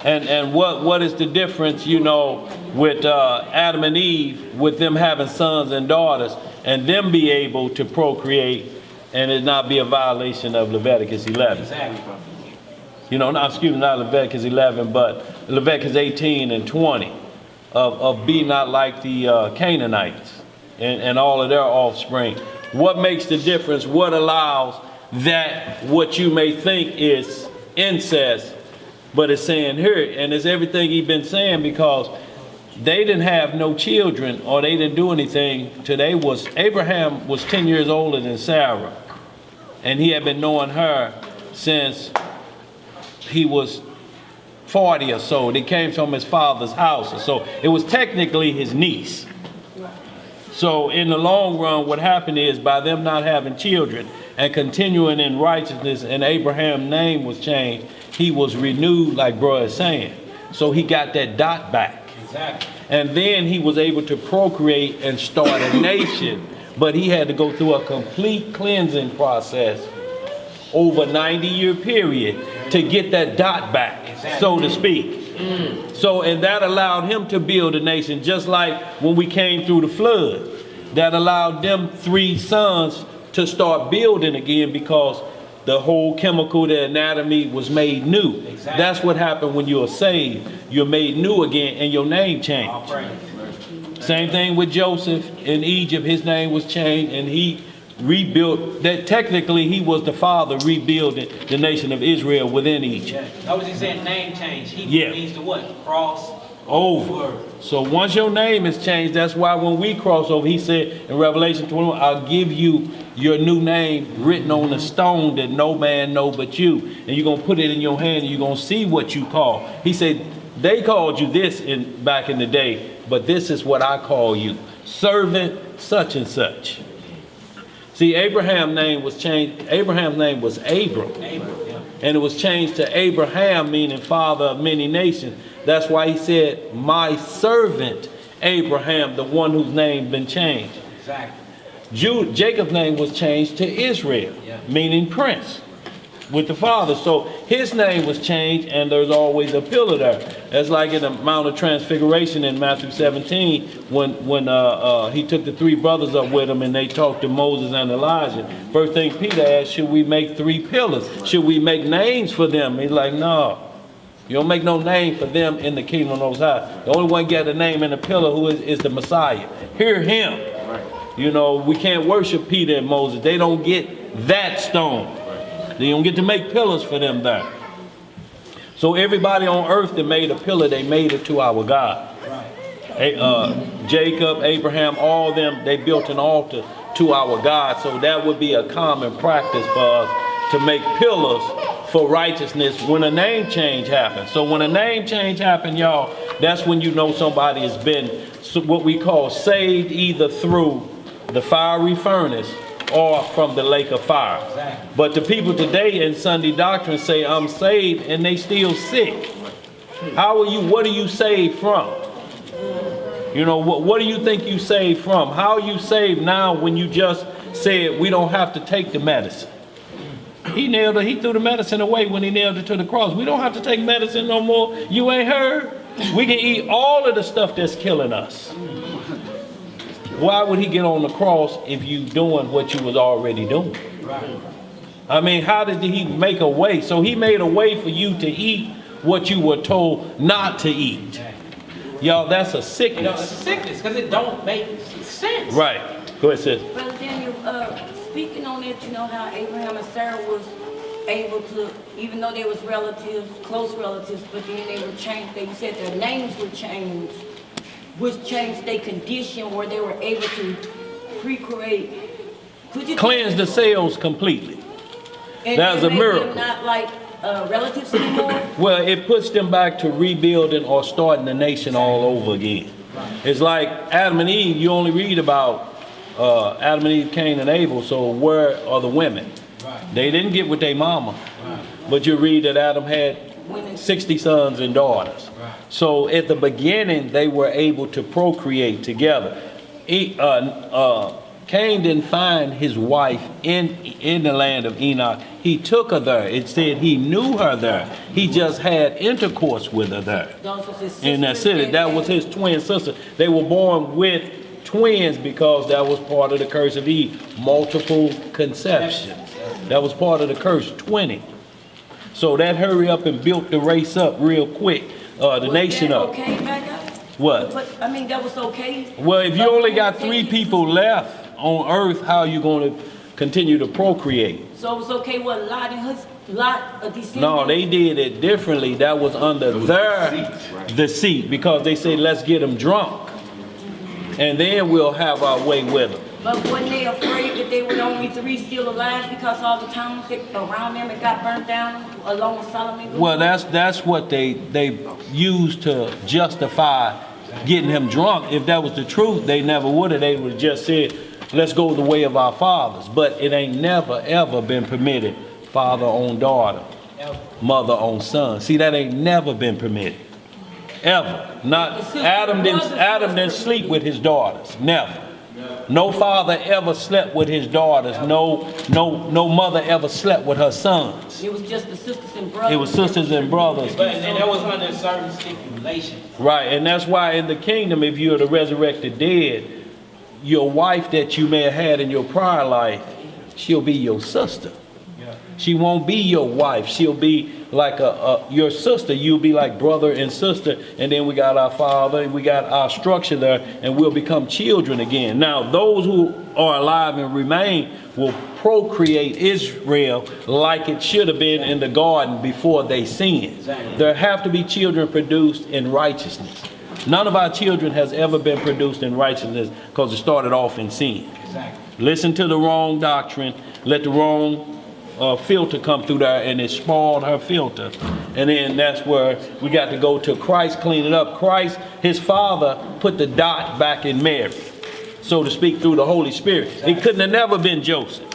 E: And what is the difference, with Adam and Eve, with them having sons and daughters, and them be able to procreate, and it not be a violation of Leviticus 11?
B: Exactly.
E: Not Leviticus 11, but Leviticus 18 and 20, of be not like the Canaanites and all of their offspring. What makes the difference? What allows that what you may think is incest, but it's saying here, and it's everything he's been saying, because they didn't have no children or they didn't do anything till Abraham was 10 years older than Sarah, and he had been knowing her since he was 40 or so. They came from his father's house, so it was technically his niece. So in the long run, what happened is, by them not having children and continuing in righteousness, and Abraham's name was changed, he was renewed, like bro is saying. So he got that dot back.
B: Exactly.
E: And then he was able to procreate and start a nation, but he had to go through a complete cleansing process over a 90-year period to get that dot back, so to speak. So, and that allowed him to build a nation, just like when we came through the flood. That allowed them 3 sons to start building again, because the whole chemical, the anatomy was made new.
B: Exactly.
E: That's what happened when you're saved. You're made new again, and your name changed.
B: All praise.
E: Same thing with Joseph in Egypt. His name was changed, and he rebuilt that. Technically, he was the father rebuilding the nation of Israel within Egypt.
B: Yeah. Notice he said name change. He means to what? Cross
E: Over. So once your name is changed, that's why when we cross over, he said in Revelation 21, I'll give you your new name written on a stone that no man know but you. And you're going to put it in your hand, and you're going to see what you call. He said, they called you this back in the day, but this is what I call you. Servant such and such. See, Abraham's name was changed. Abraham's name was Abram. And it was changed to Abraham, meaning father of many nations. That's why he said, my servant Abraham, the one whose name been changed.
B: Exactly.
E: Jacob's name was changed to Israel, meaning prince, with the father. So his name was changed, and there's always a pillar there. That's like in the Mount of Transfiguration in Matthew 17, when he took the 3 brothers up with him, and they talked to Moses and Elijah. First thing Peter asked, should we make 3 pillars? Should we make names for them? He's like, no. You don't make no name for them in the kingdom of Most High. The only one got a name in the pillar who is the Messiah. Hear him. We can't worship Peter and Moses. They don't get that stone. They don't get to make pillars for them there. So everybody on earth that made a pillar, they made it to our God. Jacob, Abraham, all of them, they built an altar to our God. So that would be a common practice for us to make pillars for righteousness when a name change happens. So when a name change happens, y'all, that's when you know somebody has been what we call saved, either through the fiery furnace or from the lake of fire. Exactly. But the people today in Sunday doctrine say, I'm saved, and they still sick. How are you? What are you saved from? You know, what do you think you saved from? How are you saved now when you just said we don't have to take the medicine? He threw the medicine away when he nailed it to the cross. We don't have to take medicine no more. You ain't heard? We can eat all of the stuff that's killing us. Why would he get on the cross if you doing what you was already doing? I mean, how did he make a way? So he made a way for you to eat what you were told not to eat. Y'all, that's a sickness.
B: You know, it's a sickness because it don't make sense.
E: Right. Go ahead, sis.
I: Brother Daniel, speaking on it, you know how Abraham and Sarah was able to, even though they was relatives, close relatives, but then they were changed. You said their names were changed, which changed their condition where they were able to procreate. Could you
E: Cleanse the cells completely. That's a miracle.
I: Them not like relatives anymore?
E: Well, it puts them back to rebuilding or starting the nation all over again. It's like Adam and Eve. You only read about Adam and Eve, Cain and Abel. So where are the women? They didn't get with their mama. But you read that Adam had 60 sons and daughters. So at the beginning, they were able to procreate together. Cain didn't find his wife in the land of Enoch. He took her there. It said he knew her there. He just had intercourse with her there. In that city. That was his twin sister. They were born with twins because that was part of the curse of Eve. Multiple conceptions. That was part of the curse, 20. So that hurry up and built the race up real quick. The nation up.
I: Okay, back up?
E: What?
I: But, I mean, that was okay.
E: Well, if you only got 3 people left on earth, how are you going to continue to procreate?
I: So it was okay what Lot and his Lot of descendants?
E: No, they did it differently. That was under their deceit because they say, let's get them drunk. And then we'll have our way with them.
I: But weren't they afraid that they were the only 3 still alive because all the towns around them it got burnt down along with Solomon?
E: Well, that's what they used to justify getting him drunk. If that was the truth, they never would have. They would have just said, let's go the way of our fathers. But it ain't never, ever been permitted. Father on daughter, mother on son. See, that ain't never been permitted. Ever. Not Adam didn't sleep with his daughters. Never. No father ever slept with his daughters. No mother ever slept with her sons.
I: It was just the sisters and brothers.
E: It was sisters and brothers.
B: But and that was under certain stipulations.
E: Right, and that's why in the kingdom, if you're the resurrected dead, your wife that you may have had in your prior life, she'll be your sister. She won't be your wife. She'll be like your sister. You'll be like brother and sister. And then we got our father, we got our structure there, and we'll become children again. Now, those who are alive and remain will procreate Israel like it should have been in the garden before they sinned. Exactly. There have to be children produced in righteousness. None of our children has ever been produced in righteousness because it started off in sin. Exactly. Listen to the wrong doctrine. Let the wrong filter come through there, and it spoiled her filter. And then that's where we got to go to Christ, clean it up. Christ, his father, put the dot back in Mary, so to speak, through the Holy Spirit. It couldn't have never been Joseph.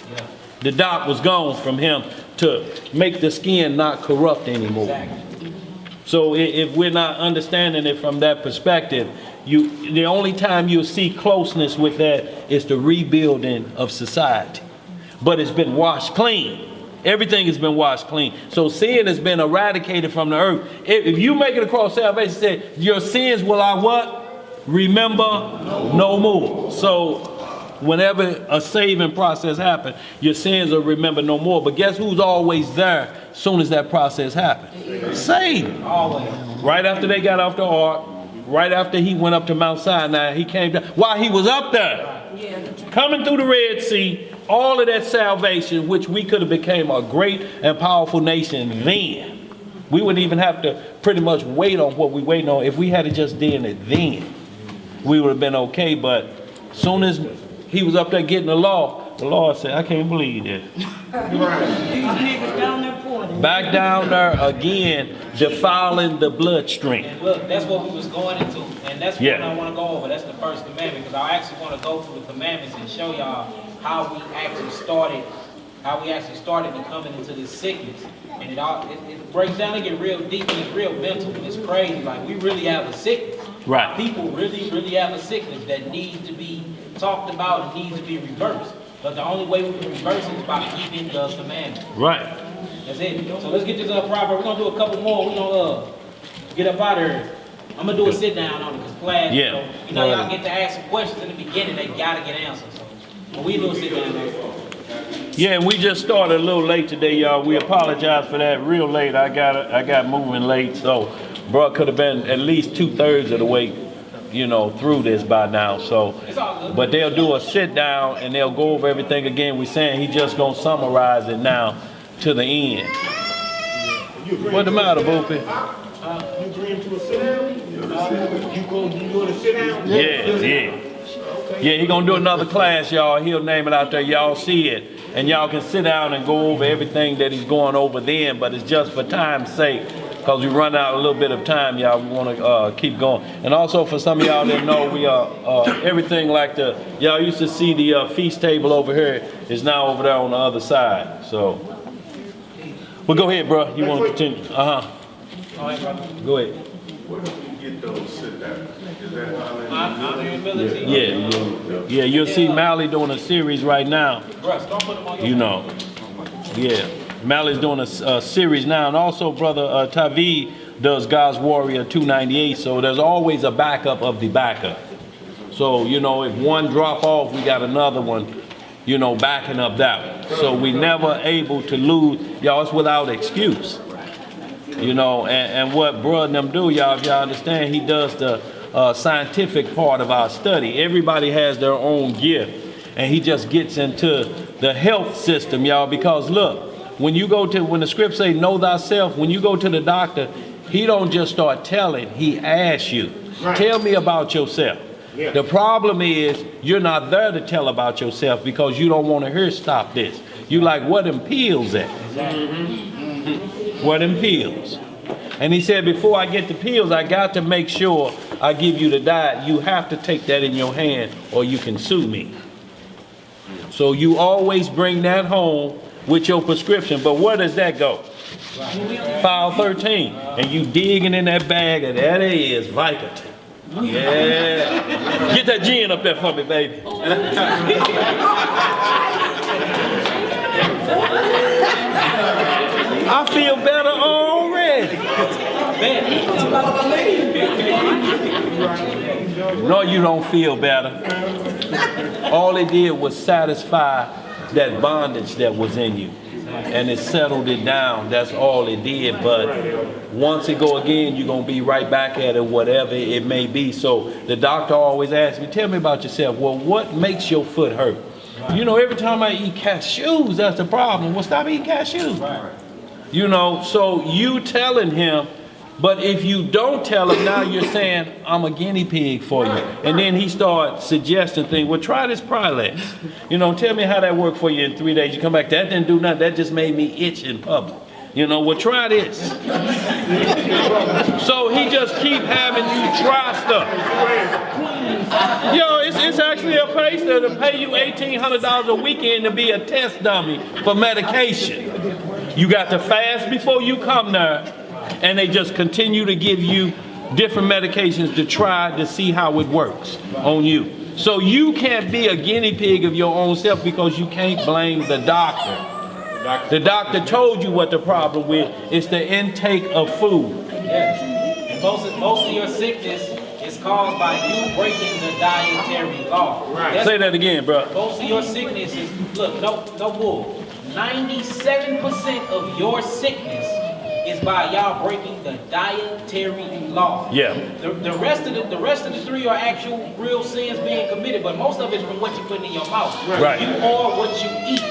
E: The dot was gone from him to make the skin not corrupt anymore. So if we're not understanding it from that perspective, the only time you'll see closeness with that is the rebuilding of society. But it's been washed clean. Everything has been washed clean. So sin has been eradicated from the earth. If you make it across salvation, say, your sins will I what? Remember no more. So whenever a saving process happens, your sins are remembered no more. But guess who's always there as soon as that process happens? Satan. Always. Right after they got off the ark, right after he went up to Mount Sinai, he came down. While he was up there, coming through the Red Sea, all of that salvation, which we could have became a great and powerful nation then. We wouldn't even have to pretty much wait on what we waiting on if we had just done it then. we would have been okay. But soon as he was up there getting the Lord said, I can't believe this.
I: These niggas down there pouring.
E: Back down there again, defiling the bloodstream.
B: And look, that's what we was going into, and that's what
E: Yeah.
B: I want to go over. That's the first commandment, because I actually want to go through the commandments and show y'all how we actually started becoming into this sickness. And it breaks down, it get real deep, and it's real mental, and it's crazy. Like, we really have a sickness.
E: Right.
B: People really, really have a sickness that needs to be talked about and needs to be reversed. But the only way we can reverse it is by keeping the commandments.
E: Right.
B: That's it. So let's get this proper. We're gonna do a couple more. We're gonna get up out of here. I'm gonna do a sit down on it because class,
E: Yeah.
B: y'all get to ask some questions in the beginning. They gotta get answers. So we do a sit down on it.
E: Yeah, and we just started a little late today, y'all. We apologize for that. Real late. I got moving late, so bro could have been at least 2/3 of the way, through this by now. So, but they'll do a sit down and they'll go over everything again. We're saying he just gonna summarize it now to the end. What the matter, Boopy?
G: You agreeing to a sit down? You going to sit down?
E: Yeah, he gonna do another class, y'all. He'll name it out there. Y'all see it. And y'all can sit down and go over everything that he's going over then, but it's just for time's sake, because we run out a little bit of time, y'all. We want to keep going. And also for some of y'all that know, we are everything like y'all used to see the feast table over here is now over there on the other side. So, well, go ahead, bro. You want to continue? Go ahead.
C: Where do you get those sit downs? Is that
B: Honor and humility.
E: Yeah. You'll see Mally doing a series right now.
B: Russ, don't put them on your
E: Yeah. Mally's doing a series now, and also Brother Tavi does God's Warrior 298, so there's always a backup of the backup. So, if one drop off, we got another one, backing up that one. So we never able to lose, y'all, it's without excuse. And what bro and them do, y'all, if y'all understand, he does the scientific part of our study. Everybody has their own gift, and he just gets into the health system, y'all, because look, when the scripts say know thyself, when you go to the doctor, he don't just start telling, he asks you, tell me about yourself. Yeah. The problem is you're not there to tell about yourself because you don't want to hear stop this. You like, where them pills at? Where them pills? And he said, before I get the pills, I got to make sure I give you the diet. You have to take that in your hand or you can sue me. So you always bring that home with your prescription. But where does that go? File 13. And you digging in that bag, and that is Vicodin. Yeah. Get that gin up there for me, baby. I feel better already. No, you don't feel better. All it did was satisfy that bondage that was in you. And it settled it down. That's all it did. But once it go again, you're going to be right back at it, whatever it may be. So the doctor always asks me, tell me about yourself. Well, what makes your foot hurt? Every time I eat cashews, that's the problem. Well, stop eating cashews. So you telling him, but if you don't tell him, now you're saying, I'm a guinea pig for you. And then he starts suggesting things. Well, try this Prilex. Tell me how that worked for you in 3 days. You come back, that didn't do nothing. That just made me itch in public. Well, try this. So he just keep having you try stuff. It's actually a place to pay you $1,800 a weekend to be a test dummy for medication. You got to fast before you come there, and they just continue to give you different medications to try to see how it works on you. So you can't be a guinea pig of your own self because you can't blame the doctor. The doctor told you what the problem with. It's the intake of food.
B: Yes. And most of your sickness is caused by you breaking the dietary law.
E: Right. Say that again, bro.
B: Most of your sickness is, look, no bull. 97% of your sickness is by y'all breaking the dietary law.
E: Yeah.
B: The rest of the three are actual real sins being committed, but most of it's from what you put in your mouth.
E: Right.
B: You are what you eat.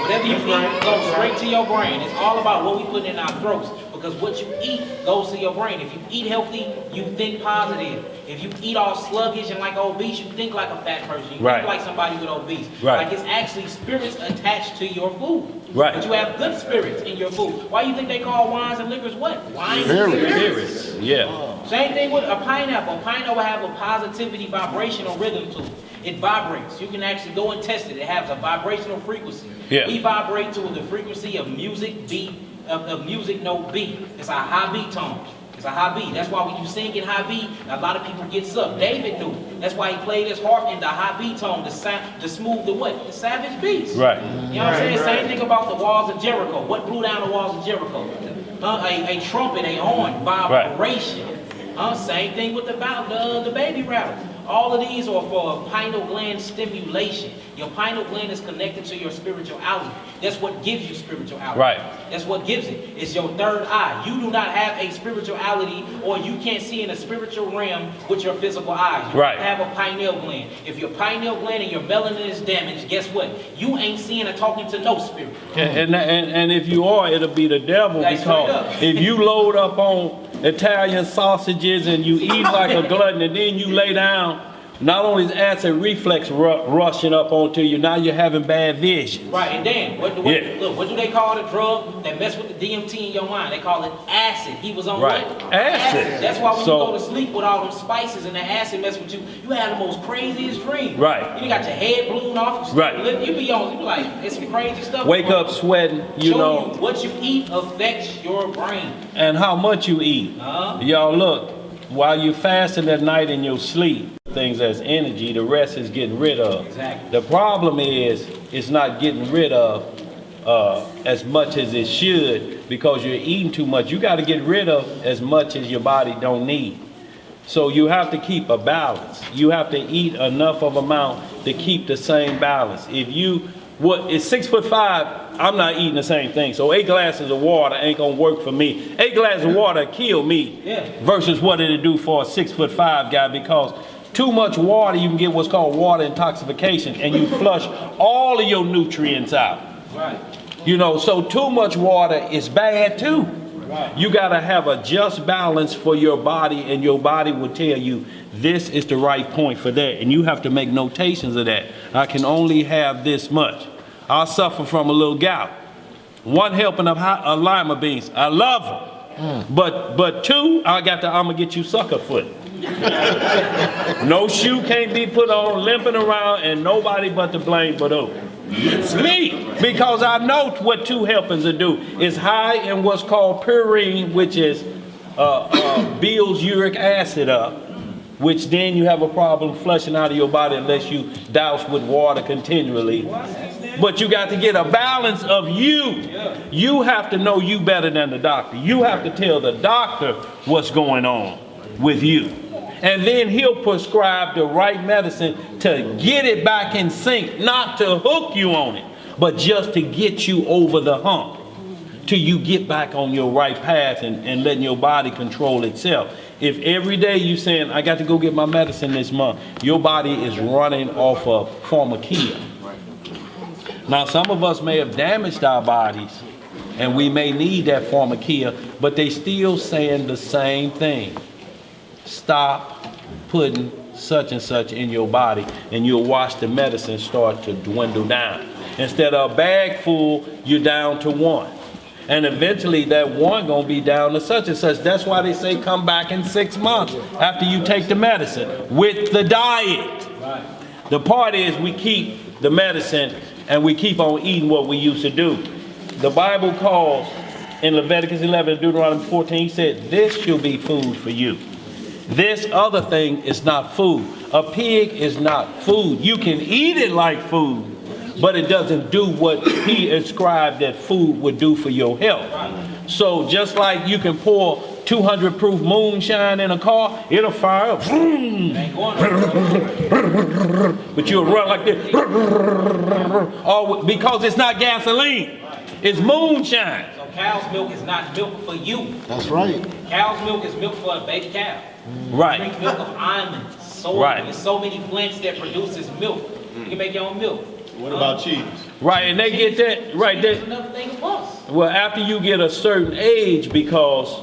B: Whatever you eat goes straight to your brain. It's all about what we put in our throats. because what you eat goes to your brain. If you eat healthy, you think positive. If you eat all sluggish and like obese, you think like a fat person. You think like somebody with obese.
E: Right.
B: Like it's actually spirits attached to your food.
E: Right.
B: But you have good spirits in your food. Why you think they call wines and liquors what? Wines and spirits.
E: Yeah.
B: Same thing with a pineapple. A pineapple will have a positivity vibrational rhythm to it. It vibrates. You can actually go and test it. It has a vibrational frequency.
E: Yeah.
B: We vibrate to the frequency of music beat, of music note B. It's a high beat tone. It's a high beat. That's why when you sing in high beat, a lot of people get sucked. David knew. That's why he played his harp in the high beat tone to smooth the what? The savage beats.
E: Right.
B: You know what I'm saying? Same thing about the walls of Jericho. What blew down the walls of Jericho? A trumpet, a horn, vibration. Same thing with the baby rattle. All of these are for pineal gland stimulation. Your pineal gland is connected to your spirituality. That's what gives you spirituality.
E: Right.
B: That's what gives it. It's your third eye. You do not have a spirituality, or you can't see in a spiritual realm with your physical eyes. You
E: Right.
B: have a pineal gland. If your pineal gland and your melanin is damaged, guess what? You ain't seeing or talking to no spirit.
E: And if you are, it'll be the devil,
B: Like, straight
E: because
B: up.
E: if you load up on Italian sausages and you eat like a glutton and then you lay down, not only is acid reflex rushing up onto you, now you're having bad vision.
B: Right, and then, what do they call the drug that mess with the DMT in your mind? They call it acid. He was on
E: Right.
B: what?
E: Acid.
B: That's why when
E: So-
B: you go to sleep with all them spices and the acid mess with you, you have the most craziest dreams.
E: Right.
B: You got your head blown off.
E: Right.
B: You be like, it's some crazy stuff.
E: Wake up sweating, you
B: Show
E: know,
B: you what you eat affects your brain.
E: and how much you eat. Y'all look, while you're fasting at night in your sleep, things as energy, the rest is getting rid of.
B: Exactly.
E: The problem is, it's not getting rid of as much as it should because you're eating too much. You got to get rid of as much as your body don't need. So you have to keep a balance. You have to eat enough of amount to keep the same balance. If you, it's 6'5", I'm not eating the same thing. So 8 glasses of water ain't gonna work for me. 8 glasses of water kill me versus what it'll do for a 6'5" guy, because too much water, you can get what's called water intoxication, and you flush all of your nutrients out.
B: Right.
E: You know, so too much water is bad too. Right. You gotta have a just balance for your body, and your body will tell you this is the right point for that, and you have to make notations of that. I can only have this much. I suffer from a little gout. 1 helping of lima beans, I love them. But 2, I'm gonna get you sucker foot. No shoe can't be put on, limping around, and nobody but to blame but it's me, because I know what 2 helpings will do. It's high in what's called purine, which is builds uric acid up, which then you have a problem flushing out of your body unless you douse with water continually. But you got to get a balance of you. You have to know you better than the doctor. You have to tell the doctor what's going on with you. And then he'll prescribe the right medicine to get it back in sync, not to hook you on it, but just to get you over the hump, till you get back on your right path and letting your body control itself. If every day you saying, I got to go get my medicine this month, your body is running off of pharmacia. Now, some of us may have damaged our bodies, and we may need that pharmacia, but they still saying the same thing. Stop putting such and such in your body, and you'll watch the medicine start to dwindle down. Instead of a bag full, you're down to 1. And eventually that 1 gonna be down to such and such. That's why they say come back in 6 months after you take the medicine with the diet. Right. The part is we keep the medicine and we keep on eating what we used to do. The Bible calls in Leviticus 11 and Deuteronomy 14, he said, this shall be food for you. This other thing is not food. A pig is not food. You can eat it like food, but it doesn't do what he ascribed that food would do for your health. So just like you can pour 200 proof moonshine in a car, it'll fire up. But you'll run like this. Because it's not gasoline. It's moonshine.
B: So cow's milk is not milk for you.
A: That's right.
B: Cow's milk is milk for a baby cow.
E: Right.
B: Drink milk of almonds, soy.
E: Right.
B: There's so many plants that produces milk. You can make your own milk.
F: What about cheese?
E: Right, and they get that right there.
B: Another thing of us.
E: Well, after you get a certain age, because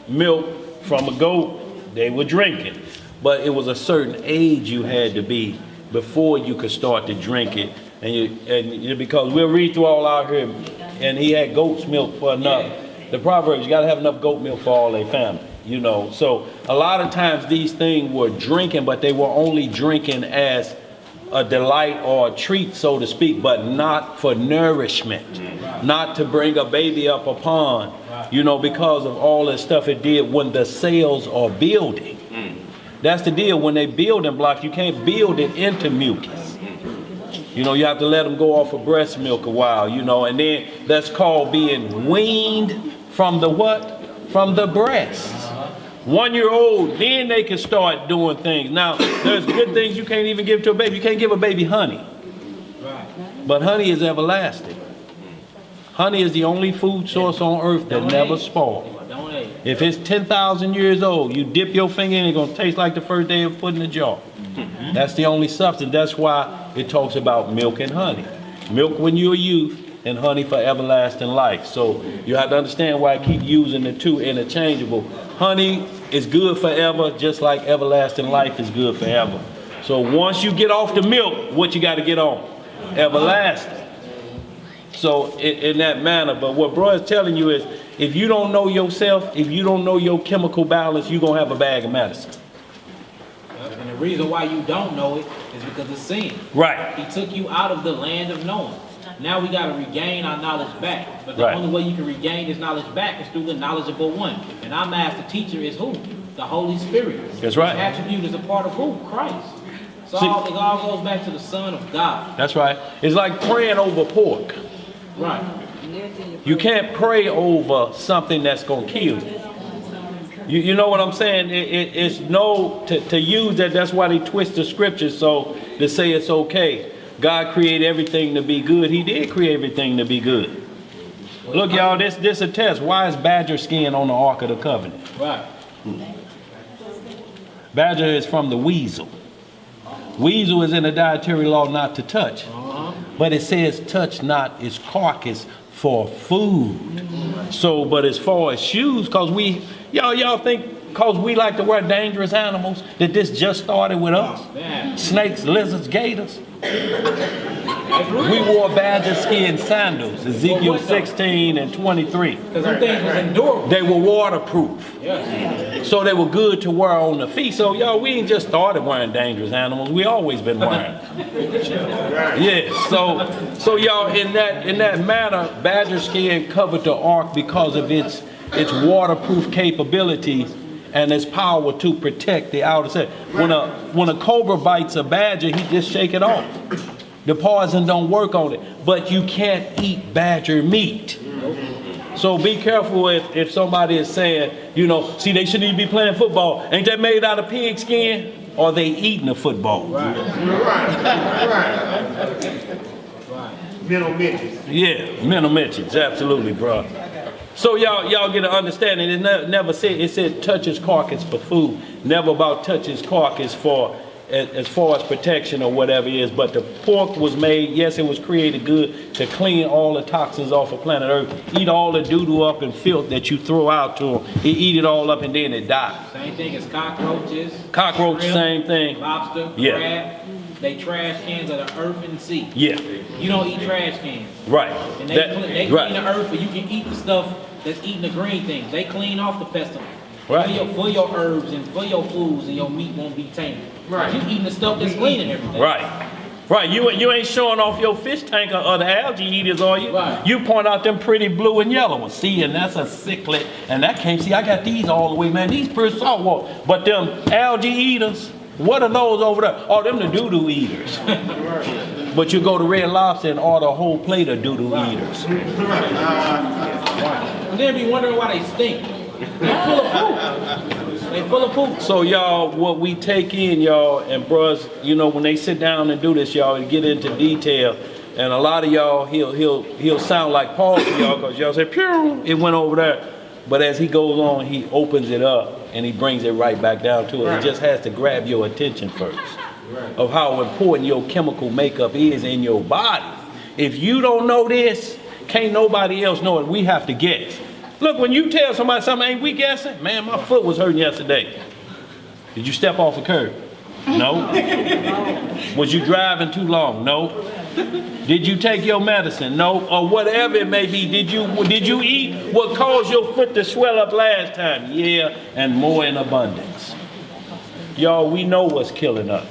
E: milk from a goat, they were drinking. But it was a certain age you had to be before you could start to drink it. Because we'll read through all out here, and he had goat's milk for enough. The Proverbs, you got to have enough goat milk for all their family, you know. So a lot of times these things were drinking, but they were only drinking as a delight or a treat, so to speak, but not for nourishment, not to bring a baby up upon, you know, because of all the stuff it did when the cells are building. That's the deal. When they building block, you can't build it into mucus. You know, you have to let them go off of breast milk a while, you know, and then that's called being weaned from the what? From the breast. 1 year old, then they can start doing things. Now, there's good things you can't even give to a baby. You can't give a baby honey. But honey is everlasting. Honey is the only food source on earth that never spoils. If it's 10,000 years old, you dip your finger in, it's going to taste like the first day of putting in the jar. That's the only substance. That's why it talks about milk and honey. Milk when you're a youth, and honey for everlasting life. So you have to understand why I keep using the two interchangeable. Honey is good forever, just like everlasting life is good forever. So once you get off the milk, what you got to get on? Everlasting. So in that manner, but what bro is telling you is, if you don't know yourself, if you don't know your chemical balance, you're going to have a bag of medicine.
B: And the reason why you don't know it is because of sin.
E: Right.
B: He took you out of the land of knowing. Now we got to regain our knowledge back. But the only way you can regain this knowledge back is through the knowledgeable one. And our master teacher is who? The Holy Spirit.
E: That's right.
B: His attribute is a part of who? Christ. So it all goes back to the Son of God.
E: That's right. It's like praying over pork.
B: Right.
E: You can't pray over something that's going to kill you. You know what I'm saying? It's no, to use that, that's why they twist the scriptures so to say it's okay. God created everything to be good. He did create everything to be good. Look, y'all, this a test. Why is badger skin on the Ark of the Covenant?
B: Right.
E: Badger is from the weasel. Weasel is in the dietary law not to touch. But it says touch not its carcass for food. So, but as far as shoes, cause y'all think because we like to wear dangerous animals that this just started with us? Snakes, lizards, gators. We wore badger skin sandals, Ezekiel 16 and 23.
B: Because them things was endurable.
E: They were waterproof. So they were good to wear on the feet. So y'all, we ain't just started wearing dangerous animals. We always been wearing. Yeah. So y'all, in that manner, badger skin covered the ark because of its waterproof capabilities and its power to protect the outer side. When a cobra bites a badger, he just shake it off. The poison don't work on it. But you can't eat badger meat. So be careful if somebody is saying, you know, see, they shouldn't even be playing football. Ain't that made out of pig skin? Or they eating a football?
G: Right. Mental midgets.
E: Yeah, mental midgets, absolutely, bro. So y'all get an understanding. It never said, it said touch his carcass for food. Never about touch his carcass for as far as protection or whatever it is. But the pork was made, yes, it was created good to clean all the toxins off of planet Earth. Eat all the doo-doo up and filth that you throw out to them. It eat it all up and then it dies.
B: Same thing as cockroaches.
E: Cockroach,
B: shrimp,
E: same thing.
B: Lobster, crab. They trash cans of the earth and the sea.
E: Yeah.
B: You don't eat trash cans.
E: Right.
B: And they clean the earth, but you can eat the stuff that's eating the green things. They clean off the pestilence.
E: Right.
B: For your herbs and for your foods, and your meat won't be tainted. Right. You eating the stuff that's clean and everything.
E: Right. Right. You ain't showing off your fish tank or the algae eaters, are you?
B: Right.
E: You point out them pretty blue and yellow ones. See, and that's a cichlid. And that can't see. I got these all the way, man. These pretty saltwater. But them algae eaters, what are those over there? Oh, them the doo-doo eaters. But you go to Red Lobster and order a whole plate of doo-doo eaters.
B: And then be wondering why they stink. They're full of poop. They full of poop.
E: So y'all, what we take in, y'all, and bros, you know, when they sit down and do this, y'all, and get into detail, and a lot of y'all, he'll sound like Paul to y'all, because y'all say, pew, it went over there. But as he goes on, he opens it up and he brings it right back down to it. It just has to grab your attention first of how important your chemical makeup is in your body. If you don't know this, Can't nobody else know it. We have to guess. Look, when you tell somebody something, ain't we guessing? Man, my foot was hurting yesterday. Did you step off a curb? No. Was you driving too long? No. Did you take your medicine? No. Or whatever it may be. Did you eat what caused your foot to swell up last time? Yeah, and more in abundance. Y'all, we know what's killing us.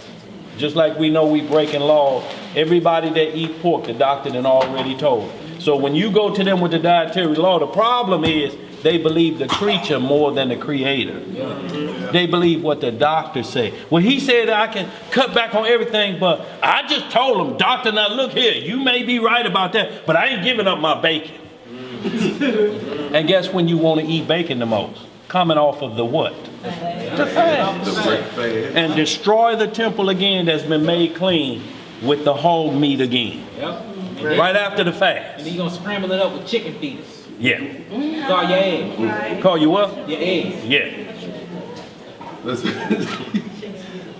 E: Just like we know we breaking laws. Everybody that eat pork, the doctor done already told. So when you go to them with the dietary law, the problem is they believe the creature more than the creator. They believe what the doctor say. Well, he said I can cut back on everything, but I just told him, doctor, now look here, you may be right about that, but I ain't giving up my bacon. And guess when you want to eat bacon the most? Coming off of the what? The fast. And destroy the temple again that's been made clean with the whole meat again. Right after the fast.
B: And then you're going to scramble it up with chicken fetus.
E: Yeah.
B: Call your egg.
E: Call you what?
B: Your egg.
E: Yeah.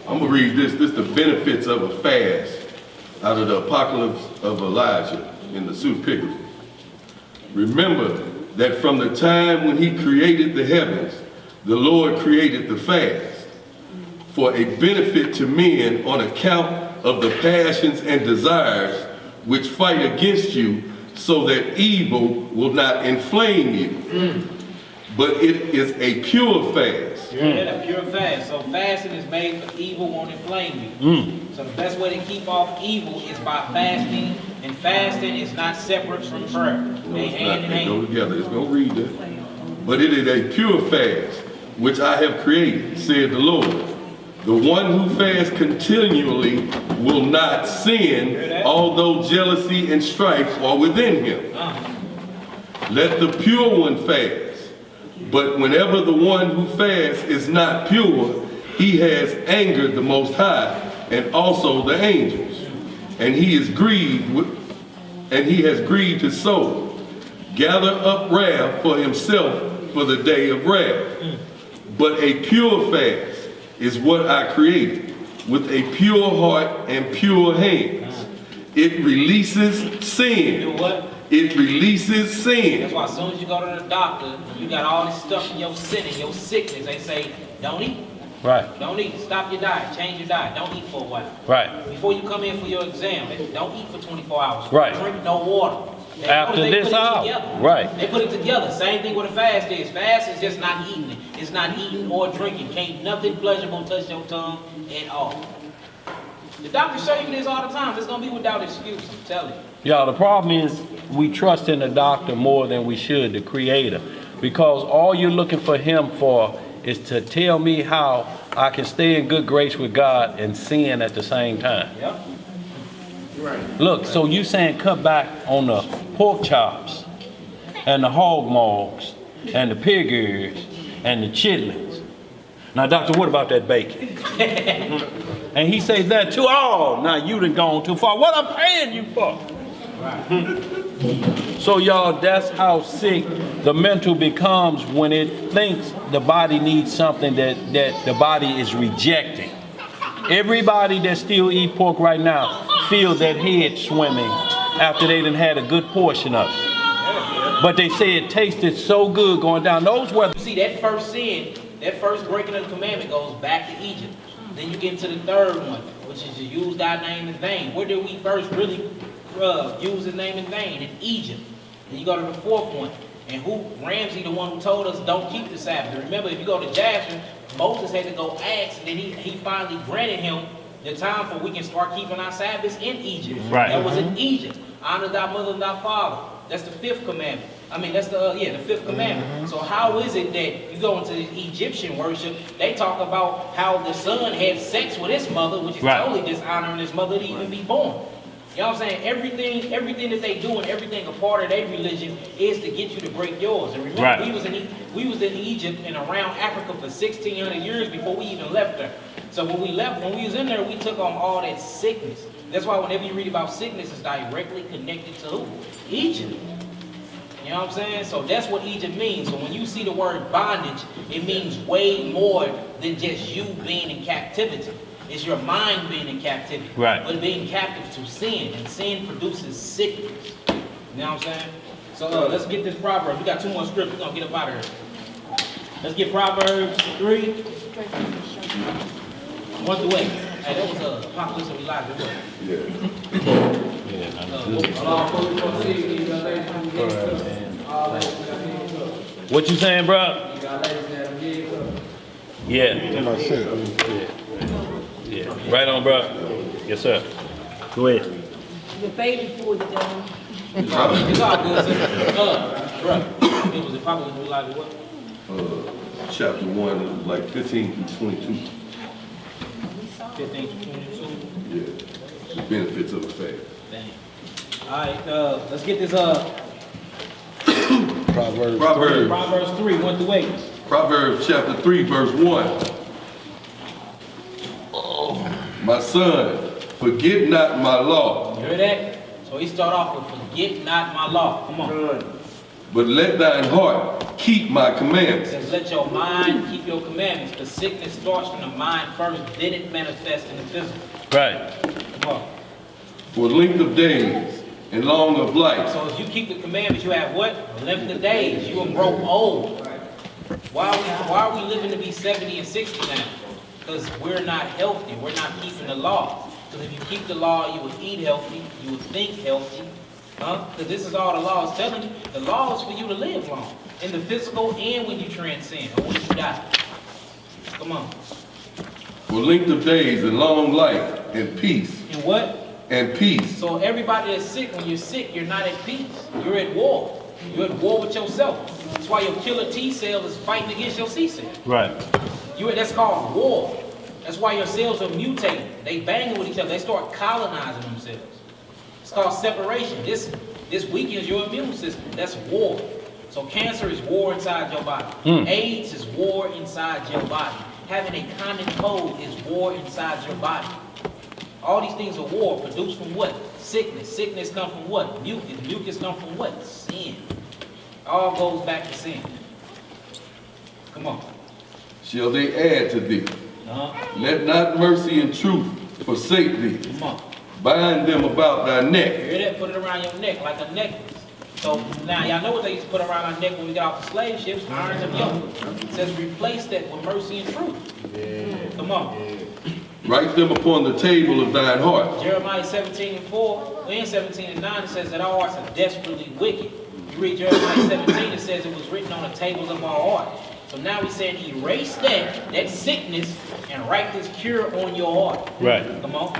C: I'm going to read this. This is the benefits of a fast out of the Apocalypse of Elijah in the Supigraphy. Remember that from the time when he created the heavens, the Lord created the fast for a benefit to men on account of the passions and desires which fight against you, so that evil will not inflame you. But it is a pure fast.
B: Yeah, a pure fast. So fasting is made for evil won't inflame you. So the best way to keep off evil is by fasting, and fasting is not separate from prayer. They hand in
C: They go
B: hand.
C: together. It's going to read that. But it is a pure fast, which I have created, said the Lord. The one who fasts continually will not sin, although jealousy and strife are within him. Let the pure one fast. But whenever the one who fasts is not pure, he has angered the Most High and also the angels. And he is grieved he has grieved his soul. Gather up wrath for himself for the day of wrath. But a pure fast is what I created, with a pure heart and pure hands. It releases sin.
B: Do what?
C: It releases sin.
B: That's why as soon as you go to the doctor, you got all this stuff in your sin and your sickness. They say, don't eat.
E: Right.
B: Don't eat. Stop your diet. Change your diet. Don't eat for a while.
E: Right.
B: Before you come in for your exam, don't eat for 24 hours.
E: Right.
B: Drink no water.
E: After
B: They
E: this
B: put it
E: hour.
B: together.
E: Right.
B: They put it together. Same thing with a fast is. Fast is just not eating it. It's not eating or drinking. Can't nothing pleasurable touch your tongue at all. The doctors show you this all the time. It's going to be without excuse. I'm telling you.
E: Yeah, the problem is we trust in the doctor more than we should, the creator. Because all you're looking for him for is to tell me how I can stay in good grace with God and sin at the same time.
B: Yep.
E: Look, so you saying cut back on the pork chops and the hog maws and the pig ears and the chitlins. Now, doctor, what about that bacon? And he says that too. Oh, now you done gone too far. What I'm paying you for? So y'all, that's how sick the mental becomes when it thinks the body needs something that the body is rejecting. Everybody that still eat pork right now feel that head swimming after they done had a good portion of it. But they say it tasted so good going down. Those were...
B: You see, that first sin, that first breaking of the commandment goes back to Egypt. Then you get into the third one, which is to use thy name in vain. Where did we first really use his name in vain? In Egypt. Then you go to the fourth one. And Ramsey, the one who told us don't keep the Sabbath. Remember, if you go to Jasher, Moses had to go ask, and then he finally granted him the time for we can start keeping our Sabbaths in Egypt.
E: Right.
B: That was in Egypt. Honor thy mother and thy father. That's the fifth commandment. I mean, that's the fifth commandment. So how is it that you go into Egyptian worship, they talk about how the son had sex with his mother, which is totally dishonoring his mother to even be born. You know what I'm saying? Everything that they do and everything a part of their religion is to get you to break yours. And remember, we was in Egypt and around Africa for 1,600 years before we even left there. So when we was in there, we took on all that sickness. That's why whenever you read about sickness, it's directly connected to who? Egypt. You know what I'm saying? So that's what Egypt means. So when you see the word bondage, it means way more than just you being in captivity. It's your mind being in captivity.
E: Right.
B: But being captive to sin. And sin produces sickness. You know what I'm saying? So let's get this Proverbs. We got 2 more scripts. We're gonna get up out of here. Let's get Proverbs 3. 1 through 8. Hey, that was Apocalypse of Elijah.
E: What you saying, bro? Yeah.
A: That's it.
E: Yeah. Right on, bro. Yes, sir. Go ahead.
I: The baby pulled it down.
B: It's all good, sister. Bro, it was Apocalypse of Elijah what?
C: Chapter 1, like 15 through 22.
B: 15 to 22.
C: Yeah. The benefits of the faith.
B: Dang. Alright, let's get this
A: Proverbs.
B: Proverbs 3, 1 through 8.
C: Proverbs chapter 3, verse 1. My son, forget not my law,
B: You hear that? So he start off with forget not my law. Come on.
C: but let thine heart keep my
B: It
C: commandments.
B: says let your mind keep your commandments. The sickness starts from the mind first, then it manifests in the physical.
E: Right.
B: Come on.
C: For length of days and long of life.
B: So if you keep the commandments, you have what? Length of days. You will grow old. Why are we living to be 70 and 60 now? Because we're not healthy. We're not keeping the law. Because if you keep the law, you will eat healthy. You will think healthy. Because this is all the law is telling you. The law is for you to live long. In the physical and when you transcend or when you die. Come on.
C: For length of days and long life and peace.
B: And what?
C: And peace.
B: So everybody that's sick, when you're sick, you're not at peace. You're at war. You're at war with yourself. That's why your killer T cell is fighting against your C cell.
E: Right.
B: That's called war. That's why your cells are mutating. They banging with each other. They start colonizing themselves. It's called separation. This weakens your immune system. That's war. So cancer is war inside your body. AIDS is war inside your body. Having a common cold is war inside your body. All these things are war, produced from what? Sickness. Sickness comes from what? Mucus. Mucus comes from what? Sin. All goes back to sin. Come on.
C: Shall they add to thee? Let not mercy and truth forsake thee.
B: Come on.
C: Bind them about thy
B: You
C: neck.
B: hear that? Put it around your neck like a necklace. So now y'all know what they used to put around our neck when we got off the slave ships, irons and yoke. It says replace that with mercy and truth. Come on.
C: Write them upon the table of thine heart.
B: Jeremiah 17:4 and 17:9 it says that our hearts are desperately wicked. You read Jeremiah 17, it says it was written on the tables of our heart. So now he's saying erase that sickness and write this cure on your heart.
E: Right.
B: Come on.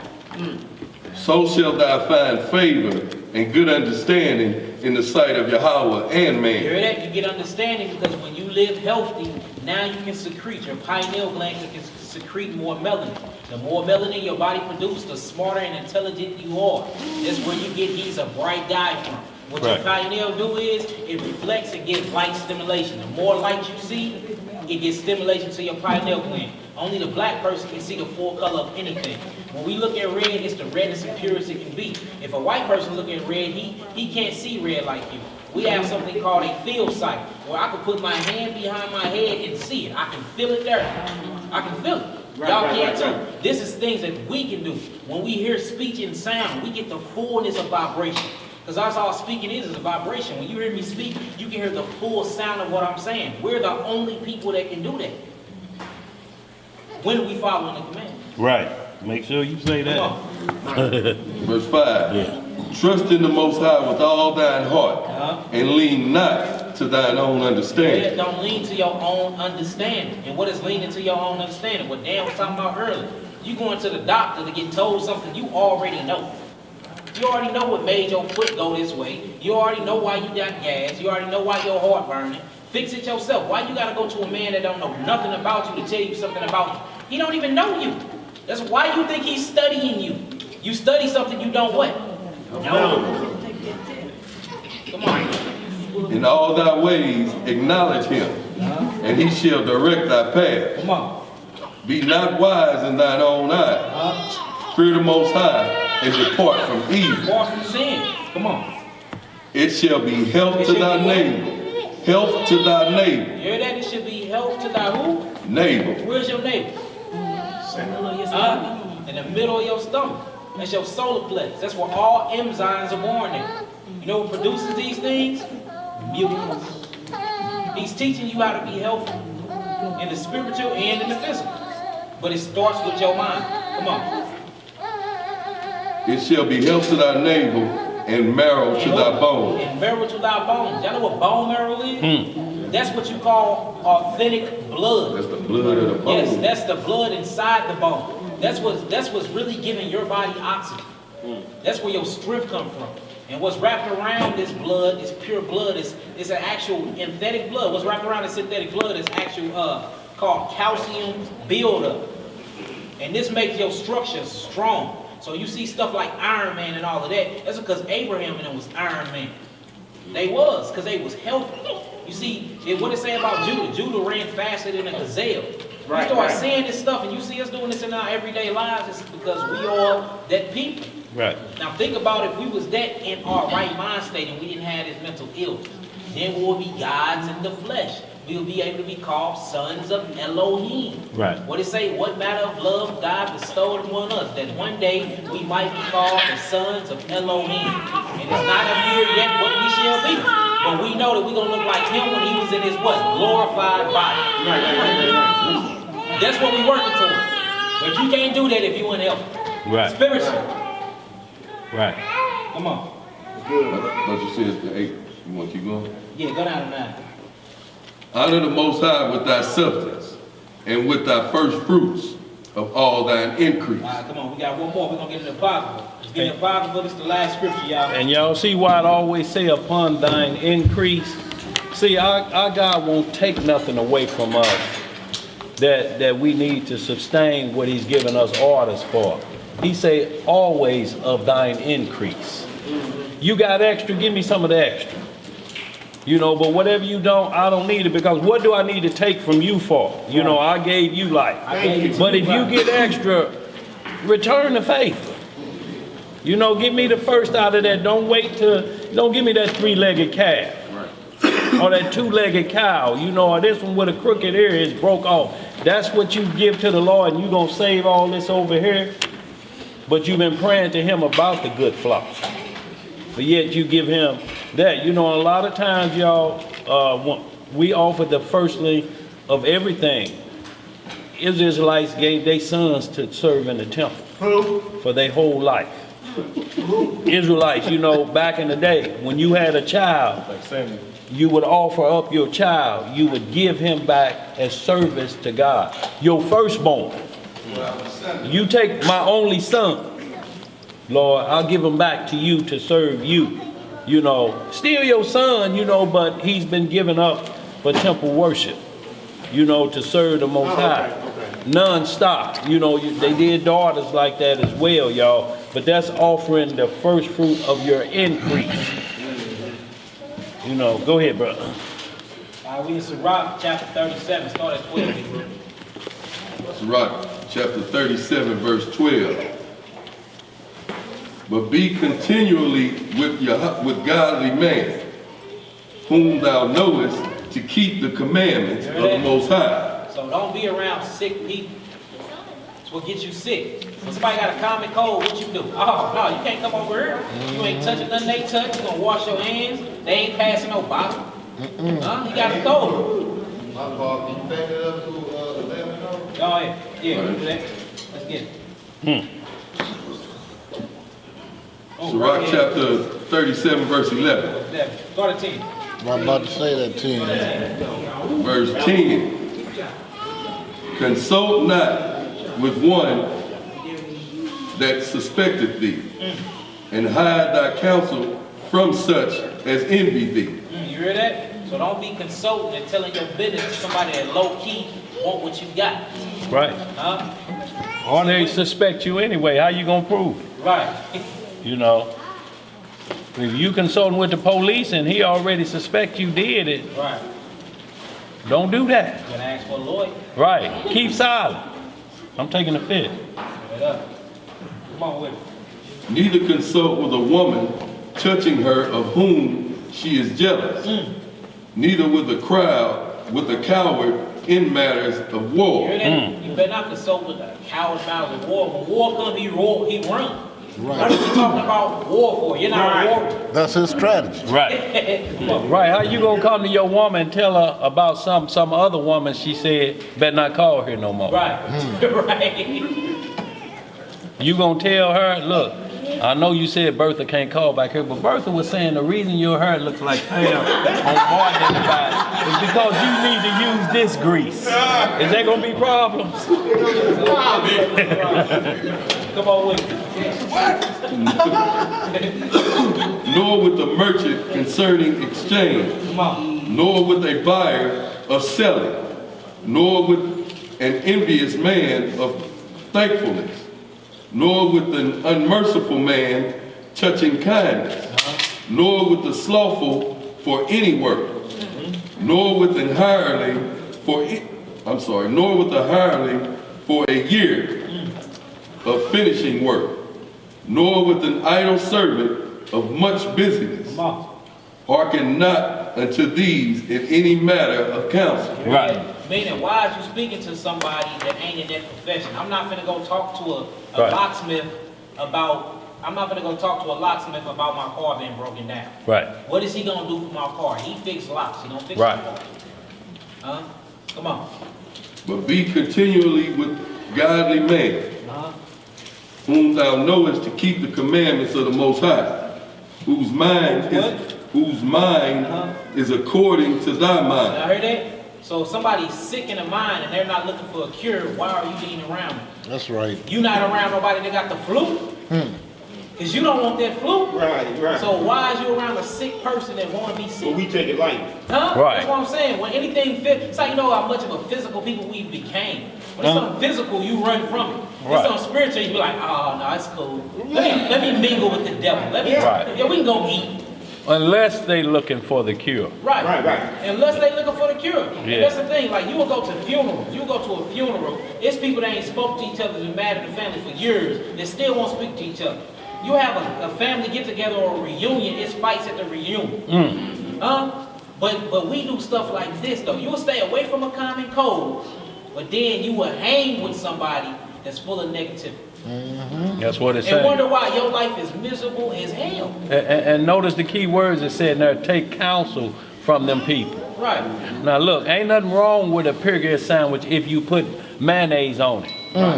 C: So shalt thou find favor and good understanding in the sight of Yahweh and
B: You
C: man.
B: hear that? You get understanding because when you live healthy, now you can secrete. Your pineal gland can secrete more melanin. The more melanin your body produces, the smarter and intelligent you are. That's where you get he's a bright guy from. What your pineal do is it reflects and gives light stimulation. The more light you see, it gets stimulation to your pineal gland. Only the black person can see the full color of anything. When we look at red, it's the reddest and purest it can be. If a white person look at red, he can't see red like you. We have something called a field sight, where I can put my hand behind my head and see it. I can feel it there. I can feel it. Y'all can too. This is things that we can do. When we hear speech and sound, we get the fullness of vibration. Because that's all speaking is a vibration. When you hear me speak, you can hear the full sound of what I'm saying. We're the only people that can do that. When we follow the command.
E: Right. Make sure you say that.
C: Verse 5. Trust in the Most High with all thine heart, and lean not to thine own understanding.
B: Don't lean to your own understanding. And what is leaning to your own understanding? What Dan was talking about earlier. You going to the doctor to get told something you already know. You already know what made your foot go this way. You already know why you got gas. You already know why your heart burning. Fix it yourself. Why you gotta go to a man that don't know nothing about you to tell you something about you? He don't even know you. That's why you think he's studying you. You study something you don't what? No. Come on.
C: In all thy ways acknowledge him, and he shall direct thy path.
B: Come on.
C: Be not wise in thine own eyes. Fear the Most High, and depart from evil.
B: Depart from sin. Come on.
C: It shall be health to thy neighbor. Health to thy neighbor.
B: You hear that? It should be health to thy who?
C: Neighbor.
B: Where's your neighbor? In the middle of your stomach. That's your solar plex. That's where all enzymes are born in. You know what produces these things? millions. He's teaching you how to be healthy in the spiritual and in the physical. But it starts with your mind. Come on.
C: It shall be health to thy navel and marrow to thy bones.
B: And marrow to thy bones. Y'all know what bone marrow is? That's what you call authentic blood.
C: That's the blood of the bone.
B: Yes, that's the blood inside the bone. That's what's really giving your body oxygen. That's where your strength comes from. And what's wrapped around this blood, this pure blood, is an actual synthetic blood. What's wrapped around the synthetic blood is actual called calcium buildup. And this makes your structure strong. So you see stuff like Iron Man and all of that. That's because Abraham and them was Iron Man. They was, because they was healthy. You see, what it say about Judah? Judah ran faster than a gazelle.
G: Right,
B: you start
G: right.
B: seeing this stuff, and you see us doing this in our everyday lives, it's because we are that people.
E: Right.
B: Now think about if we was that in our right mind state and we didn't have this mental illness, then we will be gods in the flesh. We will be able to be called sons of Elohim.
E: Right.
B: What it say? What matter of love God bestowed upon us, that one day we might be called the sons of Elohim. And it's not appeared yet what we shall be. But we know that we're going to look like him when he was in his what? Glorified body. That's what we're working towards. But you can't do that if you ain't healthy.
E: Right.
B: Spiritually.
E: Right.
B: Come on.
C: But you said the 8. You want to keep going?
B: Yeah, go down to 9.
C: Honor the Most High with thy substance, and with thy first fruits of all thine increase.
B: All right, come on. We got one more. We're going to get in the Apocrypha. Let's get in the Apocrypha. This is the last scripture, y'all.
E: And y'all see why it always say upon thine increase? See, our God won't take nothing away from us that we need to sustain what he's given us orders for. He say, always of thine increase. You got extra, give me some of the extra. You know, but whatever you don't, I don't need it, because what do I need to take from you for? You know, I gave you life. But if you get extra, return the favor. You know, give me the first out of that. Don't give me that 3-legged calf. Or that 2-legged cow. You know, or this one with a crooked ear is broke off. That's what you give to the Lord, and you gonna save all this over here. But you've been praying to him about the good flock. But yet you give him that. You know, a lot of times, y'all, we offer the firstling of everything. Israelites gave their sons to serve in the temple for their whole life. Israelites, you know, back in the day, when you had a child, you would offer up your child. You would give him back as service to God. Your firstborn. You take my only son. Lord, I'll give him back to you to serve you. You know, still your son, you know, but he's been given up for temple worship, you know, to serve the Most High. Non-stop. You know, they did daughters like that as well, y'all. But that's offering the first fruit of your increase. You know, go ahead, brother.
B: We in Sirach chapter 37, start at 12.
C: Sirach chapter 37, verse 12. But be continually with godly man, whom thou knowest to keep the commandments of the Most High.
B: So don't be around sick people. It's what gets you sick. When somebody got a common cold, what you do? Oh, no, you can't come over here. You ain't touching nothing they touch. You gonna wash your hands. They ain't passing no bottle. Huh? You got a cold.
F: My fault. Can you back it up to 11?
B: Oh, yeah. Yeah, we do that. Let's get it.
C: Sirach chapter 37, verse 11.
B: Start at 10.
A: I'm about to say that 10.
C: Verse 10. Consult not with one that suspecteth thee, and hide thy counsel from such as envy thee.
B: You hear that? So don't be consulting and telling your business to somebody that low-key want what you got.
E: Right.
B: Huh?
E: Or they suspect you anyway. How you gonna prove it?
B: Right.
E: You know, if you consulting with the police and he already suspect you did it,
B: Right.
E: don't do that.
B: You're gonna ask for a lawyer.
E: Right. Keep silent. I'm taking a fit.
B: Straight up. Come on with it.
C: Neither consult with a woman touching her of whom she is jealous, neither with a crowd, with a coward in matters of war.
B: You hear that? You better not consult with a coward matters of war. When war comes, he run.
A: Right.
B: What are you talking about war for? You're not a warrior.
A: That's his strategy.
E: Right.
B: Come on.
E: Right. How you gonna come to your woman and tell her about some other woman she said better not call her no more?
B: Right. Right.
E: You gonna tell her, look, I know you said Bertha can't call back here, but Bertha was saying the reason your hair looks like hell on more than that is because you need to use this grease. Is there gonna be problems?
B: Come on with it.
C: Nor with the merchant concerning exchange,
B: Come on.
C: nor with a buyer of selling, nor with an envious man of thankfulness, nor with an unmerciful man touching kindness, nor with the slothful for any work, nor with an hireling nor with a hireling for a year of finishing work, nor with an idle servant of much busyness.
B: Come on.
C: Hearken not unto these in any matter of counsel.
E: Right.
B: Meaning, why are you speaking to somebody that ain't in that profession? I'm not finna go talk to a
E: Right.
B: locksmith about. I'm not gonna go talk to a locksmith about my car being broken down.
E: Right.
B: What is he gonna do for my car? He fix locks. He don't fix
E: Right.
B: my car. Huh? Come on.
C: But be continually with godly man, whom thou knowest to keep the commandments of the Most High, whose mind is according to thy
B: Y'all
C: mind.
B: heard that? So if somebody's sick in the mind and they're not looking for a cure, why are you being around them?
A: That's right.
B: You not around nobody that got the flu? Because you don't want that flu.
G: Right.
B: So why is you around a sick person that want to be sick?
G: But we take it light.
B: Huh?
E: Right.
B: That's what I'm saying. When anything it's like, you know how much of a physical people we became. When it's something physical, you run from it. When
E: Right.
B: it's something spiritual, you be like, oh, no, it's cool. Let me mingle with the devil.
E: Right.
B: Yeah, we can go eat.
E: Unless they looking for the cure.
B: Right.
G: Right.
B: Unless they looking for the cure.
E: Yeah.
B: And that's the thing. Like, you will go to funerals. You go to a funeral. It's people that ain't spoke to each other, been mad at the family for years, that still won't speak to each other. You have a family get together or a reunion, it's fights at the reunion. But we do stuff like this though. You will stay away from a common cold, but then you will hang with somebody that's full of negativity.
E: That's what it's
B: And
E: saying.
B: wonder why your life is miserable as hell.
E: And notice the key words it said in there, take counsel from them people.
B: Right.
E: Now look, ain't nothing wrong with a puree sandwich if you put mayonnaise on it.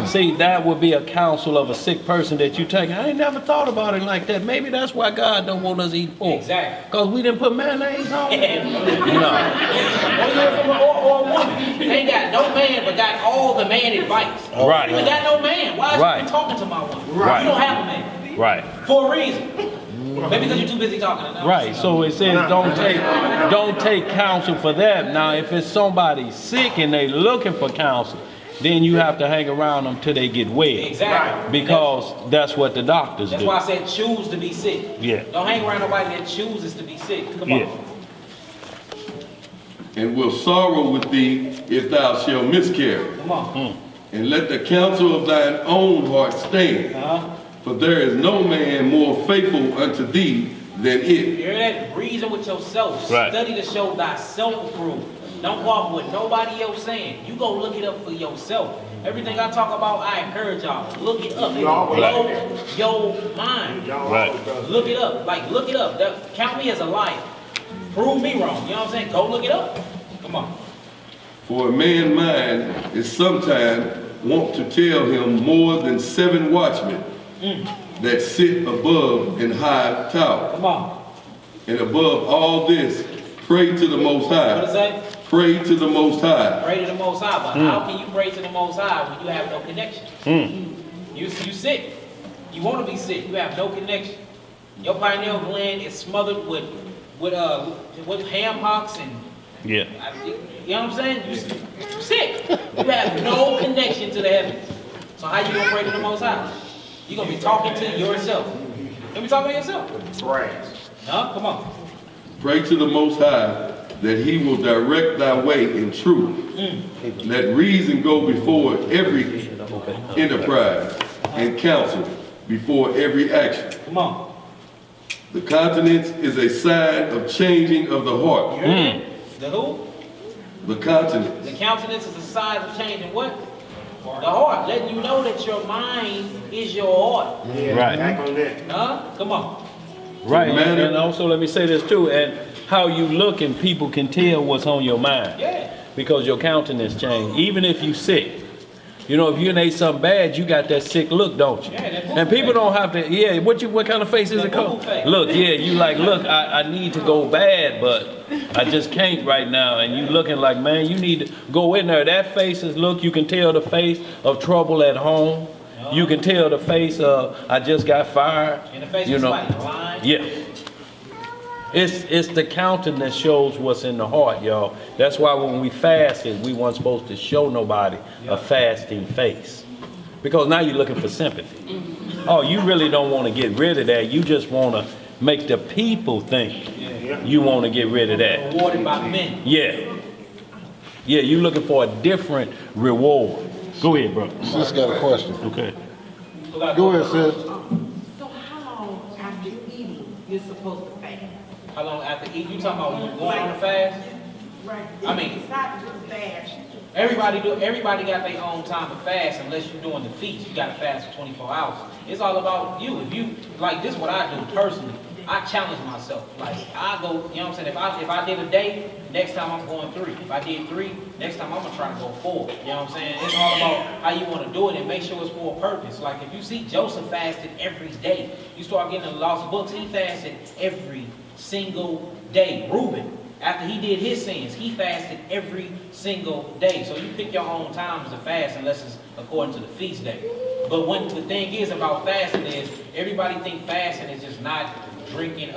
E: See, that would be a counsel of a sick person that you take. I ain't never thought about it like that. Maybe that's why God don't want us to eat pork.
B: Exactly.
E: Because we didn't put mayonnaise on it. No.
B: Or you hear from or a woman. Ain't got no man but got all the man advice.
E: Right.
B: You ain't got no man. Why is you
E: Right.
B: even talking to my woman?
E: Right.
B: You don't have a man.
E: Right.
B: For a reason. Maybe because you're too busy talking.
E: Right. So it says don't take counsel for that. Now if it's somebody sick and they looking for counsel, then you have to hang around them till they get well.
B: Exactly.
E: Because that's what the doctors
B: That's
E: do.
B: why I said choose to be sick.
E: Yeah.
B: Don't hang around nobody that chooses to be sick. Come
E: Yeah.
B: on.
C: And will sorrow with thee if thou shalt miscarry.
B: Come on.
C: And let the counsel of thine own heart stand. For there is no man more faithful unto thee than
B: You
C: it.
B: hear that? Reason with yourself.
E: Right.
B: Study to show thyself approved. Don't go off what nobody else saying. You go look it up for yourself. Everything I talk about, I encourage y'all. Look it up. Blow your mind.
E: Right.
B: Look it up. Like, look it up. Count me as a liar. Prove me wrong. You know what I'm saying? Go look it up. Come on.
C: For a man's mind is sometimes wont to tell him more than 7 watchmen that sit above in high tower.
B: Come on.
C: And above all this, pray to the Most
B: What
C: High.
B: is that?
C: Pray to the Most High.
B: Pray to the Most High. But how can you pray to the Most High when you have no connection? You sick. You want to be sick. You have no connection. Your pineal gland is smothered with ham hocks and
E: Yeah.
B: you know what I'm saying? You sick. You have no connection to the heavens. So how you gonna pray to the Most High? You gonna be talking to yourself. You gonna be talking to yourself. Huh? Come on.
C: Pray to the Most High that he will direct thy way in truth. Let reason go before every enterprise and counsel before every action.
B: Come on.
C: The countenance is a sign of changing of the heart.
B: You heard that? The who?
C: The countenance
B: The countenance is a sign of changing what? The heart, letting you know that your mind is your heart.
G: Yeah,
E: Right.
G: back on that.
B: Huh? Come on.
E: Right,
C: Man.
E: and also let me say this too, and how you look and people can tell what's on your mind.
B: Yeah.
E: Because your countenance changed, even if you sick. You know, if you ate something bad, you got that sick look, don't you?
B: Yeah, that
E: And people
B: face.
E: don't have to, yeah, what kind of face is
B: That
E: it called?
B: boo face.
E: Look, yeah, you like, look, I need to go bad, but I just can't right now. And you looking like, man, you need to go in there. That face is, look, you can tell the face of trouble at home. You can tell the face of, I just got fired.
B: In the face
E: You
B: of
E: know,
B: somebody lying.
E: yeah. It's the countenance shows what's in the heart, y'all. That's why when we fasted, we weren't supposed to show nobody a fasting face. Because now you're looking for sympathy. Oh, you really don't want to get rid of that. You just want to make the people think you want to get rid of that.
B: Rewarded by men.
E: Yeah. Yeah, you're looking for a different reward. Go ahead, bro.
A: Sis got a question.
E: Okay.
A: Go ahead, sis.
I: So how long after eating you're supposed to fast?
B: How long after eating? You talking about when you're going on a fast?
I: Right.
B: I mean-
I: It's not just fast.
B: Everybody got their own time to fast unless you're doing the feast. You gotta fast for 24 hours. It's all about you. If you, like this is what I do personally. I challenge myself. Like I go, you know what I'm saying? If I did a day, next time I'm going 3. If I did 3, next time I'm gonna try to go 4. You know what I'm saying? It's all about how you wanna do it and make sure it's for a purpose. Like if you see Joseph fasted every day, you start getting the lost books, he fasted every single day. Reuben, after he did his sins, he fasted every single day. So you pick your own times to fast unless it's according to the feast day. But when the thing is about fasting is everybody think fasting is just not drinking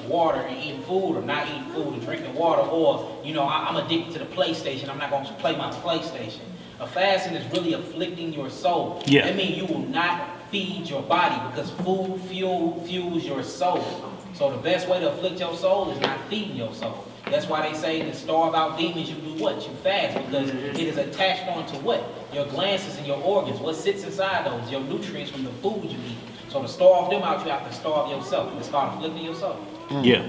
B: water and eating food, or not eating food and drinking water, or you know I'm addicted to the PlayStation, I'm not going to play my PlayStation. A fasting is really afflicting your soul.
E: Yeah.
B: That means you will not feed your body because food fuels your soul. So the best way to afflict your soul is not feeding your soul. That's why they say to starve out demons, you do what? You fast, because it is attached onto what? Your glands and your organs. What sits inside those? Your nutrients from the food you eat. So to starve them out, you have to starve yourself. It's called afflicting yourself.
E: Yeah.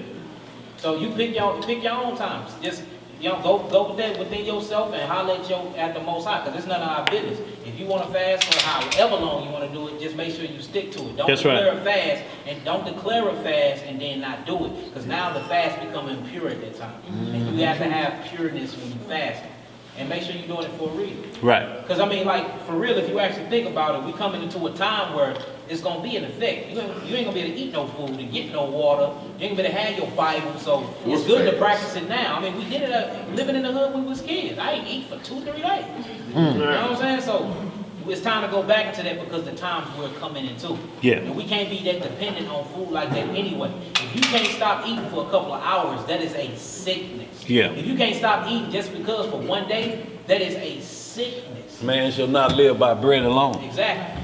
B: So you pick your own times. Just go with that within yourself and holler at the Most High, because it's none of our business. If you want to fast for however long you want to do it, just make sure you stick to it. Don't
E: That's
B: declare
E: right.
B: a fast, and don't declare a fast and then not do it, because now the fast become impure at that time, and you have to have pureness when you fast. And make sure you're doing it for a reason.
E: Right.
B: Because I mean, like, for real, if you actually think about it, we coming into a time where it's going to be an effect. You ain't going to be able to eat no food and get no water. You ain't going to be able to have your Bible. So it's good to practice it now. I mean, we did it living in the hood when we was kids. I ain't eat for 2-3 days. You know what I'm saying? So it's time to go back into that, because the times we're coming into.
E: Yeah.
B: And we can't be that dependent on food like that anyway. If you can't stop eating for a couple of hours, that is a sickness.
E: Yeah.
B: If you can't stop eating just because for one day, that is a sickness.
E: Man shall not live by bread alone.
B: Exactly.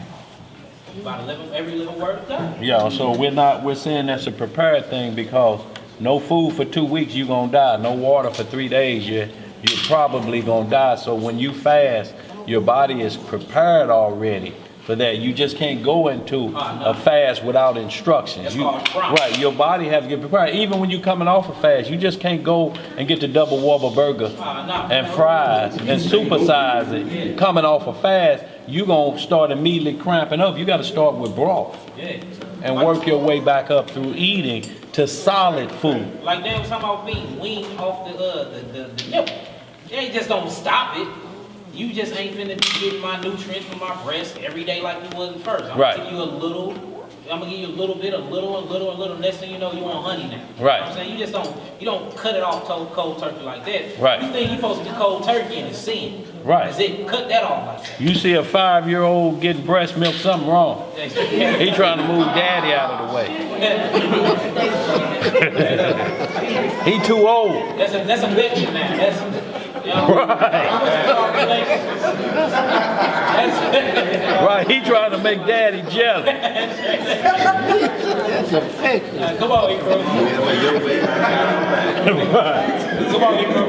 B: By every living word of God.
E: Yeah, so we're saying that's a prepared thing, because no food for 2 weeks, you're gonna die. No water for 3 days, you're probably gonna die. So when you fast, your body is prepared already for that. You just can't go into a fast without instructions.
B: That's called trauma.
E: Right, your body has to get prepared. Even when you're coming off a fast, you just can't go and get the double whopper burger and fries and supersize it. Coming off a fast, you're going to start immediately cramping up. You got to start with broth and work your way back up through eating to solid food.
B: Like they was talking about being weaned off the nipple. They just don't stop it. You just ain't finna be getting my nutrients from my breast every day like you was at first. I'm
E: Right.
B: gonna give you a little. I'm gonna give you a little bit, a little. Next thing you know, you want honey now.
E: Right.
B: You know what I'm saying? You just don't cut it off cold turkey like that.
E: Right.
B: You think you supposed to be cold turkey and it's sin.
E: Right.
B: That's it. Cut that off like that.
E: You see a 5-year-old getting breast milk, something wrong. He trying to move daddy out of the way. He too old.
B: That's a picture now. That's, you know,
E: Right, he trying to make daddy jealous.
A: That's a fake.
B: Come on, Hebrew. Come on, Hebrew.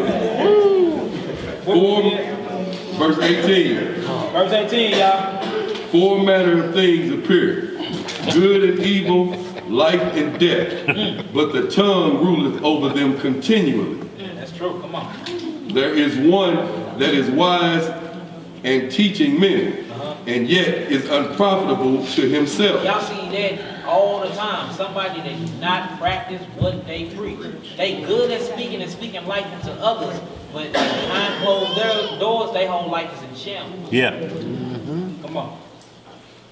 C: Verse 18.
B: Verse 18, y'all.
C: 4 manner of things appear, good and evil, life and death, but the tongue ruleth over them continually.
B: That's true. Come on.
C: There is one that is wise and teaching many, and yet is unprofitable to himself.
B: Y'all see that all the time. Somebody that do not practice what they preach. They good at speaking and speaking life into others, but behind closed doors, they whole life is in shambles.
E: Yeah.
B: Come on.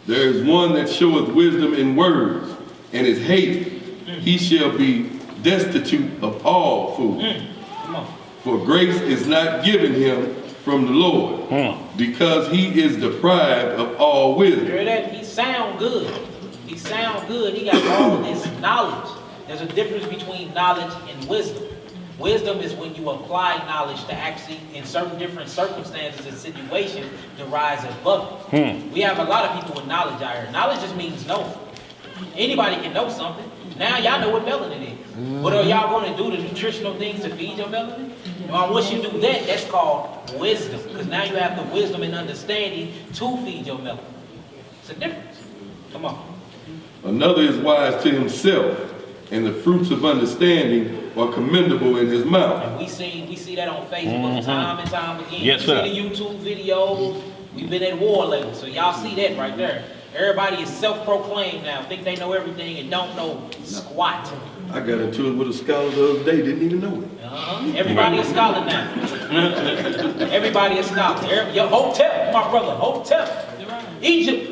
C: There is one that showeth wisdom in words, and is hated. He shall be destitute of all food.
B: Come on.
C: For grace is not given him from the Lord, because he is deprived of all
B: You
C: wisdom.
B: hear that? He sound good. He sound good. He got all this knowledge. There's a difference between knowledge and wisdom. Wisdom is when you apply knowledge to actually, in certain different circumstances and situations, to rise above it. We have a lot of people with knowledge out here. Knowledge just means knowing. Anybody can know something. Now y'all know what melanin is. What are y'all going to do, the nutritional things to feed your melanin? Well, once you do that, that's called wisdom. Because now you have the wisdom and understanding to feed your melanin. It's a difference. Come on.
C: Another is wise to himself, and the fruits of understanding are commendable in his mouth.
B: And we see that on Facebook time and time again.
E: Yes, sir.
B: We see the YouTube videos. We've been at war lately, so y'all see that right there. Everybody is self-proclaimed now, think they know everything and don't know squat.
C: I got into it with a scholar the other day, didn't even know it.
B: Everybody is scholar now. Everybody is scholar. Your Hotel, my brother, Hotel, Egypt.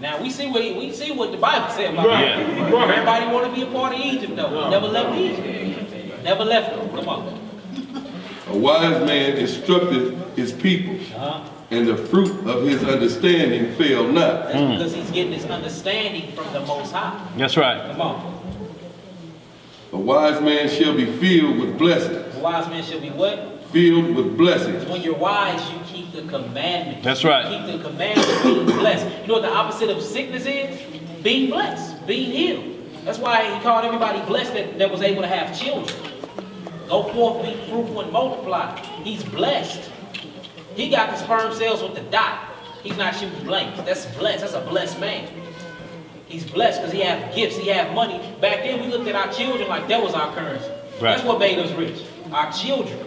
B: Now we see what the Bible said about
E: Yeah.
B: Egypt. Everybody want to be a part of Egypt though. Never left Egypt. Never left them. Come on.
C: A wise man instructed his people, and the fruit of his understanding fail not.
B: That's because he's getting his understanding from the Most High.
E: That's right.
B: Come on.
C: A wise man shall be filled with blessings.
B: A wise man shall be what?
C: Filled with blessings.
B: When you're wise, you keep the commandments.
E: That's right.
B: You keep the commandments, being blessed. You know what the opposite of sickness is? Being blessed, being healed. That's why he called everybody blessed that was able to have children. Go forth, be fruitful and multiply. He's blessed. He got the sperm cells with the dot. He's not shooting blanks. That's blessed. That's a blessed man. He's blessed because he has gifts. He has money. Back then, we looked at our children like that was our currency.
E: Right.
B: That's what made us rich. Our children.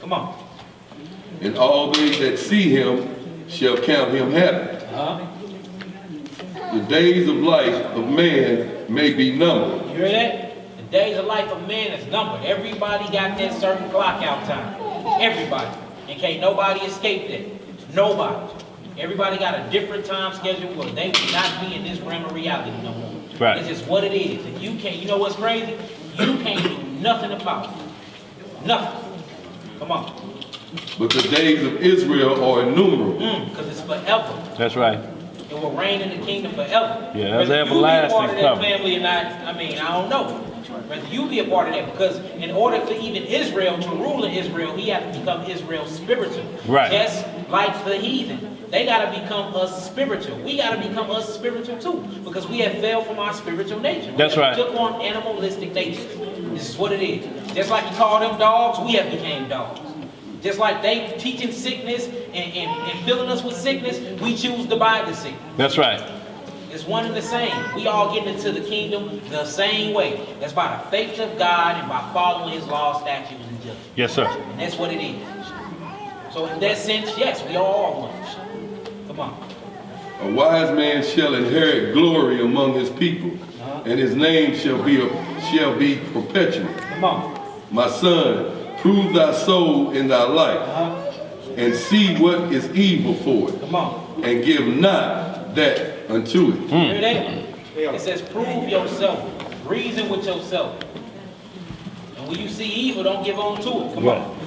B: Come on.
C: And all they that see him shall count him happy. The days of life of man may be numbered.
B: You hear that? The days of life of man is numbered. Everybody got that certain clock out time. Everybody. And can't nobody escape that. Nobody. Everybody got a different time schedule where they will not be in this realm of reality no more.
E: Right.
B: It's just what it is. And you can't, you know what's crazy? You can't do nothing about it. Nothing. Come on.
C: But the days of Israel are innumerable.
B: Because it's forever.
E: That's right.
B: It will reign in the kingdom forever.
E: Yeah, that's
B: Whether you be a
E: everlasting
B: part of that
E: covenant.
B: family or not, I mean, I don't know. Whether you be a part of that, because in order for even Israel to rule in Israel, he had to become Israel spiritual.
E: Right.
B: Just like the heathen. They got to become us spiritual. We got to become us spiritual too, because we have failed from our spiritual nature.
E: That's right.
B: We took on animalistic nature. This is what it is. Just like he called them dogs, we have became dogs. Just like they teaching sickness and filling us with sickness, we choose to buy the sickness.
E: That's right.
B: It's one and the same. We all get into the kingdom the same way. That's by the faith of God and by following his law, statutes, and judgments.
E: Yes, sir.
B: And that's what it is. So in that sense, yes, we all are one. Come on.
C: A wise man shall inherit glory among his people, and his name shall be perpetual.
B: Come on.
C: My son, prove thy soul in thy life, and see what is evil for it,
B: Come on.
C: and give not that unto it.
B: Hear that? It says prove yourself. Reason with yourself. And when you see evil, don't give on to it. Come on.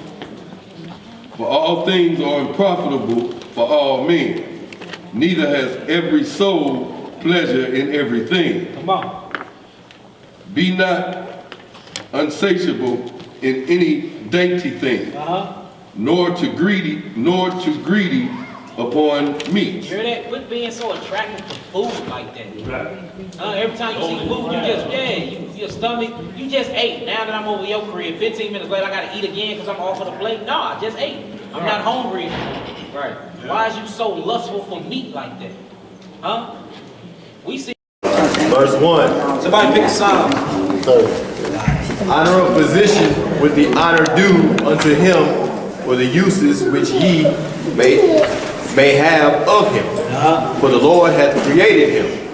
C: For all things are unprofitable for all men, neither has every soul pleasure in everything.
B: Come on.
C: Be not unsatiable in any dainty thing, nor too greedy upon meat.
B: Hear that? Quit being so attracted to food like that. Every time you see food, you just, your stomach, you just ate. Now that I'm over your crib, 15 minutes later, I gotta eat again because I'm off of the plate. No, I just ate. I'm not hungry anymore. Right. Why is you so lustful for meat like that? Huh? We see.
F: Verse 1.
B: Somebody pick a psalm.
F: Honor of position with the honor due unto him for the uses which ye may have of him. For the Lord hath created him.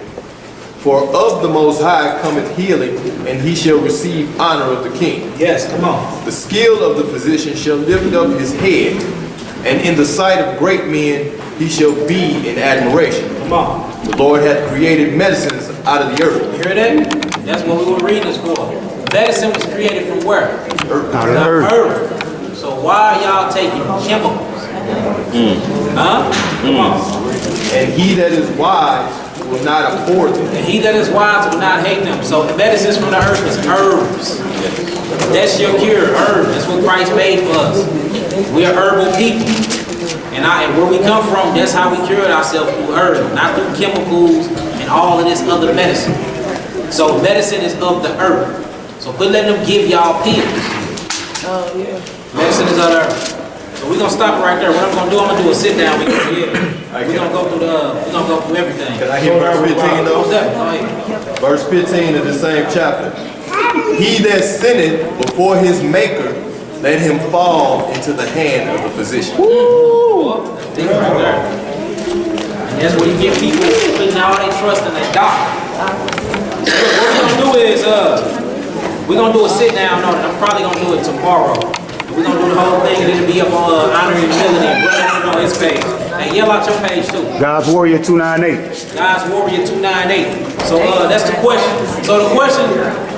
F: For of the Most High cometh healing, and he shall receive honor of the king.
B: Yes, come on.
F: The skill of the physician shall lift up his head, and in the sight of great men he shall be in admiration.
B: Come on.
F: The Lord hath created medicines out of the earth.
B: You hear that? That's what we were reading this for. Medicine was created from where?
F: Out of the earth.
B: Earth. So why are y'all taking chemicals? Huh? Come on.
F: And he that is wise will not abhor them.
B: And he that is wise will not hate them. So the medicines from the earth is herbs. That's your cure, herbs. That's what Christ made for us. We are herbal people. And where we come from, that's how we cured ourselves, through herbs, not through chemicals and all of this other medicine. So medicine is of the earth. So quit letting them give y'all pills. Oh yeah. Medicine is of the earth. So we're gonna stop right there. What I'm gonna do, I'm gonna do a sit down. We're gonna go through everything.
F: Can I hear verse 15 though?
B: What's that? Go ahead.
F: Verse 15 of the same chapter. He that sinneth before his maker, let him fall into the hand of the physician.
B: Think right there. And that's where you get people putting all their trust in their doctor. So what we're gonna do is we're gonna do a sit down on it. I'm probably gonna do it tomorrow. We're gonna do the whole thing and it'll be up on honoring Melanin, Melanin on his page. And yell out your page too.
J: God's Warrior 298.
B: God's Warrior 298. So that's the question. So the question,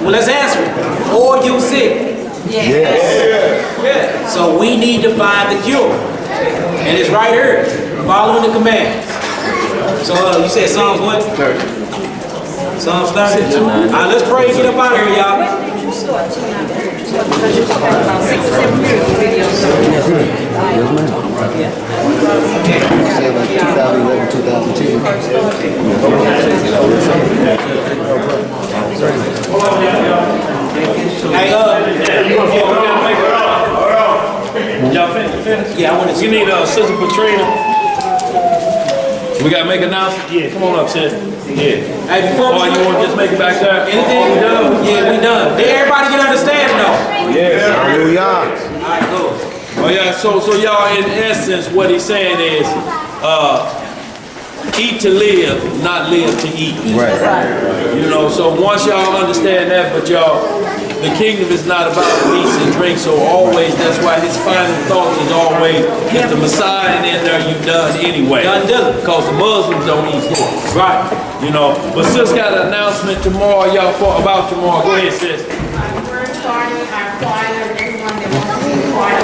B: well, let's answer it. Or you sick?
J: Yes.
B: Yeah. So we need to find the cure. And it's right here, following the commands. So you said Psalms what? 30. Psalms 30? Alright, let's pray and get up out of here, y'all.
H: When did you start tonight? Because you're talking about 6 or 7 years of videos.
K: Like 2011, 2010.
B: Hey,
E: Y'all finished?
B: yeah, I want to
E: You need Sister Katrina. We gotta make an announcement? Yeah. Come on up, sis. Yeah.
B: Hey, before
E: Or you wanna just make it back there?
B: anything?
E: We done?
B: Yeah, we done. Did everybody get understanding though?
E: Yeah.
J: Hallelujah.
B: Alright, cool.
E: Oh yeah, so y'all, in essence, what he's saying is, eat to live, not live to eat.
J: Right.
E: You know, so once y'all understand that, but y'all, the kingdom is not about meats and drinks, so always, that's why his final thoughts is always, if the Messiah ain't in there, you done anyway.
B: Done done.
E: Because the Muslims don't eat pork.
B: Right.
E: You know, but sis got an announcement tomorrow, y'all, about tomorrow. Go ahead, sis.
H: We're starting our choir, everyone that wants to be choir,